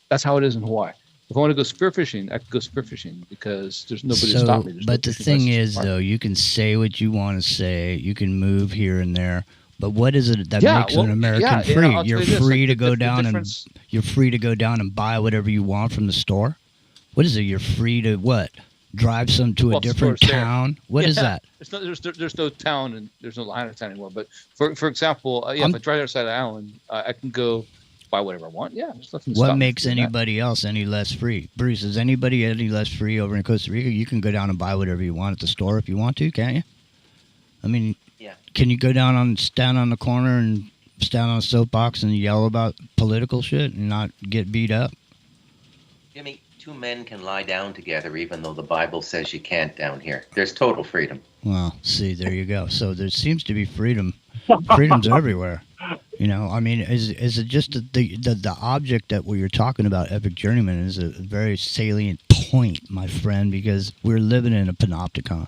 That's how it is in Hawaii. If I want to go spearfishing, I can go spearfishing because there's nobody to stop me. But the thing is, though, you can say what you want to say. You can move here and there. But what is it that makes an American free? You're free to go down and buy whatever you want from the store. What is it? You're free to what? Drive to a different town. What is that? There's no town and there's no line of town anymore. But for example, if I drive outside the island, I can go buy whatever I want. Yeah, there's nothing. What makes anybody else any less free? Bruce, is anybody any less free over in Costa Rica? You can go down and buy whatever you want at the store if you want to, can't you? I mean, can you go stand on the corner and stand on a soapbox and yell about political shit and not get beat up? Jimmy, two men can lie down together even though the Bible says you can't down here. There's total freedom. Well, see, there you go. So there seems to be freedom's everywhere. I mean, is it just the object that we were talking about, Epic Journeyman, is a very salient point, my friend, because we're living in a panopticon.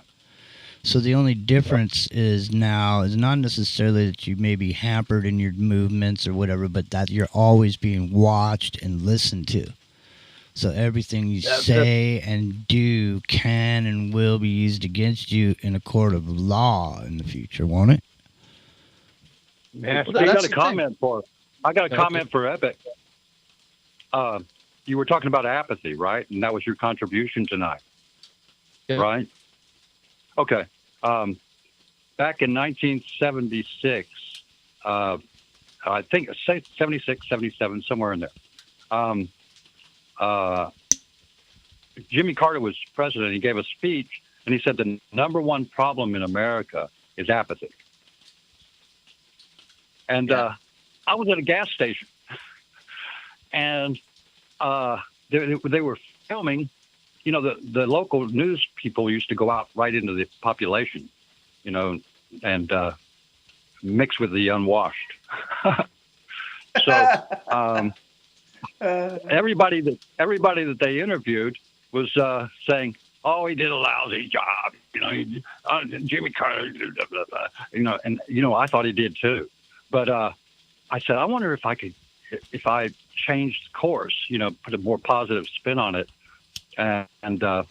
So the only difference is not necessarily that you may be hampered in your movements or whatever, but that you're always being watched and listened to. So everything you say and do can and will be used against you in a court of law in the future, won't it? I got a comment for Epic. You were talking about apathy, right? And that was your contribution tonight, right? Okay. Back in 1976, I think 76, 77, somewhere in there. Jimmy Carter was president. He gave a speech, and he said the number one problem in America is apathy. And I was at a gas station, and they were filming. The local news people used to go out right into the population, and mix with the unwashed. So everybody that they interviewed was saying, "Oh, he did a lousy job," Jimmy Carter, blah, blah, blah. And I thought he did too. But I said, I wonder if I changed course, put a more positive spin on it. And they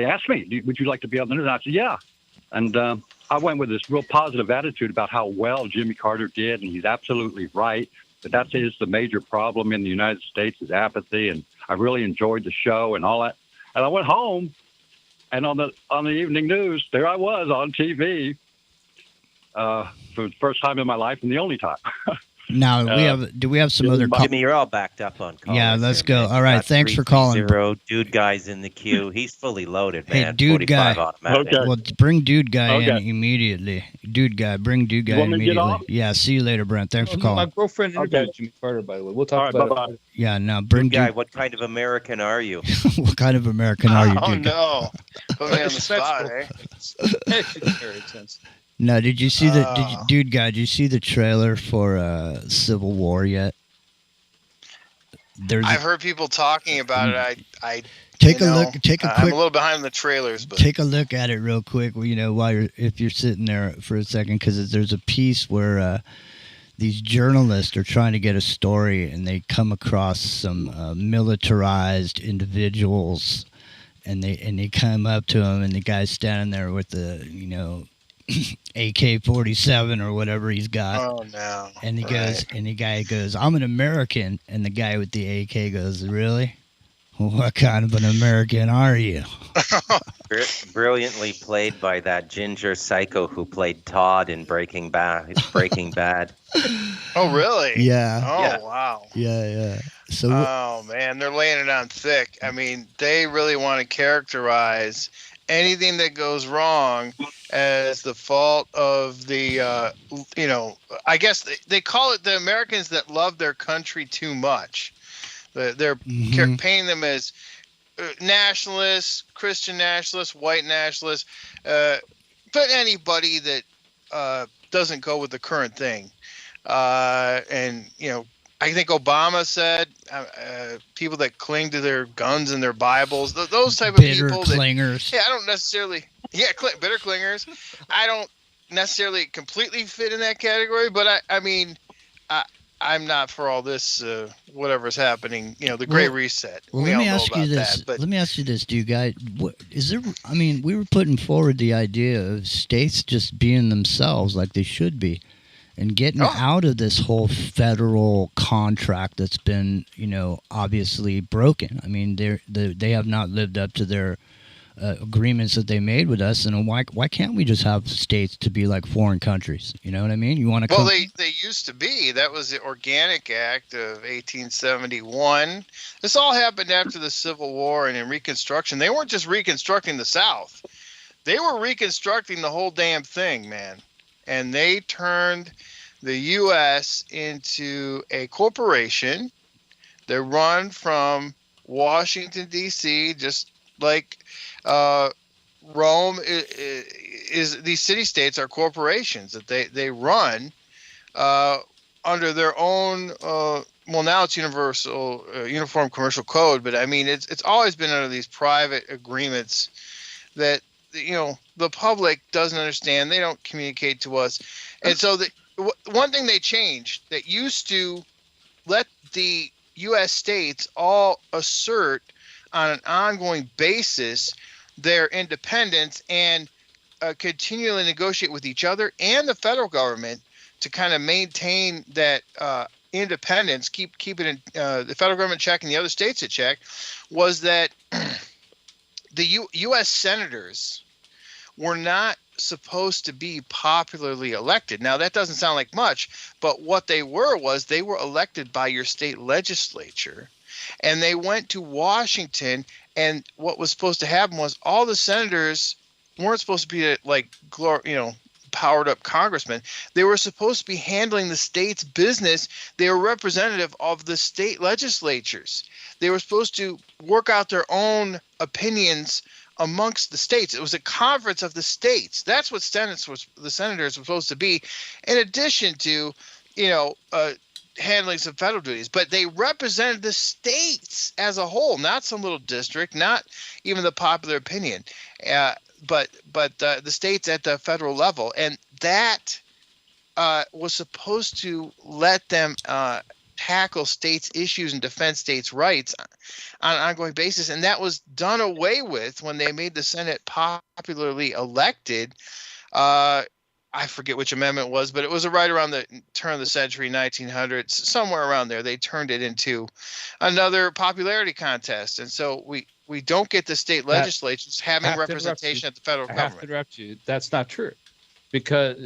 asked me, would you like to be on the news? And I said, yeah. And I went with this real positive attitude about how well Jimmy Carter did. And he's absolutely right. That is the major problem in the United States is apathy. And I really enjoyed the show and all that. And I went home, and on the evening news, there I was on TV. For the first time in my life and the only time. Now do we have some other? Jimmy, you're all backed up on callers. Yeah, let's here, go. man. All You right, got thanks for calling. 330. Dude guy's in the queue. He's fully loaded, man. Hey, dude guy. Automatic. Well, bring dude guy in immediately. Dude guy, bring dude guy in immediately. Yeah, see you later, Brent. Thanks for calling. My girlfriend interviewed Jimmy Carter, by the way. We'll talk about it. Yeah, now bring Dude guy, what kind of American are you? What kind of American are you, dude guy? No. Put me on the spot, eh? No, did you see dude guy? Did you see the trailer for Civil War yet? I've heard people talking about it. I take a look. Take a quick. I'm a little behind the trailers, but take a look at it real quick. While if you're sitting there for a second, because there's a piece where these journalists are trying to get a story, and they come across some militarized individuals, and they come up to him, and the guy's standing there with the AK-47 or whatever he's got. Oh no! And the guy goes, "I'm an American," and the guy with the AK goes, "Really? What kind of an American are you?" Brilliantly played by that ginger psycho who played Todd in Breaking Bad. Oh really? Yeah. Oh yeah. Wow. Yeah. So. Oh man, they're laying it on thick. I mean, they really want to characterize anything that goes wrong as the fault of the, I guess they call it the Americans that love their country too much. They're painting them as nationalists, Christian nationalists, white nationalists, but anybody that doesn't go with the current thing. I think Obama said people that cling to their guns and their Bibles, those type of bitter people. Clingers. I don't necessarily. Yeah, bitter clingers. I don't necessarily completely fit in that category, but I'm not for all this whatever's happening. The Great Reset. Well, we let all me know ask about you this. that. But Let me ask you this, dude guy. We were putting forward the idea of states just being themselves like they should be, and getting out of this whole federal contract that's been, obviously broken. I mean, they have not lived up to their agreements that they made with us, and why can't we just have states to be like foreign countries? You know what I mean? You want to? Well, they used to be. That was the Organic Act of 1871. This all happened after the Civil War and in Reconstruction. They weren't just reconstructing the South; they were reconstructing the whole damn thing, man. And they turned the U.S. into a corporation that run from Washington, D.C., just like Rome is. These city-states are corporations that they run under their own. Well, now it's Uniform Commercial Code, but I mean it's always been under these private agreements that the public doesn't understand. They don't communicate to us. And so one thing they changed that used to let the U.S. states all assert on an ongoing basis their independence and continually negotiate with each other and the federal government to kind of maintain that independence, keep it in the federal government check and the other states at check, was that the U.S. senators were not supposed to be popularly elected. Now, that doesn't sound like much, but what they were elected by your state legislature, and they went to Washington, and what was supposed to happen was all the senators weren't supposed to be like, powered up congressmen. They were supposed to be handling the state's business. They were representative of the state legislatures. They were supposed to work out their own opinions amongst the states. It was a conference of the states. That's what the senators were supposed to be, in addition to, handling some federal duties. But they represented the states as a whole, not some little district, not even the popular opinion, but the states at the federal level. And that was supposed to let them tackle states' issues and defend states' rights on an ongoing basis. And that was done away with when they made the Senate popularly elected. I forget which amendment it was, but it was right around the turn of the century, 1900s, somewhere around there. They turned it into another popularity contest. And so we don't get the state legislatures having representation at the federal government. I have to interrupt you. That's not true, because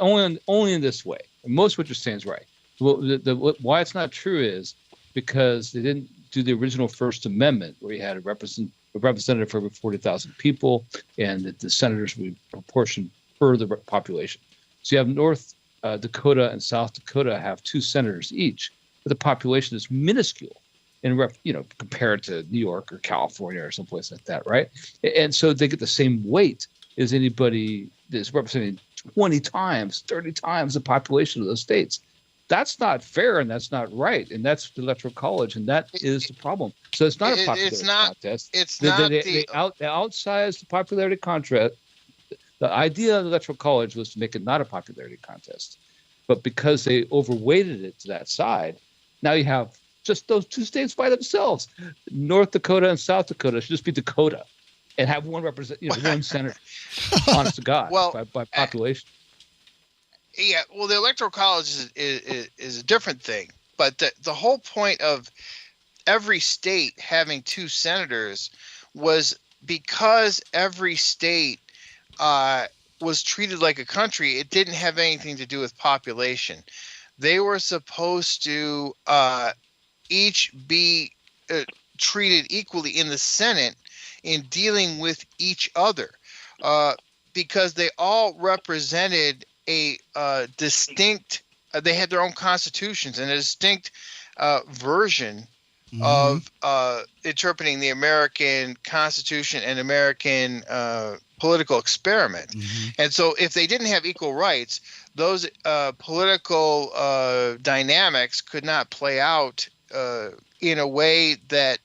only in this way. Most of what you're saying is right. Well, why it's not true is because they didn't do the original First Amendment, where you had a representative for every 40,000 people, and that the senators would be proportioned per the population. So you have North Dakota and South Dakota have 2 senators each, but the population is minuscule compared to New York or California or someplace like that, right? And so they get the same weight as anybody that's representing 20 times, 30 times the population of those states. That's not fair, and that's not right, and that's the Electoral College, and that is the problem. So it's not a popularity contest. They outsize the popularity contest. The idea of the Electoral College was to make it not a popularity contest, but because they overweighted it to that side, now you have just those 2 states by themselves. North Dakota and South Dakota should just be Dakota, and have one one senator. Honest to God, by population. Yeah, well, the Electoral College is a different thing, but the whole point of every state having 2 senators was because every state was treated like a country. It didn't have anything to do with population. They were supposed to each be treated equally in the Senate in dealing with each other, because they all represented a distinct, they had their own constitutions and a distinct version of interpreting the American Constitution and American political experiment. And so if they didn't have equal rights, those political dynamics could not play out in a way that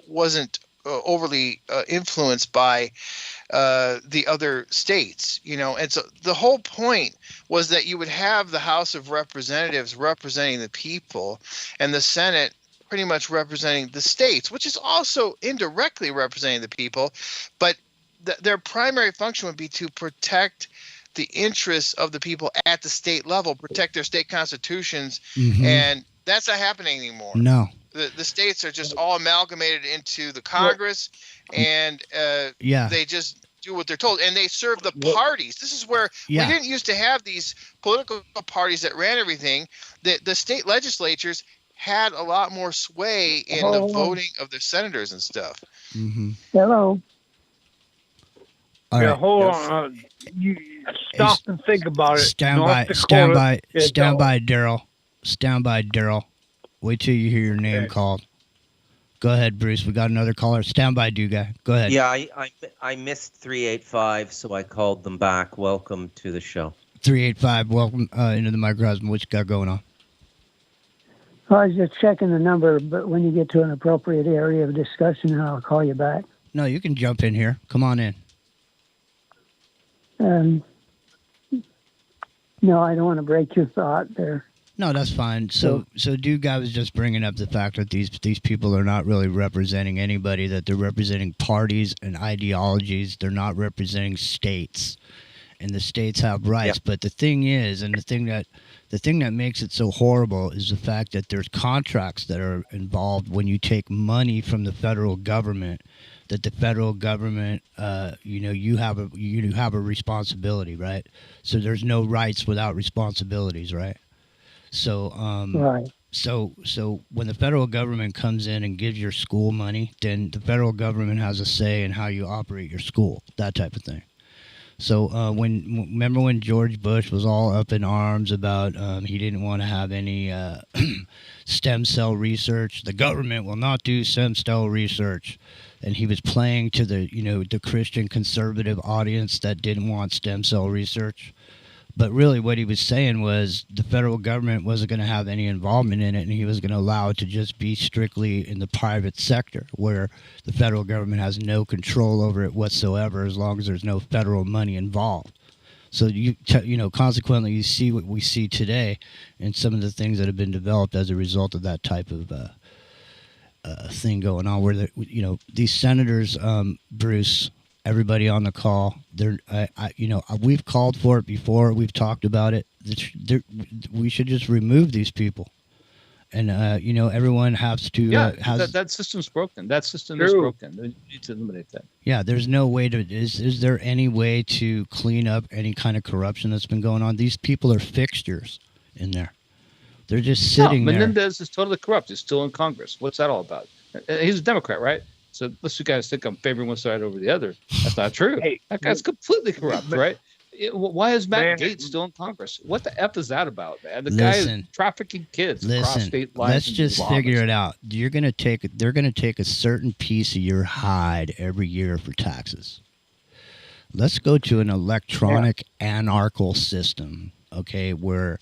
wasn't overly influenced by the other states, and so the whole point was that you would have the House of Representatives representing the people and the Senate pretty much representing the states, which is also indirectly representing the people, but their primary function would be to protect the interests of the people at the state level, protect their state constitutions, and that's not happening anymore. No. The states are just all amalgamated into the Congress, and they just do what they're told, and they serve the parties. This is where we didn't used to have these political parties that ran everything. The state legislatures had a lot more sway in the voting of their senators and stuff. Hello. All right. Hold on. You stop and think about it. Stand by, Daryl. Stand by, Daryl. Wait till you hear your name called. Go ahead, Bruce. We got another caller. Stand by, dude guy. Go ahead. Yeah, I missed 385, so I called them back. Welcome to the show. 385, welcome into the microcosm. What you got going on? I was just checking the number, but when you get to an appropriate area of discussion, I'll call you back. No, you can jump in here. Come on in. No, I don't want to break your thought there. No, that's fine. So dude guy was just bringing up the fact that these people are not really representing anybody, that they're representing parties and ideologies. They're not representing states, and the states have rights. Yep. But the thing is, and the thing that makes it so horrible is the fact that there's contracts that are involved when you take money from the federal government, that the federal government, you have a responsibility, right? So there's no rights without responsibilities, right? So, right. So when the federal government comes in and gives your school money, then the federal government has a say in how you operate your school, that type of thing. So remember when George Bush was all up in arms about he didn't want to have any stem cell research. The government will not do stem cell research, and he was playing to the Christian conservative audience that didn't want stem cell research. But really what he was saying was the federal government wasn't going to have any involvement in it, and he was going to allow it to just be strictly in the private sector where the federal government has no control over it whatsoever as long as there's no federal money involved. So, consequently, you see what we see today and some of the things that have been developed as a result of that type of thing going on where, these senators, Bruce, everybody on the call, we've called for it before. We've talked about it. We should just remove these people, and everyone has to. That system's broken. That system is broken. We need to eliminate that. Yeah, there's no way to. Is there any way to clean up any kind of corruption that's been going on? These people are fixtures in there. They're just sitting there. Menendez is totally corrupt. He's still in Congress. What's that all about? He's a Democrat, right? So unless you guys think I'm favoring one side over the other, that's not true. That guy's completely corrupt, right? Why is Matt Gaetz still in Congress? What the F is that about, man? The guy is trafficking kids across state lines. Let's just figure it out. They're going to take a certain piece of your hide every year for taxes. Let's go to an electronic anarchical system, okay, where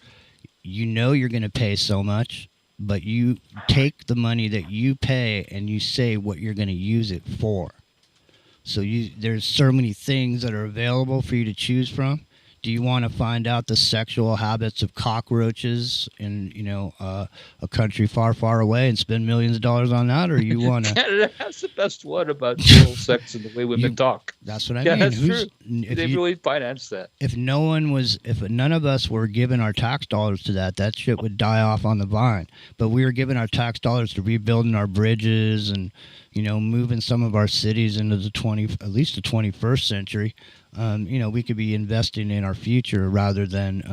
you're going to pay so much, but you take the money that you pay and you say what you're going to use it for. So there's so many things that are available for you to choose from. Do you want to find out the sexual habits of cockroaches in a country far, far away and spend millions of dollars on that, or you want to? Canada has the best one about oral sex and the way women talk. That's what I mean. That's true. They really finance that. If none of us were giving our tax dollars to that shit would die off on the vine. But we were giving our tax dollars to rebuilding our bridges and moving some of our cities into at least the 21st century. We could be investing in our future rather than,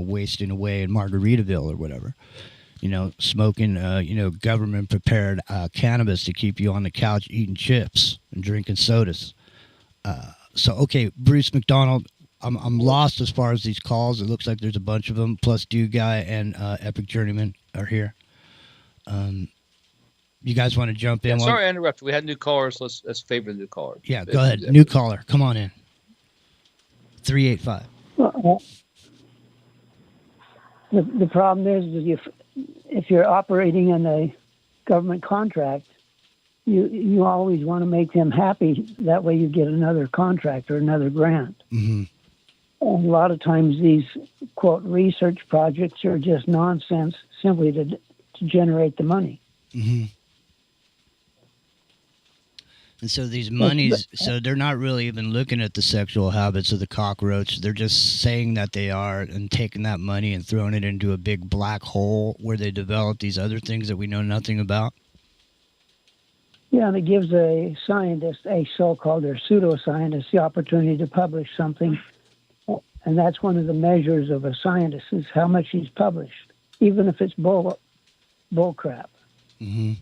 wasting away in Margaritaville or whatever. Smoking, government-prepared cannabis to keep you on the couch eating chips and drinking sodas. Okay, Bruce McDonald, I'm lost as far as these calls. It looks like there's a bunch of them, plus Dude Guy and Epic Journeyman are here. You guys want to jump in? Sorry I interrupted. We had new callers. Let's favor the new caller. Yeah, go ahead. New caller. Come on in. 385. The problem is that if you're operating in a government contract, you always want to make them happy. That way you get another contract or another grant. Mm-hmm. And a lot of times these, quote, research projects are just nonsense simply to generate the money. Mm-hmm. And so these monies, so they're not really even looking at the sexual habits of the cockroach. They're just saying that they are and taking that money and throwing it into a big black hole where they develop these other things that we know nothing about. Yeah, and it gives a scientist, a so-called or pseudoscientist, the opportunity to publish something. And that's one of the measures of a scientist is how much he's published, even if it's bull crap. Mm-hmm.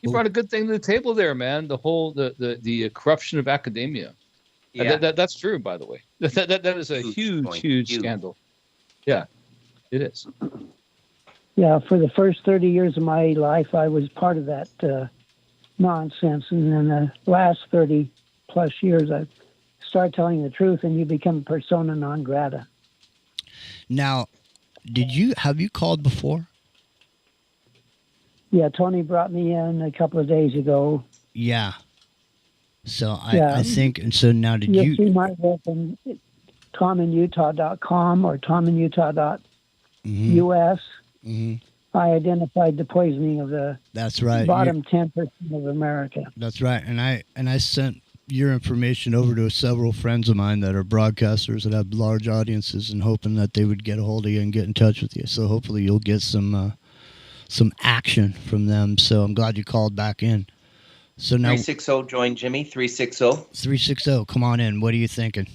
You brought a good thing to the table there, man. The whole the corruption of academia. Yeah. That's true, by the way. That is a huge scandal. Yeah, it is. Yeah, for the first 30 years of my life, I was part of that nonsense, and then the last 30 plus years, I start telling the truth, and you become persona non grata. Now, have you called before? Yeah, Tony brought me in a couple of days ago. Yeah. So I think, and so now did you see my work on tominutah.com or tominutah.us. Mm-hmm. I identified the poisoning of the bottom 10% of America. That's right. And I sent your information over to several friends of mine that are broadcasters that have large audiences and hoping that they would get a hold of you and get in touch with you. So hopefully you'll get some action from them. So I'm glad you called back in. So now 360 join Jimmy. 360. Come on in. What are you thinking?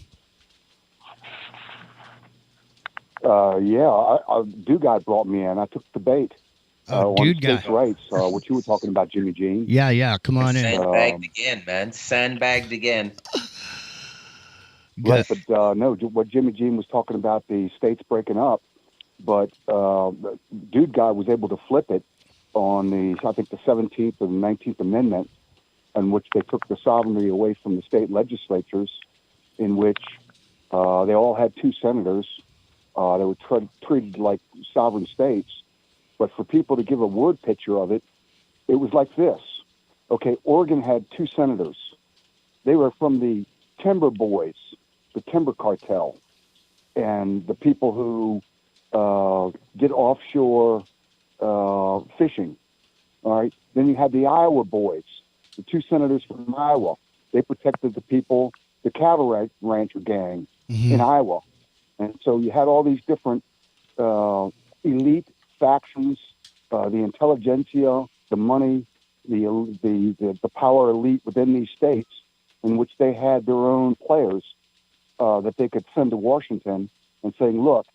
Dude Guy brought me in. I took the bait. Dude Guy. Rights, what you were talking about, Jimmy Jean. Yeah. Come on in. Sandbagged again, man. Sandbagged again. Right, but no, what Jimmy Jean was talking about, the states breaking up, but Dude Guy was able to flip it on the 17th or the 19th Amendment, in which they took the sovereignty away from the state legislatures, in which they all had 2 senators. They were treated like sovereign states. But for people to give a word picture of it, it was like this. Okay, Oregon had 2 senators. They were from the Timber Boys, the Timber Cartel, and the people who did offshore fishing. All right. Then you had the Iowa Boys, the 2 senators from Iowa. They protected the people, the cattle rancher gang in Iowa. And so you had all these different elite factions, the intelligentsia, the money, the power elite within these states, in which they had their own players that they could send to Washington and saying, "Look,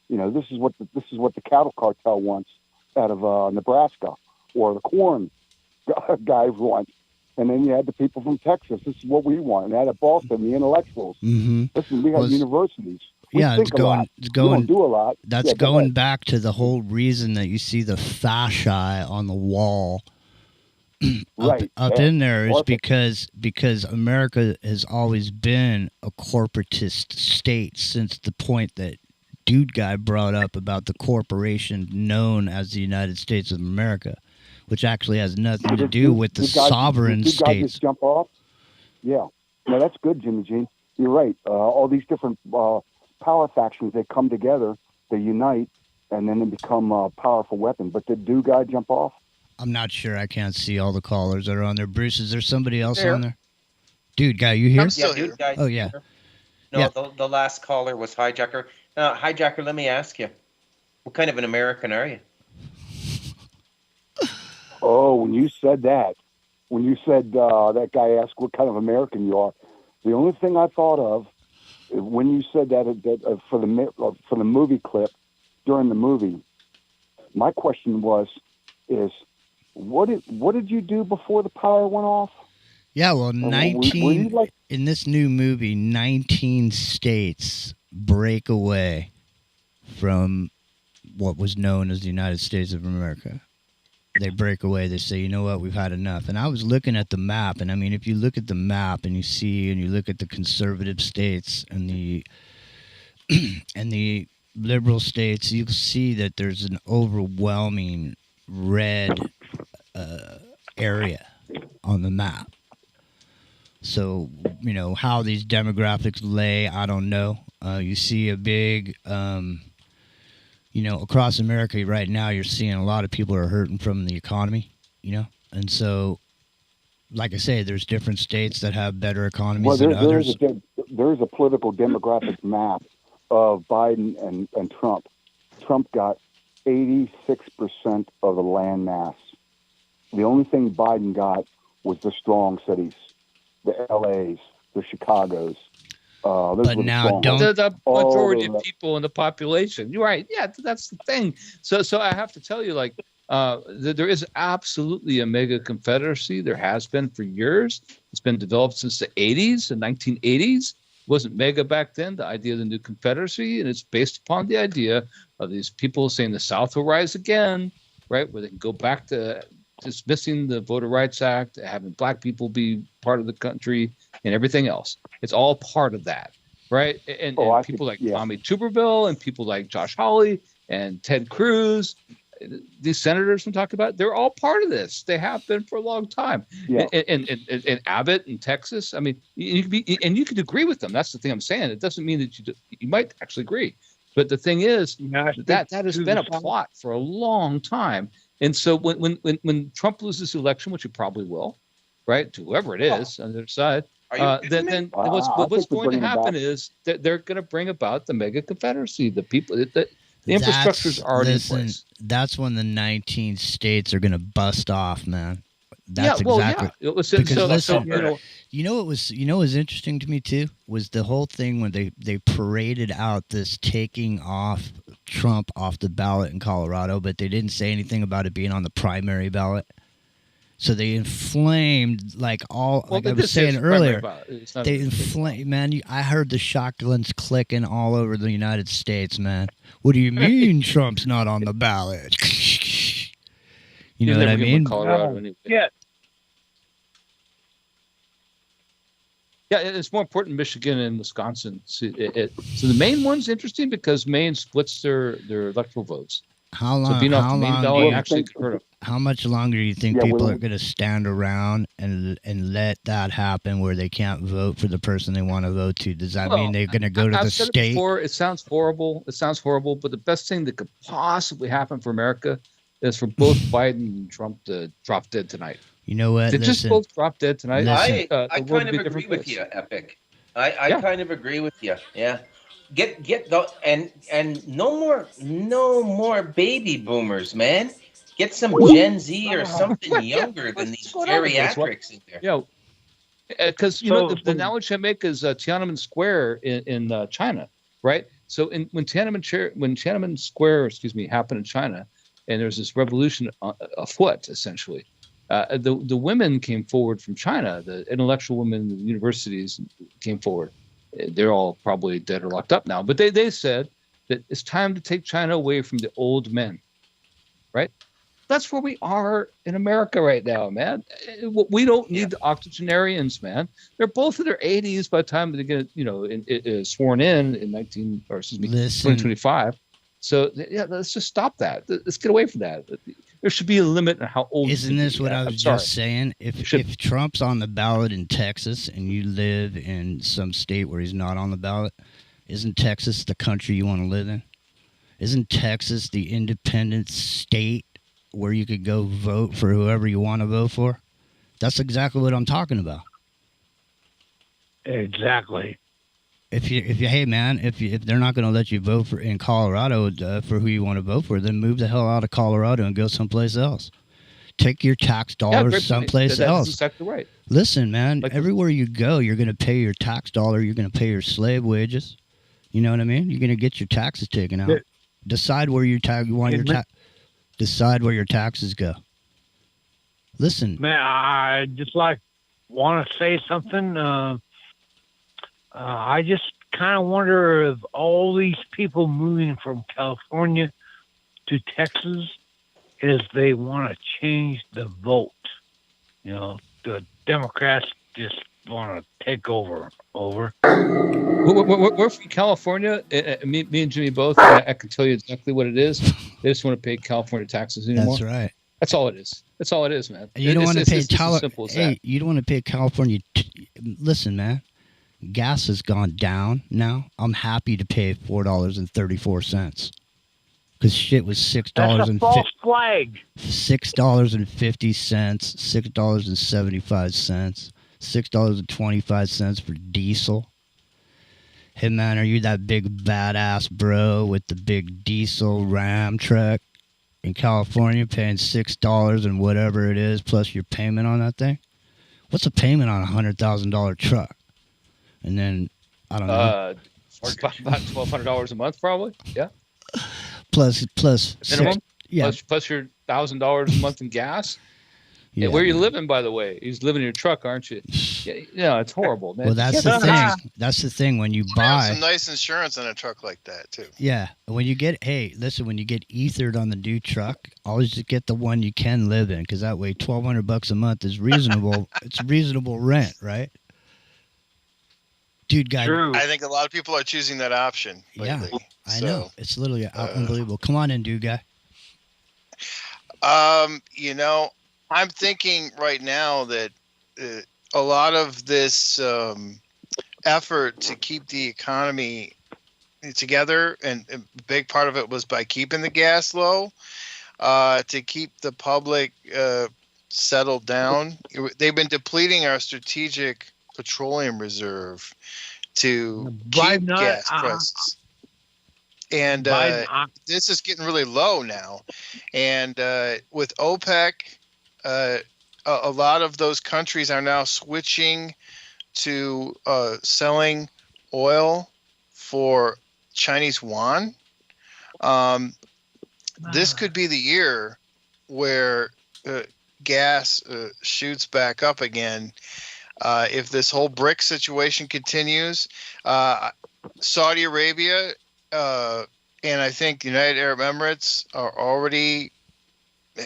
this is what the cattle cartel wants. out of Nebraska, or the corn guys want. And then you had the people from Texas. This is what we want. And out of Boston, the intellectuals. Mm-hmm. Listen, we have universities. We Yeah, think it's going. a lot. It's going. We don't do a lot. That's going back to the whole reason that you see the fasci on the wall up in there is because America has always been a corporatist state since the point that Dude Guy brought up about the corporation known as the United States of America, which actually has nothing to do with the sovereign states. Did guys just jump off? Yeah. No, that's good, Jimmy G. You're right. All these different power factions, they come together, they unite, and then they become a powerful weapon. But did Dude Guy jump off? I'm not sure. I can't see all the callers that are on there. Bruce, is there somebody else There. on there? Dude Guy, you here? I'm still here. Oh, yeah. No, Yeah. the last caller was Hijacker. Hijacker, let me ask you, what kind of an American are you? Oh, when you said that that guy asked what kind of American you are, the only thing I thought of when you said that for the movie clip during the movie, my question is what did you do before the power went off? Yeah, well, 19 in this new movie, 19 states break away from what was known as the United States of America. They break away. They say, you know what, we've had enough. And I was looking at the map, and I mean, if you look at the map and you look at the conservative states and the and the liberal states, you'll see that there's an overwhelming red area on the map. So, you know, how these demographics lay, I don't know. You see a big, you know, across America right now, you're seeing a lot of people are hurting from the economy, you know. And so, like I say, there's different states that have better economies than others. There is a political demographic map of Biden and Trump. Trump got 86% of the land mass. The only thing Biden got was the strong cities, the LAs, the Chicagos. But now the majority of people in the population. You're right. Yeah, that's the thing. So I have to tell you, like, there is absolutely a mega confederacy. There has been for years. It's been developed since the 80s, the 1980s. It wasn't mega back then, the idea of the new confederacy, and it's based upon the idea of these people saying the South will rise again, right, where they can go back to dismissing the Voter Rights Act, having black people be part of the country, and everything else. It's all part of that, right? And people like Tommy Tuberville and people like Josh Hawley and Ted Cruz, these senators I'm talking about, they're all part of this. They have been for a long time. Yeah. And Abbott in Texas, I mean, you could agree with them. That's the thing I'm saying. It doesn't mean that you might actually agree. But the thing is that has been a plot for a long time. And so when Trump loses the election, which he probably will, right, to whoever it is on the other side, then what's going to happen is that they're going to bring about the mega confederacy. The people, the infrastructure's already in place. That's when the 19 states are going to bust off, man. That's exactly. Yeah. You know what was interesting to me too was the whole thing when they paraded out this taking off Trump off the ballot in Colorado, but they didn't say anything about it being on the primary ballot. So they inflamed like I was saying earlier. They inflamed, man. I heard the shotguns clicking all over the United States, man. What do you mean Trump's not on the ballot? You know what I mean? Yeah. Yeah, it's more important in Michigan and Wisconsin. So the Maine one's interesting because Maine splits their electoral votes. How long? So being off the Maine ballot actually could hurt them. How much longer do you think people are going to stand around and let that happen where they can't vote for the person they want to vote to? Does that mean they're going to go to the state? It before, it sounds horrible. But the best thing that could possibly happen for America is for both Biden and Trump to drop dead tonight. You know what? They just both drop dead tonight. I kind of agree with you, Epic. I kind of agree with you. Yeah. Get the and no more baby boomers, man. Get some Gen Z or something younger than these geriatrics in there. Yeah, because the analogy I make is Tiananmen Square in China, right? So when Tiananmen Square, happened in China, and there's this revolution afoot, essentially. The women came forward from China. The intellectual women, the universities came forward. They're all probably dead or locked up now. But they said that it's time to take China away from the old men, right? That's where we are in America right now, man. We don't need the octogenarians, man. They're both in their 80s by the time they get, sworn in 2025. So yeah, let's just stop that. Let's get away from that. There should be a limit on how old. Isn't this what I was just saying? If Trump's on the ballot in Texas and you live in some state where he's not on the ballot, isn't Texas the country you want to live in? Isn't Texas the independent state where you could go vote for whoever you want to vote for? That's exactly what I'm talking about. Exactly. If hey man, if they're not going to let you vote for in Colorado for who you want to vote for, then move the hell out of Colorado and go someplace else. Take your tax dollars someplace else. That's exactly right. Listen, man, everywhere you go, you're going to pay your tax dollar. You're going to pay your slave wages. You know what I mean? You're going to get your taxes taken out. Decide where you want your tax. Decide where your taxes go. Listen, man, I just want to say something. I just kind of wonder if all these people moving from California to Texas is they want to change the vote. The Democrats just want to take over. We're from California. Me and Jimmy both. I can tell you exactly what it is. They just want to pay California taxes anymore. That's right. That's all it is. That's all it is, man. You don't want to pay you don't want to pay California. Listen, man. Gas has gone down now. I'm happy to pay $4.34 because shit was $6. That's a false flag. $6.50, $6.75, $6.25 for diesel. Hey man, are you that big badass bro with the big diesel Ram truck in California paying $6 and whatever it is plus your payment on that thing? What's a payment on a $100,000 truck? And then I don't know. About $1,200 a month, probably. Yeah. Plus minimum. Yeah. Plus your $1,000 a month in gas. Yeah. Where are you living, by the way? You're living in your truck, aren't you? Yeah, it's horrible, man. Well, that's the thing. That's the thing when you buy some nice insurance on a truck like that too. Yeah, when you get when you get ethered on the new truck, always just get the one you can live in because that way $1,200 a month is reasonable. It's reasonable rent, right? Dude, guy. I think a lot of people are choosing that option lately. Yeah, I know. It's literally unbelievable. Come on in, dude, guy. I'm thinking right now that a lot of this effort to keep the economy together, and a big part of it was by keeping the gas low, to keep the public settled down. They've been depleting our strategic petroleum reserve to keep gas prices. And this is getting really low now. And with OPEC, a lot of those countries are now switching to selling oil for Chinese yuan. This could be the year where gas shoots back up again. If this whole BRIC situation continues, Saudi Arabia and I think the United Arab Emirates are already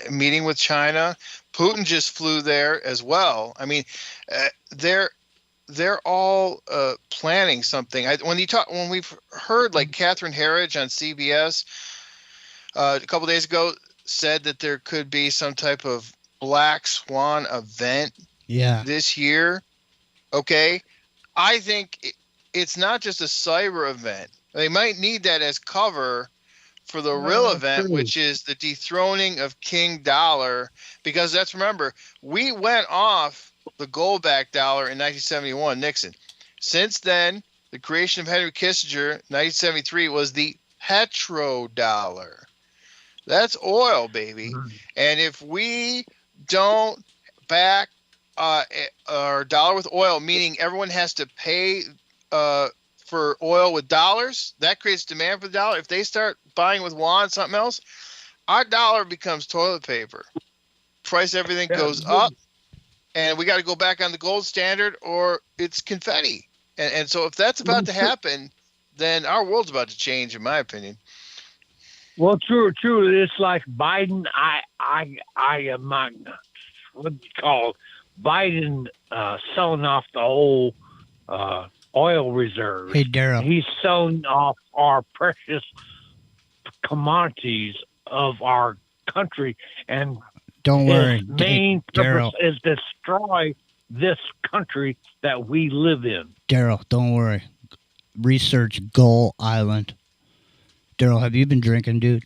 meeting with China. Putin just flew there as well. I mean, they're all planning something. When we've heard like Catherine Herridge on CBS a couple days ago said that there could be some type of black swan event this year. Okay, I think it's not just a cyber event. They might need that as cover for the real event, which is the dethroning of King Dollar, because remember, we went off the gold-backed dollar in 1971, Nixon. Since then, the creation of Henry Kissinger, 1973, was the petrodollar. That's oil, baby. And if we don't back our dollar with oil, meaning everyone has to pay for oil with dollars, that creates demand for the dollar. If they start buying with yuan, something else, our dollar becomes toilet paper. Price everything goes up, and we got to go back on the gold standard, or it's confetti. And so if that's about to happen, then our world's about to change, in my opinion. Well, true. It's like Biden. I am what do you call Biden selling off the whole oil reserves. Hey, Daryl. He's selling off our precious commodities of our country, and Don't worry, his main Daryl. purpose is destroy this country that we live in. Daryl, don't worry. Research Gull Island. Daryl, have you been drinking, dude?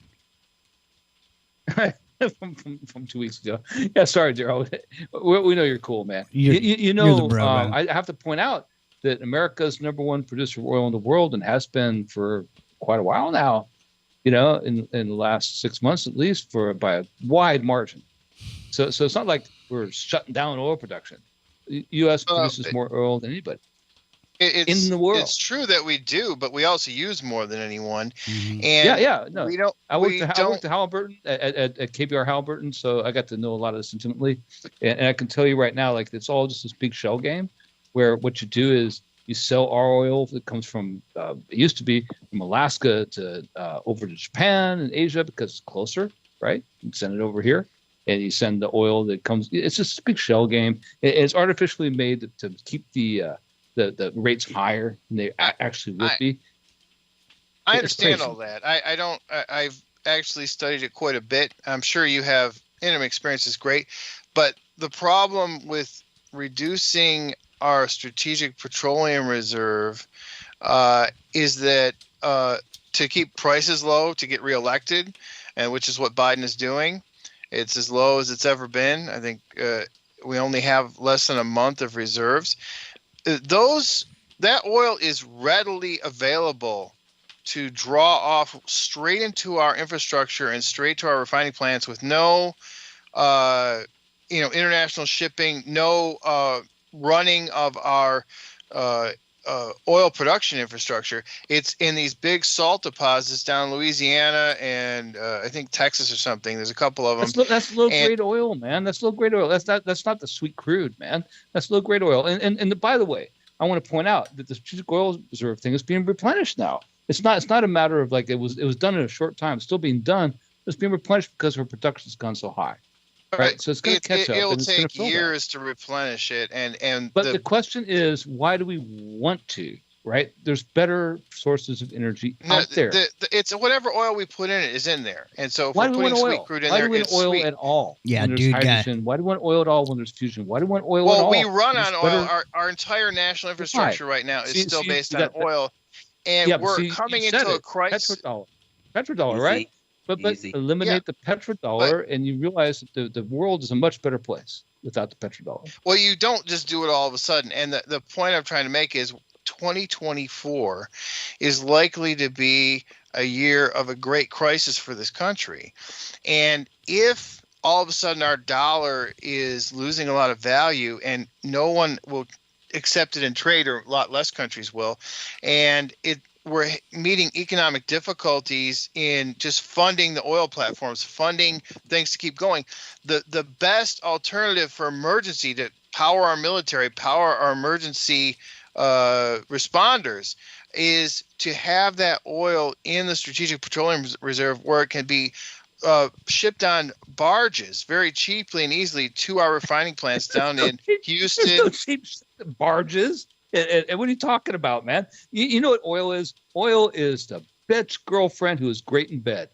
from 2 weeks ago. Yeah, sorry, Daryl. We know you're cool, man. You're the bro, man. I have to point out that America's #1 producer of oil in the world, and has been for quite a while now. In the last 6 months at least, by a wide margin. So it's not like we're shutting down oil production. The U.S. produces more oil than anybody in the world. It's true that we do, but we also use more than anyone. Mm-hmm. And no. we don't. I worked at Halliburton at KBR Halliburton, so I got to know a lot of this intimately. And I can tell you right now, like, it's all just this big shell game, where what you do is you sell our oil that comes from. It used to be from Alaska to over to Japan and Asia because it's closer, right? You send it over here, and you send the oil that comes. It's just a big shell game. It's artificially made to keep the rates higher than they actually would be. I understand all that. I don't. I've actually studied it quite a bit. I'm sure you have. Interim experience is great, but the problem with reducing our strategic petroleum reserve is that to keep prices low to get reelected, and which is what Biden is doing. It's as low as it's ever been. I think we only have less than a month of reserves. That oil is readily available to draw off straight into our infrastructure and straight to our refining plants with no international shipping, no running of our oil production infrastructure. It's in these big salt deposits down in Louisiana and I think Texas or something. There's a couple of them. That's low grade oil, man. That's low grade oil. That's not the sweet crude, man. That's low grade oil. And by the way, I want to point out that the strategic oil reserve thing is being replenished now. It's not a matter of like it was done in a short time. It's still being done. It's being replenished because our production's gone so high. Right. So it's going to catch up. It'll take years to replenish it. But the question is, why do we want to? Right? There's better sources of energy out there. It's whatever oil we put in it is in there. And so if why we're do we putting want sweet oil? crude in Why there, do we want it's oil sweet. at all? Yeah, when there's dude. hydrogen? Why do we want oil at all when there's fusion? Why do we want oil at all? Well, we run on There's oil. better- Our entire national infrastructure right now is still based on that- oil. And Yeah, but we're see, coming you said into a it. crisis. Petrodollar, right? But eliminate the petrodollar, and you realize that the world is a much better place without the petrodollar. Well, you don't just do it all of a sudden. And the point I'm trying to make is 2024 is likely to be a year of a great crisis for this country. And if all of a sudden our dollar is losing a lot of value and no one will accept it in trade, or a lot less countries will, and we're meeting economic difficulties in just funding the oil platforms, funding things to keep going. The best alternative for emergency to power our military, power our emergency responders, is to have that oil in the Strategic Petroleum Reserve where it can be shipped on barges very cheaply and easily to our refining plants down in Houston. There's no cheap barges. And what are you talking about, man? You know what oil is? Oil is the bitch girlfriend who is great in bed.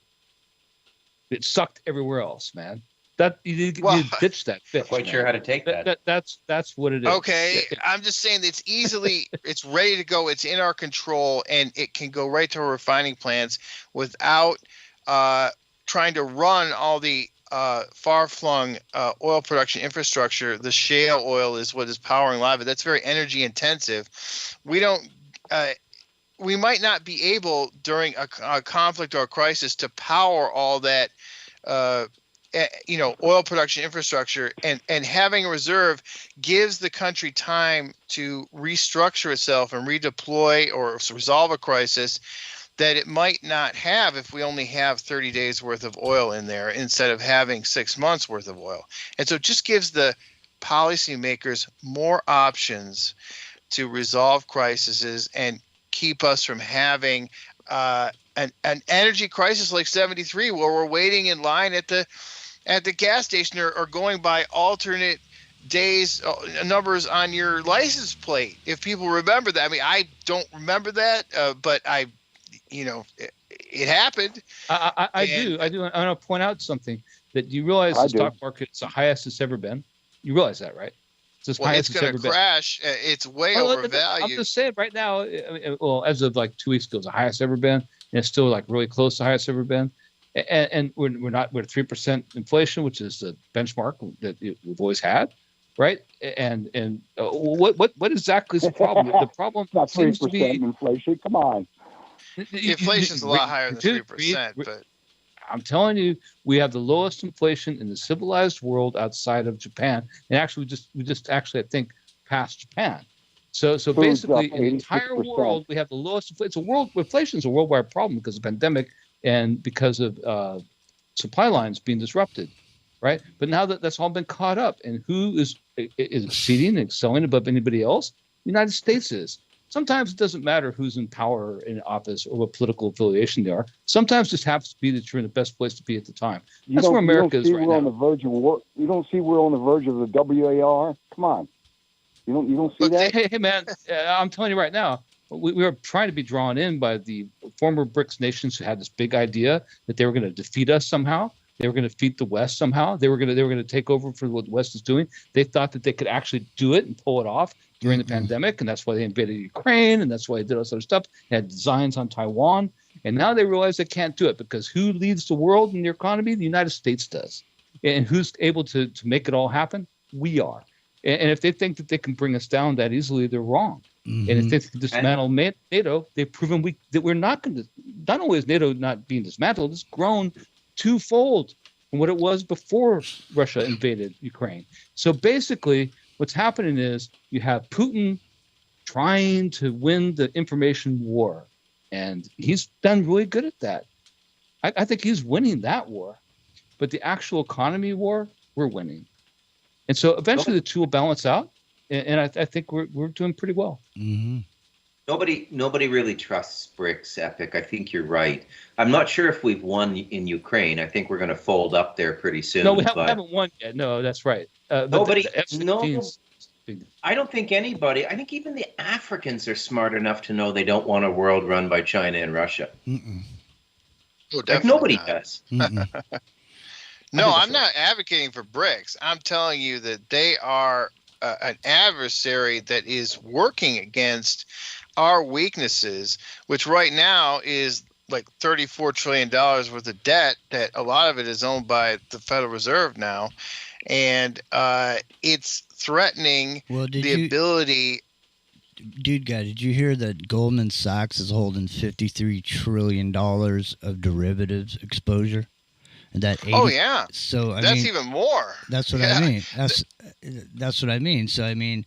It sucked everywhere else, man. That you ditch that bitch. Quite man. sure how to take that. That's what it is. Okay, I'm just saying that it's ready to go. It's in our control, and it can go right to our refining plants without trying to run all the far-flung oil production infrastructure. The shale oil is what is powering a lot of it. That's very energy intensive. We might not be able during a conflict or a crisis to power all that oil production infrastructure, and having a reserve gives the country time to restructure itself and redeploy or resolve a crisis that it might not have if we only have 30 days worth of oil in there instead of having 6 months worth of oil. And so it just gives the policymakers more options to resolve crises and keep us from having an energy crisis like 73, where we're waiting in line at the gas station or going by alternate days numbers on your license plate. If people remember that, I mean, I don't remember that, but it happened. I do. I want to point out something that you realize the stock market is the highest it's ever been. You realize that, right? It's going to crash. It's way overvalued. I'm just saying right now. Well, as of like 2 weeks ago, it's the highest ever been, and it's still like really close to the highest ever been. And we're at 3% inflation, which is the benchmark that we've always had, right? And what exactly is the problem? The problem not seems to be inflation. Come on, inflation is a lot higher than 3%. But I'm telling you, we have the lowest inflation in the civilized world outside of Japan, and actually, we just I think passed Japan. So basically, in the entire world, we have the lowest. Inflation is a worldwide problem because of the pandemic and because of supply lines being disrupted, right? But now that's all been caught up, and who is exceeding and excelling above anybody else? The United States is. Sometimes it doesn't matter who's in power or in office or what political affiliation they are. Sometimes it just happens to be that you're in the best place to be at the time. That's where America is right now. On the verge of war. You don't see we're on the verge of the WAR? Come on. You don't see that? Hey, man, I'm telling you right now, we are trying to be drawn in by the former BRICS nations who had this big idea that they were going to defeat us somehow. They were going to defeat the West somehow. They were going to take over for what the West is doing. They thought that they could actually do it and pull it off during the pandemic, and that's why they invaded Ukraine, and that's why they did all this other stuff. They had designs on Taiwan, and now they realize they can't do it because who leads the world in the economy? The United States does. And who's able to make it all happen? We are. And if they think that they can bring us down that easily, they're wrong. And if they can dismantle NATO, they've proven that we're not going to. Not only is NATO not being dismantled, it's grown twofold from what it was before Russia invaded Ukraine. So basically, what's happening is you have Putin trying to win the information war, and he's done really good at that. I think he's winning that war, but the actual economy war, we're winning. And so eventually the two will balance out, and I think we're doing pretty well. Mm-hmm. Nobody really trusts BRICS, Epic. I think you're right. I'm not sure if we've won in Ukraine. I think we're going to fold up there pretty soon. No, we haven't won yet. No, that's right. Nobody. No, I don't think anybody. I think even the Africans are smart enough to know they don't want a world run by China and Russia. Oh, like nobody does. No, I'm not advocating for BRICS. I'm telling you that they are an adversary that is working against our weaknesses, which right now is like $34 trillion worth of debt that a lot of it is owned by the Federal Reserve now. And it's threatening the ability. Dude, guy, did you hear that Goldman Sachs is holding $53 trillion of derivatives exposure? And that 80, oh yeah, so that's even more. That's what I mean. That's what I mean. So I mean,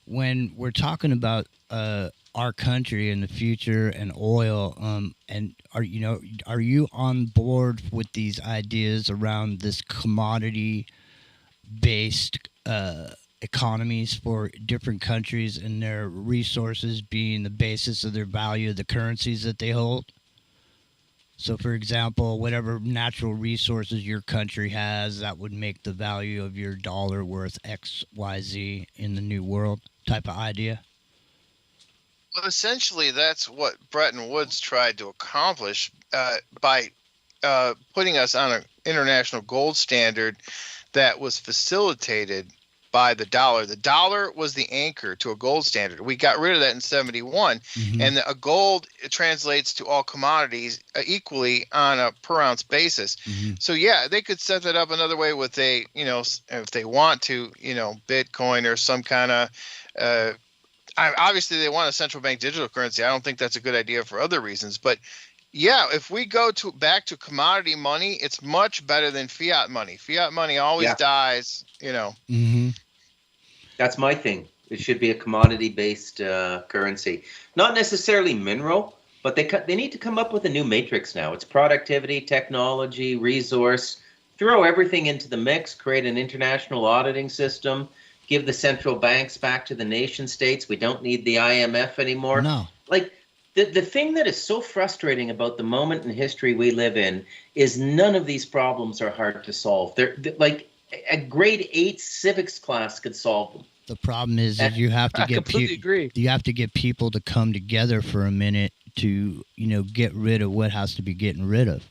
when we're talking about our country and the future and oil, and are you on board with these ideas around this commodity-based economies for different countries and their resources being the basis of their value, the currencies that they hold? So, for example, whatever natural resources your country has, that would make the value of your dollar worth X, Y, Z in the new world type of idea? Well, essentially, that's what Bretton Woods tried to accomplish by putting us on an international gold standard that was facilitated by the dollar. The dollar was the anchor to a gold standard. We got rid of that in 71, and a gold translates to all commodities equally on a per ounce basis. So yeah, they could set that up another way with if they want to, Bitcoin or some kind of. Obviously, they want a central bank digital currency. I don't think that's a good idea for other reasons, but. Yeah, if we go back to commodity money, it's much better than fiat money. Fiat money always dies, That's my thing. It should be a commodity-based currency. Not necessarily mineral, But they need to come up with a new matrix now. It's productivity, technology, resource. Throw everything into the mix, create an international auditing system, give the central banks back to the nation states. We don't need the IMF anymore. No. Like, the thing that is so frustrating about the moment in history we live in is none of these problems are hard to solve. They're like a grade 8 civics class could solve them. The problem is you have to get you have to get people to come together for a minute to, get rid of what has to be getting rid of.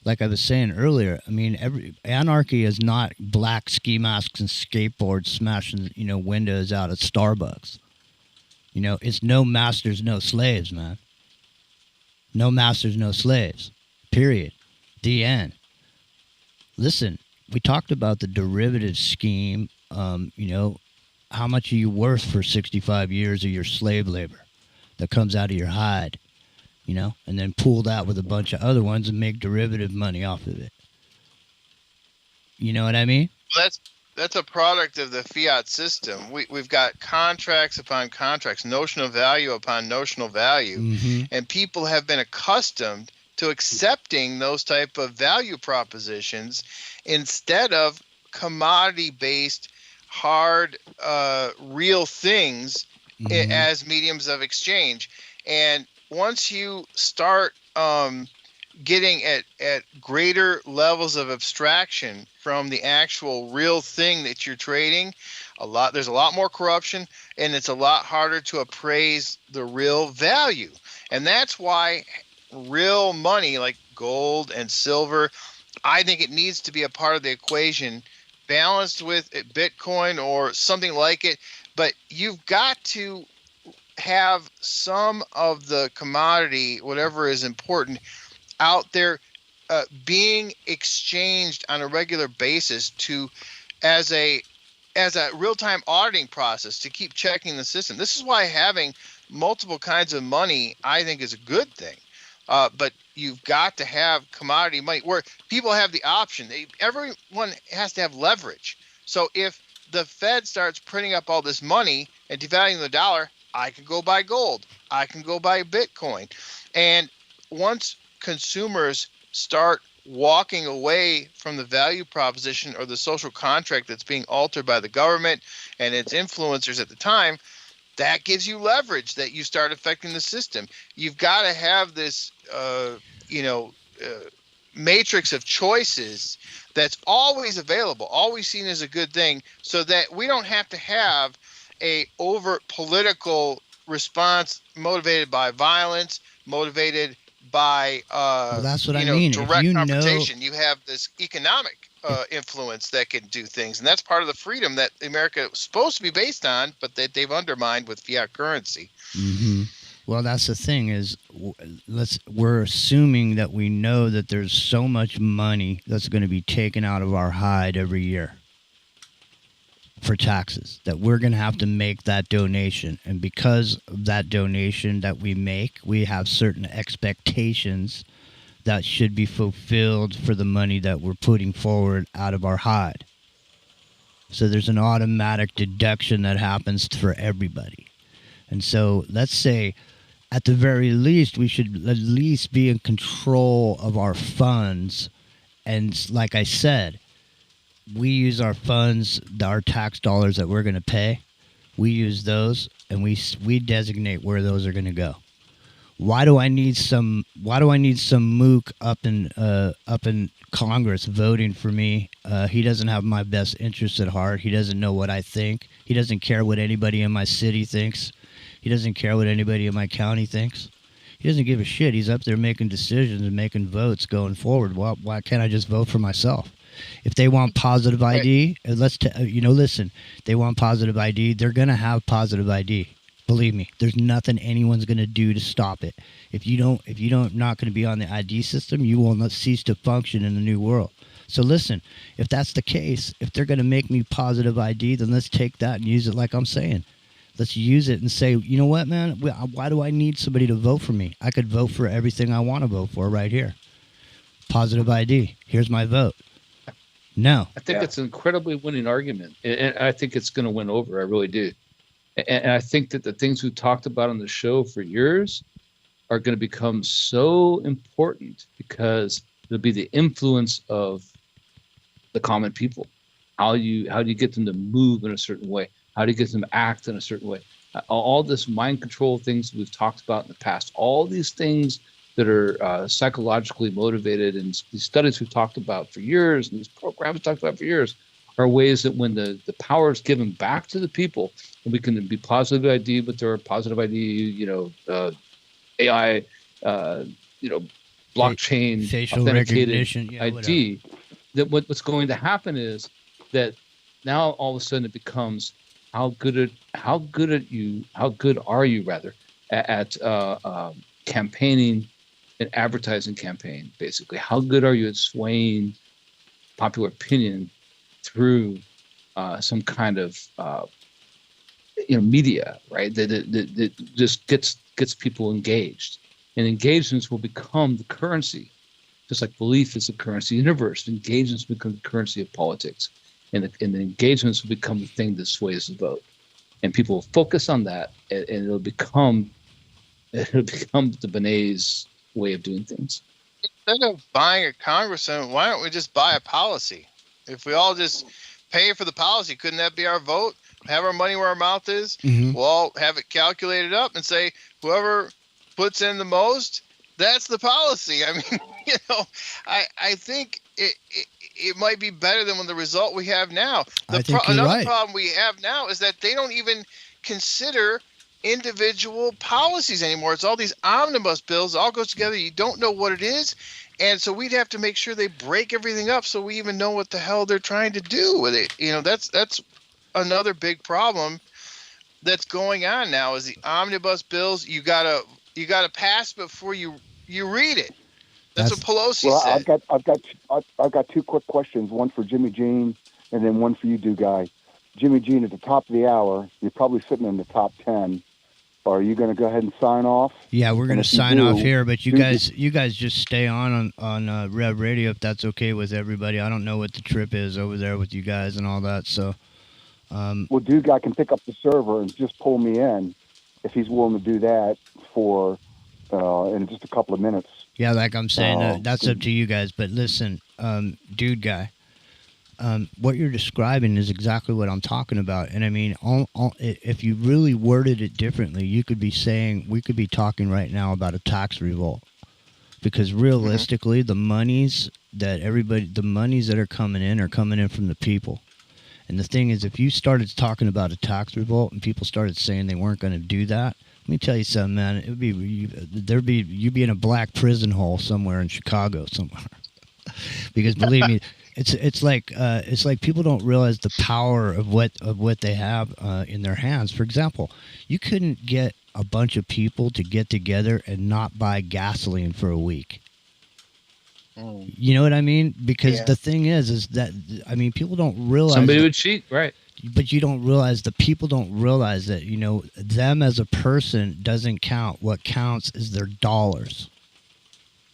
Like I was saying earlier, I mean, anarchy is not black ski masks and skateboards smashing, windows out at Starbucks. It's no masters, no slaves, man. No masters, no slaves. Period. The end. Listen, we talked about the derivative scheme. How much are you worth for 65 years of your slave labor that comes out of your hide? And then pool that with a bunch of other ones and make derivative money off of it. You know what I mean? That's a product of the fiat system. We've got contracts upon contracts, notional value upon notional value, and people have been accustomed to accepting those type of value propositions instead of commodity-based, hard, real things as mediums of exchange. And once you start getting at greater levels of abstraction from the actual real thing that you're trading, there's a lot more corruption, and it's a lot harder to appraise the real value. And that's why real money like gold and silver, I think it needs to be a part of the equation, balanced with Bitcoin or something like it. But you've got to have some of the commodity, whatever is important, out there being exchanged on a regular basis as a real-time auditing process to keep checking the system. This is why having multiple kinds of money, I think, is a good thing. But you've got to have commodity money where people have the option. Everyone has to have leverage. So if the Fed starts printing up all this money and devaluing the dollar, I can go buy gold. I can go buy Bitcoin. And once consumers start walking away from the value proposition or the social contract that's being altered by the government and its influencers at the time, that gives you leverage that you start affecting the system. You've got to have this, matrix of choices that's always available, always seen as a good thing, so that we don't have to have a overt political response motivated by violence, motivated by that's what I mean. Direct confrontation. You have this economic influence that can do things, and that's part of the freedom that America is supposed to be based on, but that they've undermined with fiat currency. Well, that's the thing is, we're assuming that we know that there's so much money that's going to be taken out of our hide every year for taxes, that we're going to have to make that donation. And because of that donation that we make, we have certain expectations that should be fulfilled for the money that we're putting forward out of our hide. So there's an automatic deduction that happens for everybody. And so let's say, at the very least, we should at least be in control of our funds. And like I said, we use our funds, our tax dollars that we're going to pay. We use those, and we designate where those are going to go. Why do I need some mook up in Congress voting for me? He doesn't have my best interests at heart. He doesn't know what I think. He doesn't care what anybody in my city thinks. He doesn't care what anybody in my county thinks. He doesn't give a shit. He's up there making decisions and making votes going forward. Why can't I just vote for myself? If they want positive ID, listen, they want positive ID, they're going to have positive ID. Believe me, there's nothing anyone's going to do to stop it. If you don't not going to be on the ID system, you will not cease to function in the new world. So listen, if that's the case, if they're going to make me positive ID, then let's take that and use it like I'm saying. Let's use it and say, you know what, man? Why do I need somebody to vote for me? I could vote for everything I want to vote for right here. Positive ID. Here's my vote. No. I think it's an incredibly winning argument, and I think it's going to win over. I really do. And I think that the things we've talked about on the show for years are going to become so important because it'll be the influence of the common people. How do you get them to move in a certain way? How do you get them to act in a certain way? All this mind control things we've talked about in the past, all these things that are psychologically motivated, and these studies we've talked about for years, and these programs we've talked about for years, are ways that when the power is given back to the people, and we can be positive ID with their positive ID, AI, blockchain, facial authenticated recognition, yeah, ID, that what's going to happen is that now all of a sudden it becomes how good are you at campaigning and advertising campaign, basically. How good are you at swaying popular opinion through some kind of media, right? That just gets people engaged, and engagements will become the currency, just like belief is the currency of the universe. Engagements become the currency of politics, and the engagements will become the thing that sways the vote, and people will focus on that, and it'll become the Benet's way of doing things. Instead of buying a congressman, why don't we just buy a policy? If we all just pay for the policy, couldn't that be our vote? Have our money where our mouth is. Mm-hmm. We'll all have it calculated up and say whoever puts in the most, that's the policy. I mean, I think it might be better than the result we have now. Another problem we have now is that they don't even consider individual policies anymore. It's all these omnibus bills. It all goes together. You don't know what it is. And so we'd have to make sure they break everything up so we even know what the hell they're trying to do with it. That's another big problem that's going on now is the omnibus bills. You gotta pass before you read it. That's what Pelosi said. I've got two quick questions. One for Jimmy Jean, and then one for you, Do Guy. Jimmy Jean, at the top of the hour, you're probably sitting in the top 10. Are you going to go ahead and sign off? Yeah, we're going to sign off here, but you guys just stay on Rev Radio if that's okay with everybody. I don't know what the trip is over there with you guys and all that. So, well, Do Guy can pick up the server and just pull me in if he's willing to do that for in just a couple of minutes. Yeah, like I'm saying, that's up to you guys. But listen, Dude Guy, what you're describing is exactly what I'm talking about. And I mean, if you really worded it differently, we could be talking right now about a tax revolt. Because realistically, the monies that are coming in from the people. And the thing is, if you started talking about a tax revolt and people started saying they weren't going to do that, let me tell you something, man. You'd be in a black prison hole somewhere in Chicago somewhere. Because believe me, it's like people don't realize the power of what they have in their hands. For example, you couldn't get a bunch of people to get together and not buy gasoline for a week. You know what I mean? Because the thing is that, I mean, people don't realize somebody would cheat, right? But you don't realize, the people don't realize that, them as a person doesn't count. What counts is their dollars.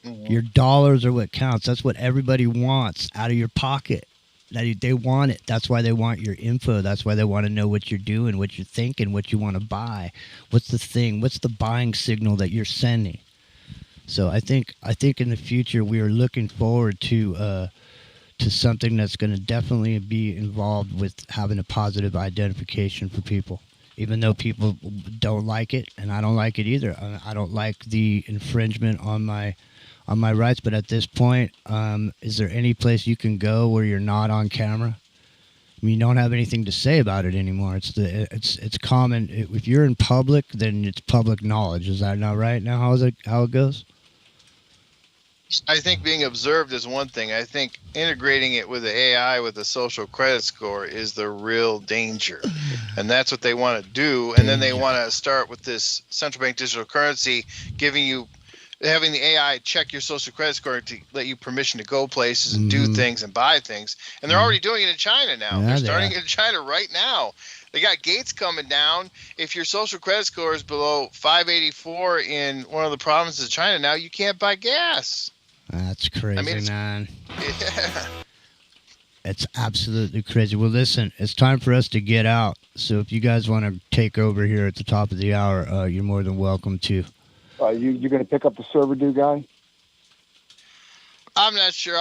Mm-hmm. Your dollars are what counts. That's what everybody wants out of your pocket. They want it. That's why they want your info. That's why they want to know what you're doing, what you're thinking, what you want to buy. What's the thing? What's the buying signal that you're sending? So I think in the future we are looking forward to something that's going to definitely be involved with having a positive identification for people, even though people don't like it, and I don't like it either. I don't like the infringement on my rights. But at this point, is there any place you can go where you're not on camera? I mean, you don't have anything to say about it anymore. It's common. If you're in public, then it's public knowledge. Is that not right now? How it goes? I think being observed is one thing. I think integrating it with the AI, with the social credit score, is the real danger. And that's what they want to do. And then they want to start with this central bank digital currency, having the AI check your social credit score to let you permission to go places and do things and buy things. And they're already doing it in China now. Yeah, they're starting it in China right now. They got gates coming down. If your social credit score is below 584 in one of the provinces of China now, you can't buy gas. That's crazy, man. Yeah. It's absolutely crazy. Well, listen, it's time for us to get out. So if you guys want to take over here at the top of the hour, you're more than welcome to. you're going to pick up the server dude guy? I'm not sure.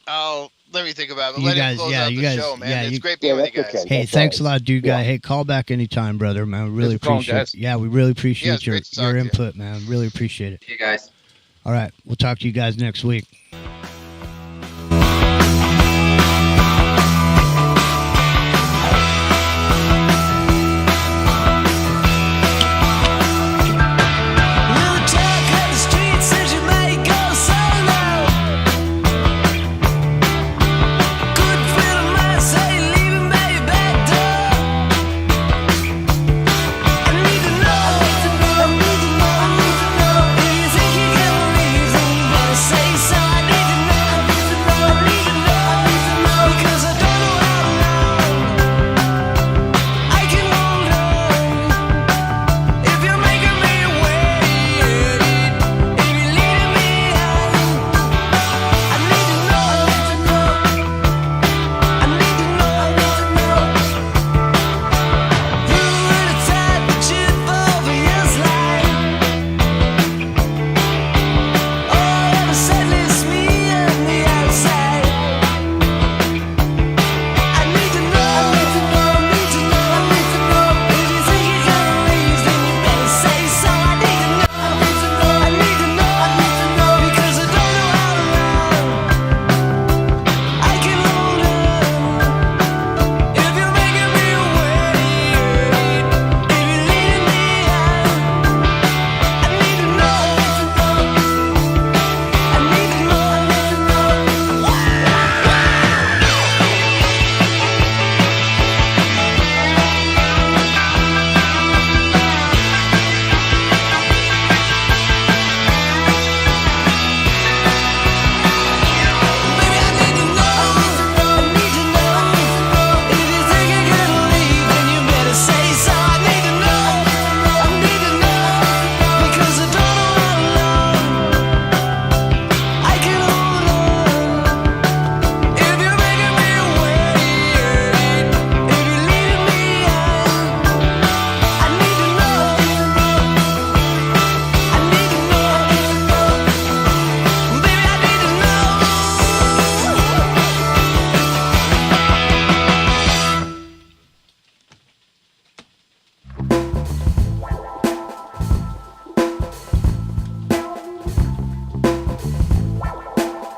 I'll let me think about it. But You let guys, him close yeah, out you the guys, show, man. yeah, It's you- great being with you guys. Hey, That's thanks all a lot, dude guy. Yeah. Hey, call back anytime, brother, man. Really Thanks for calling, appreciate it. guys. Yeah, we really Yeah, appreciate it's great to talk your to you. input, man. Really appreciate it. See you guys. All right, we'll talk to you guys next week.